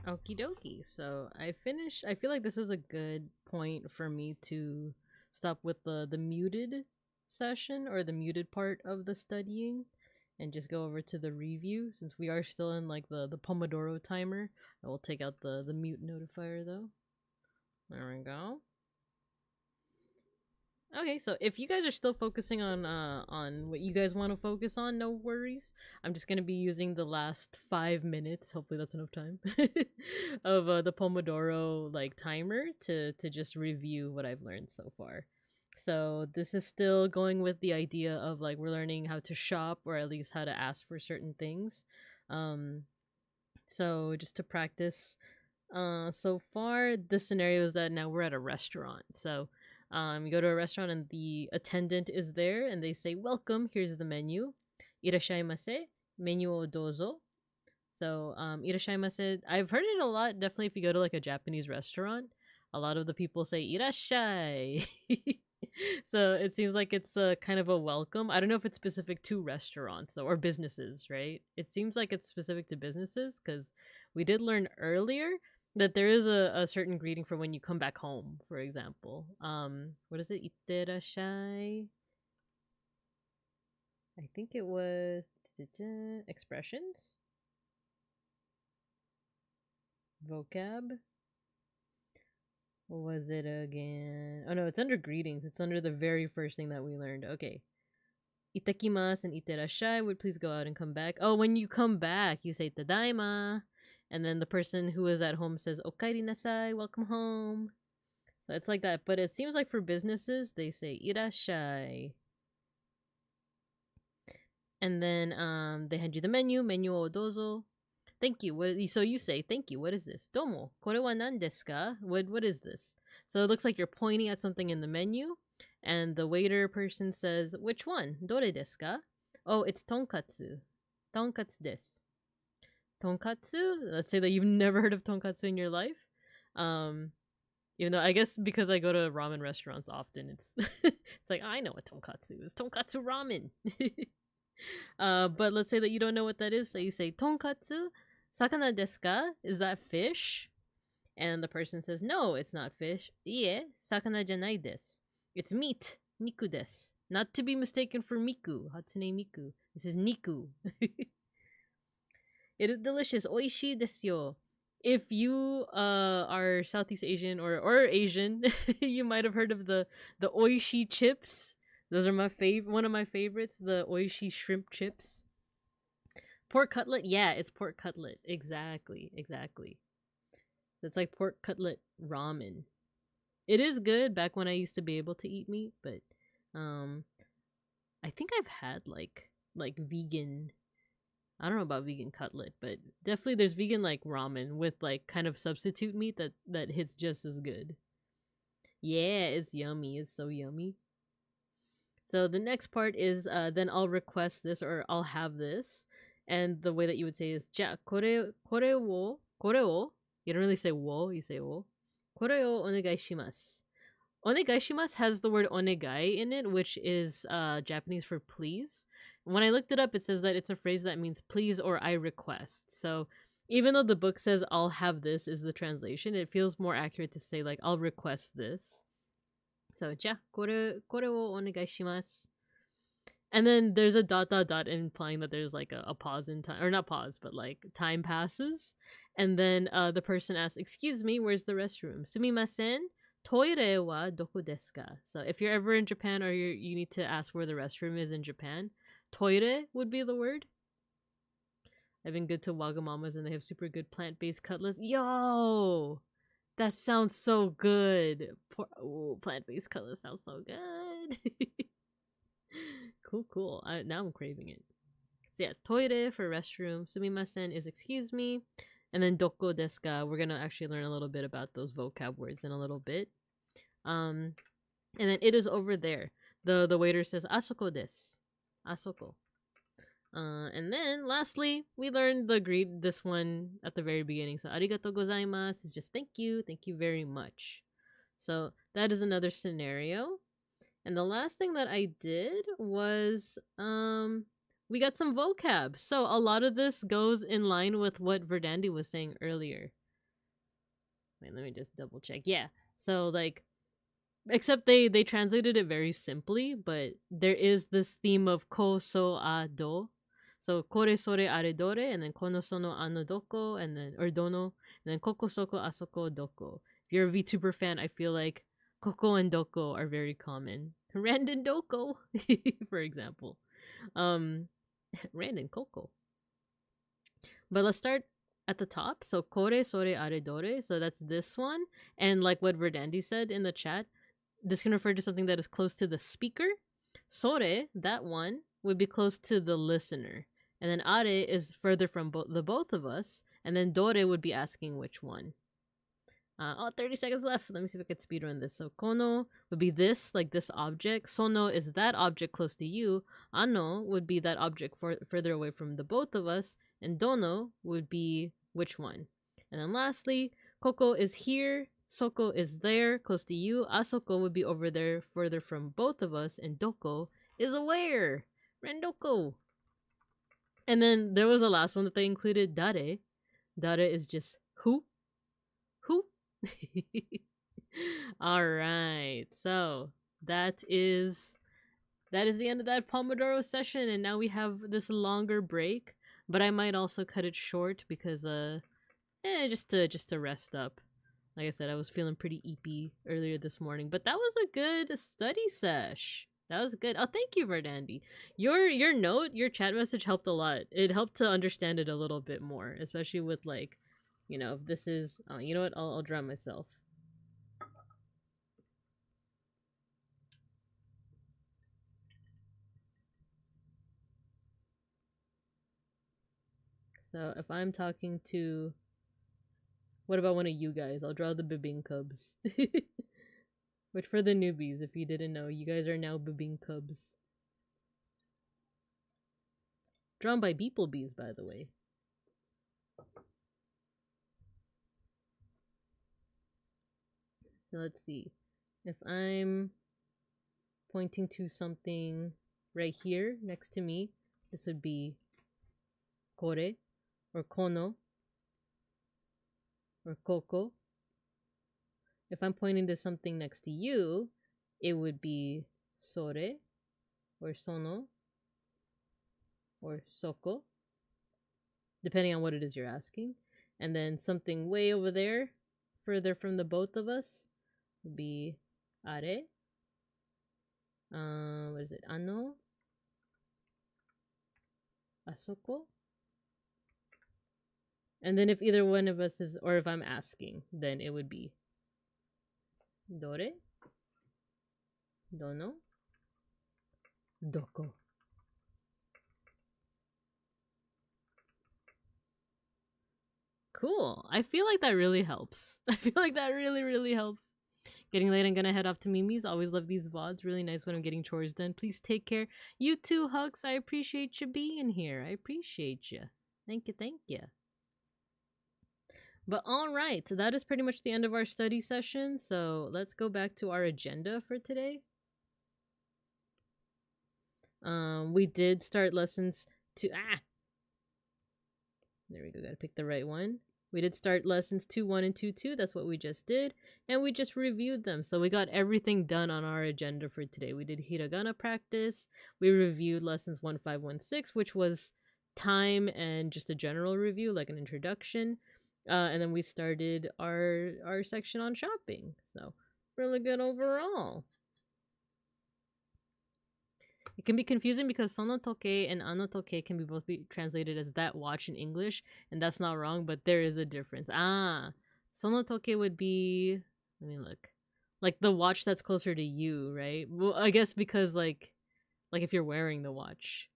Okie dokie. So I finished. I feel like this is a good point for me to stop with the muted session or the muted part of the studying and just go over to the review since we are still in like the Pomodoro timer. I will take out the mute notifier though. There we go. Okay, so if you guys are still focusing on what you guys want to focus on, no worries. I'm just gonna be using the last 5 minutes. Hopefully that's enough time of the Pomodoro like timer to just review what I've learned so far. So this is still going with the idea of like we're learning how to shop or at least how to ask for certain things. So just to practice. So far this scenario is that now we're at a restaurant. So you go to a restaurant and the attendant is there and they say, "Welcome, here's the menu. Irashaimase, menu o dozo." So, irashaimase, I've heard it a lot, definitely if you go to like a Japanese restaurant. A lot of the people say, "Irashai." So it seems like it's a kind of a welcome. I don't know if it's specific to restaurants though, or businesses, right? It seems like it's specific to businesses because we did learn earlier that there is a certain greeting for when you come back home, for example. What is it? Itterashai. I think it was expressions. Vocab. What was it again? Oh no, it's under greetings. It's under the very first thing that we learned. Okay. Itakimasu and itterashai would please go out and come back. Oh, when you come back, you say tadaima. And then the person who is at home says, "Okaeri nasai, welcome home." So it's like that. But it seems like for businesses, they say irashai. And then they hand you the menu o dozo. Thank you. So you say, "Thank you. What is this?" Domo. Kore wa nan desu ka? What is this? So it looks like you're pointing at something in the menu. And the waiter person says, "Which one? Dore desu ka?" "Oh, it's tonkatsu. Tonkatsu desu." Tonkatsu? Let's say that you've never heard of tonkatsu in your life. Even though I guess because I go to ramen restaurants often, it's it's like I know what tonkatsu is. Tonkatsu ramen. But let's say that you don't know what that is, so you say tonkatsu, sakana desu ka? Is that fish? And the person says, "No, it's not fish. Ie, sakana janai desu. It's meat. Niku desu. Not to be mistaken for miku. Hatsune miku. This is niku." It is delicious. Oishii desu yo. If you are Southeast Asian or Asian, you might have heard of the oishii chips. Those are one of my favorites, the oishii shrimp chips. Pork cutlet? Yeah, it's pork cutlet. Exactly. It's like pork cutlet ramen. It is good back when I used to be able to eat meat, but I think I've had like vegan, I don't know about vegan cutlet, but definitely there's vegan like ramen with like kind of substitute meat that hits just as good. Yeah, it's yummy. It's so yummy. So the next part is then I'll request this or I'll have this. And the way that you would say is ja kore wo. You don't really say wo, you say wo. Kore o onegai shimasu. Onegai shimasu has the word onegai in it, which is Japanese for please. When I looked it up, it says that it's a phrase that means please or I request. So even though the book says I'll have this is the translation, it feels more accurate to say like I'll request this. So ja kore wo onegai shimasu. And then there's a ... implying that there's like a pause in time, or not pause, but like time passes. And then the person asks, "Excuse me, where's the restroom?" "Sumimasen, toire wa doko desu ka?" So if you're ever in Japan or you need to ask where the restroom is in Japan, toire would be the word. I've been good to Wagamamas and they have super good plant-based cutlets. Yo! That sounds so good. Plant-based cutlets sounds so good. Cool. Now I'm craving it. So yeah, toire for restroom. Sumimasen is excuse me. And then doko desu ka, we're gonna actually learn a little bit about those vocab words in a little bit. And then it is over there. The waiter says asoko desu. Asoko. And then lastly, we learned this one at the very beginning. So arigatou gozaimasu is just thank you very much. So that is another scenario. And the last thing that I did was we got some vocab. So a lot of this goes in line with what Verdandi was saying earlier. Wait, let me just double check. Yeah. So like, except they translated it very simply, but there is this theme of ko so a do. So kore sore are dore, and then kono sono ano doko, and then or dono, and then koko soko asoko doko. If you're a VTuber fan, I feel like koko and doko are very common. Rand and doko, for example. Rand and Coco. But let's start at the top. So kore sore are dore. So that's this one. And like what Verdandi said in the chat, this can refer to something that is close to the speaker. Sore, that one, would be close to the listener. And then are is further from the both of us. And then dore would be asking which one. 30 seconds left. Let me see if I can speedrun this. So kono would be this, like this object. Sono is that object close to you. Ano would be that object further away from the both of us. And dono would be which one. And then lastly, koko is here. Soko is there, close to you. Asoko would be over there, further from both of us. And doko is aware. Rendoko. And then there was a last one that they included, dare. Dare is just who. Who? All right, so that is the end of that Pomodoro session, and now we have this longer break, but I might also cut it short because just to rest up. Like I said, I was feeling pretty eepy earlier this morning, but that was a good study sesh. That was good. Oh, thank you, Verdandi. Your note, your chat message helped a lot. It helped to understand it a little bit more, especially with like, you know, if this is, oh, you know what? I'll draw myself. So if I'm talking to, what about one of you guys? I'll draw the Bibing Cubs. Which for the newbies, if you didn't know, you guys are now Bibing Cubs. Drawn by beeplebees, by the way. So let's see. If I'm pointing to something right here next to me, this would be kore, or kono, or koko. If I'm pointing to something next to you, it would be sore, or sono, or soko, depending on what it is you're asking. And then something way over there, further from the both of us, would be are. What is it? Ano, asoko. And then if either one of us is, or if I'm asking, then it would be dore, dono, doko. Cool. I feel like that really helps. I feel like that really helps. Getting late, I'm gonna head off to Mimi's. Always love these VODs. Really nice when I'm getting chores done. Please take care. You too, Hugs. I appreciate you being here. I appreciate you. Thank you. But alright, so that is pretty much the end of our study session. So let's go back to our agenda for today. We did start lessons to there we go, gotta pick the right one. We did start lessons 2.1 and 2.2. That's what we just did. And we just reviewed them. So we got everything done on our agenda for today. We did hiragana practice. We reviewed lessons 1.5.1.6, which was time and just a general review, like an introduction. And then we started our section on shopping. So really good overall. It can be confusing because sono toke and ano toke can both be translated as that watch in English, and that's not wrong, but there is a difference. Sono toke would be, let me look, like the watch that's closer to you, right? Well, I guess because like if you're wearing the watch.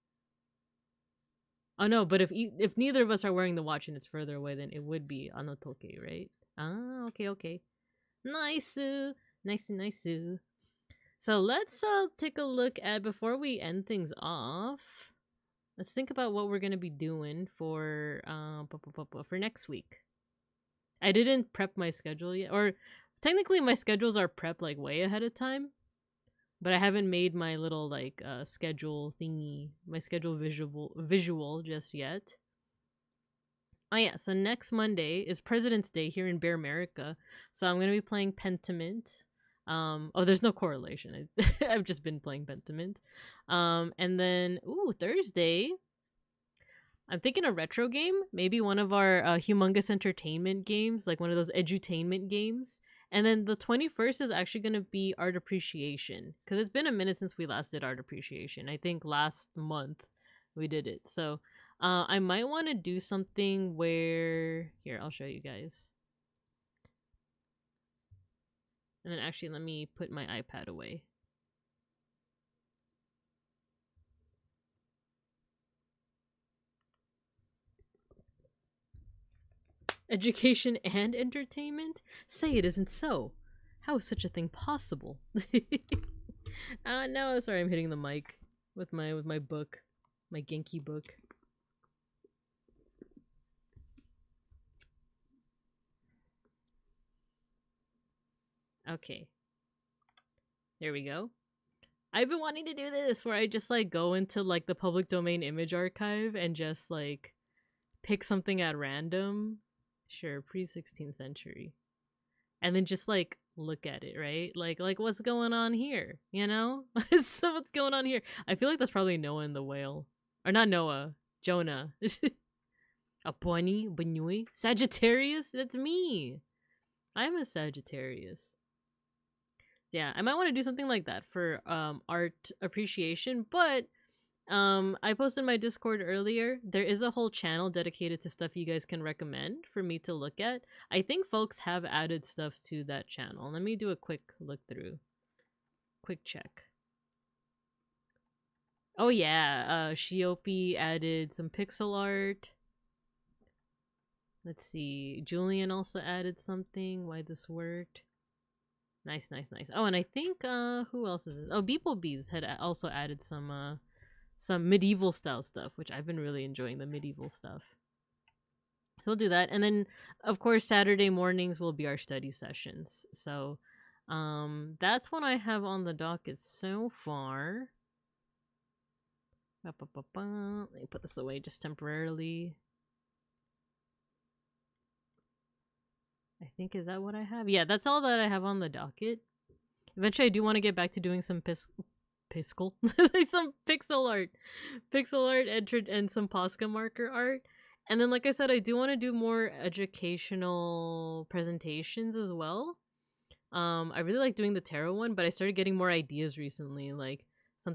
Oh no, but if neither of us are wearing the watch and it's further away, then it would be ano toke, right? Okay. Nice. So let's take a look at, before we end things off, let's think about what we're gonna be doing for next week. I didn't prep my schedule yet, or technically my schedules are prepped like way ahead of time, but I haven't made my little like schedule thingy, my schedule visual just yet. Oh yeah, so next Monday is President's Day here in Bear America. So I'm gonna be playing Pentiment. Oh, there's no correlation. I've just been playing Pentiment. And then Thursday, I'm thinking a retro game, maybe one of our humongous entertainment games, like one of those edutainment games. And then the 21st is actually going to be art appreciation, because it's been a minute since we last did art appreciation. I think last month we did it. So I might want to do something where, here, I'll show you guys. And then actually, let me put my iPad away. Education and entertainment? Say it isn't so. How is such a thing possible? No, sorry, I'm hitting the mic with my book, my Genki book. Okay. There we go. I've been wanting to do this where I just like go into like the public domain image archive and just like pick something at random. Sure, pre-16th century. And then just like look at it, right? Like what's going on here, you know? So what's going on here? I feel like that's probably Noah and the whale. Or not Noah, Jonah. Aponi, Banui, Sagittarius? That's me. I'm a Sagittarius. Yeah, I might want to do something like that for art appreciation, but I posted my Discord earlier. There is a whole channel dedicated to stuff you guys can recommend for me to look at. I think folks have added stuff to that channel. Let me do a quick look through. Quick check. Oh yeah, Shiopi added some pixel art. Let's see. Julian also added something. Why this worked. Nice, nice, nice. Oh, and I think who else is it? Oh, beeplebees had also added some medieval style stuff, which I've been really enjoying the medieval stuff. So we'll do that. And then of course Saturday mornings will be our study sessions. So that's what I have on the docket so far. Let me put this away just temporarily. I think, is that what I have? Yeah, that's all that I have on the docket. Eventually I do want to get back to doing some some pixel art and some Posca marker art. And then like I said, I do want to do more educational presentations as well. I really like doing the tarot one, but I started getting more ideas recently, like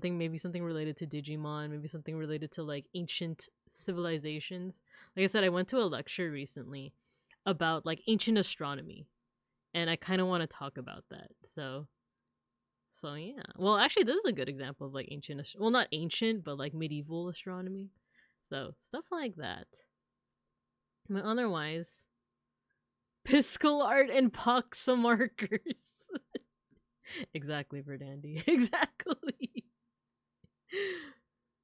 maybe something related to Digimon, maybe something related to like ancient civilizations. Like I said, I went to a lecture recently about like ancient astronomy, and I kind of want to talk about that. So yeah. Well, actually, this is a good example of like well, not ancient, but like medieval astronomy. So stuff like that. But otherwise, Piscal art and Poxa markers. Exactly, Verdandy. Exactly.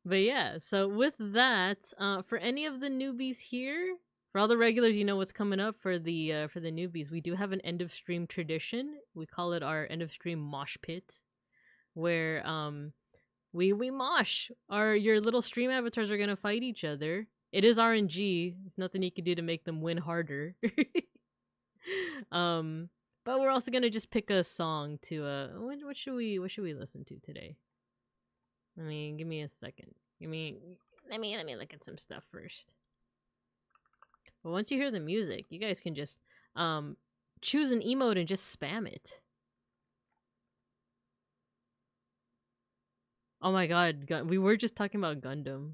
But yeah, so with that, for any of the newbies here, for all the regulars, you know what's coming up. For the newbies, we do have an end of stream tradition. We call it our end of stream mosh pit, where we mosh. Your little stream avatars are gonna fight each other. It is RNG. There's nothing you can do to make them win harder. But we're also gonna just pick a song to what should we listen to today? I mean, give me a second. Let me look at some stuff first. But once you hear the music, you guys can just choose an emote and just spam it. Oh my god, we were just talking about Gundam.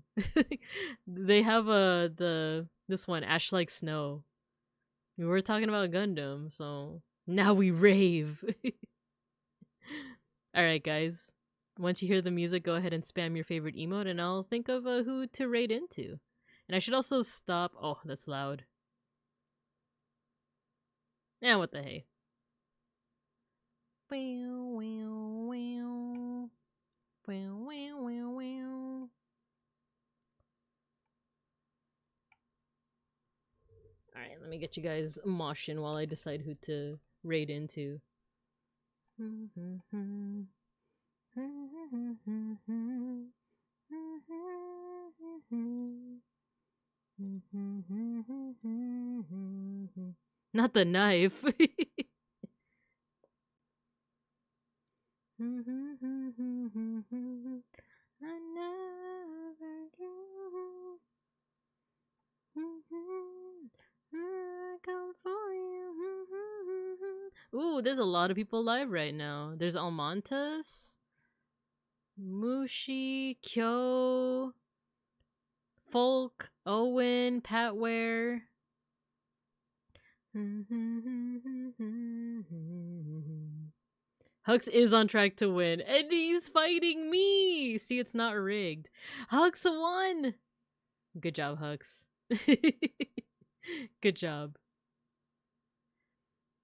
They have this one, Ash Like Snow. We were talking about Gundam, so now we rave. Alright guys, once you hear the music, go ahead and spam your favorite emote and I'll think of who to raid into. And I should also stop. Oh, that's loud. Yeah, what the hey. Alright, let me get you guys moshing while I decide who to raid into. Not the knife. Ooh, there's a lot of people live right now. There's Almantas, Mushi, Kyo, Folk, Owen, Patware. Hux is on track to win, and he's fighting me! See, it's not rigged. Hux won! Good job, Hux. Good job.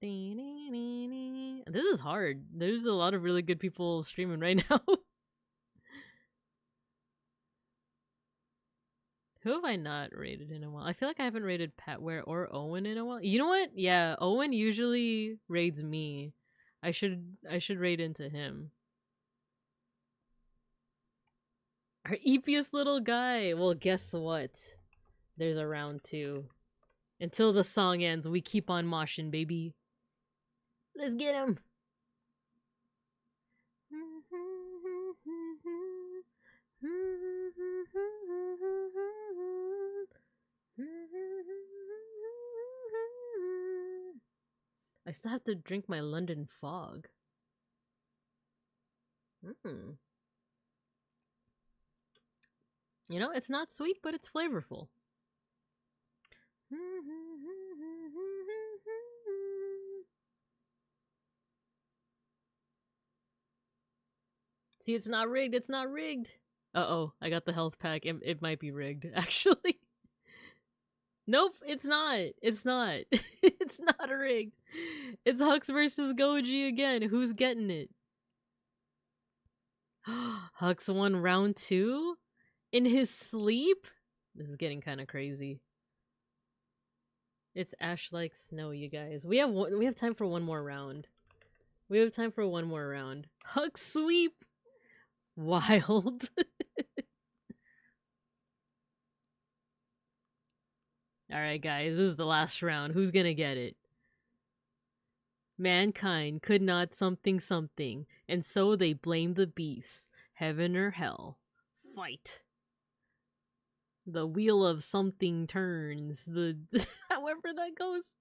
This is hard. There's a lot of really good people streaming right now. Who have I not rated in a while? I feel like I haven't rated Patware or Owen in a while. You know what? Yeah, Owen usually raids me. I should raid into him. Our eepiest little guy. Well, guess what? There's a round 2. Until the song ends, we keep on moshing, baby. Let's get him. I still have to drink my London Fog. You know, it's not sweet, but it's flavorful. See, it's not rigged. It's not rigged. Uh-oh, I got the health pack. It might be rigged, actually. Nope, it's not. It's not. It's not rigged. It's Hux versus Goji again. Who's getting it? Hux won round 2? In his sleep? This is getting kind of crazy. It's ash like snow, you guys. We have time for one more round. We have time for one more round. Hux sweep! Wild. Alright guys, this is the last round. Who's gonna get it? Mankind could not something, and so they blame the beast. Heaven or hell. Fight. The wheel of something turns. The however that goes.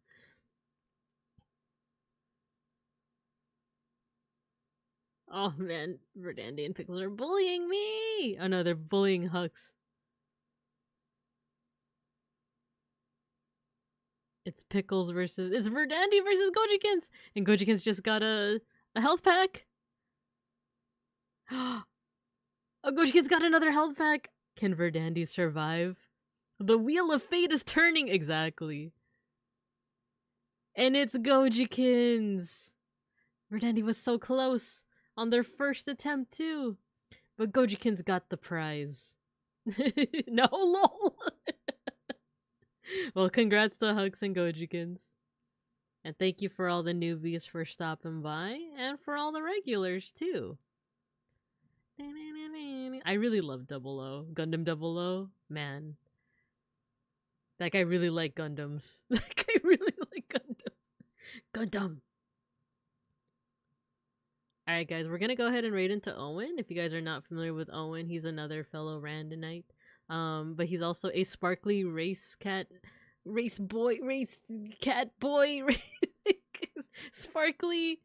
Oh man, Verdandi and Pickles are bullying me! Oh no, they're bullying Hux. It's Pickles versus... It's Verdandi versus Gojikins! And Gojikins just got a health pack! Oh, Gojikins got another health pack! Can Verdandi survive? The wheel of fate is turning! Exactly. And it's Gojikins! Verdandi was so close! On their first attempt, too! But Gojikins got the prize. No, lol! Well, congrats to Hux and Gojikins. And thank you for all the newbies for stopping by, and for all the regulars, too. I really love 00. Gundam 00. Man. Like, I really like Gundams. Like, I really like Gundams. Gundam! Alright, guys, we're gonna go ahead and raid into Owen. If you guys are not familiar with Owen, he's another fellow Randonite. But he's also a sparkly race cat boy, sparkly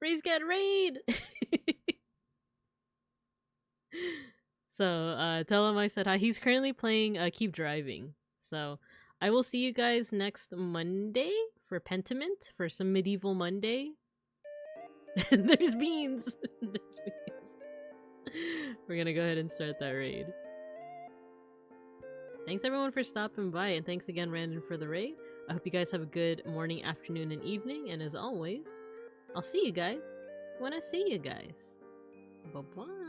race cat raid. So tell him I said hi. He's currently playing Keep Driving. So I will see you guys next Monday for Pentiment, for some Medieval Monday. There's beans. There's beans. We're gonna go ahead and start that raid. Thanks everyone for stopping by, and thanks again Randon for the raid. I hope you guys have a good morning, afternoon, and evening, and as always, I'll see you guys when I see you guys. Bye-bye.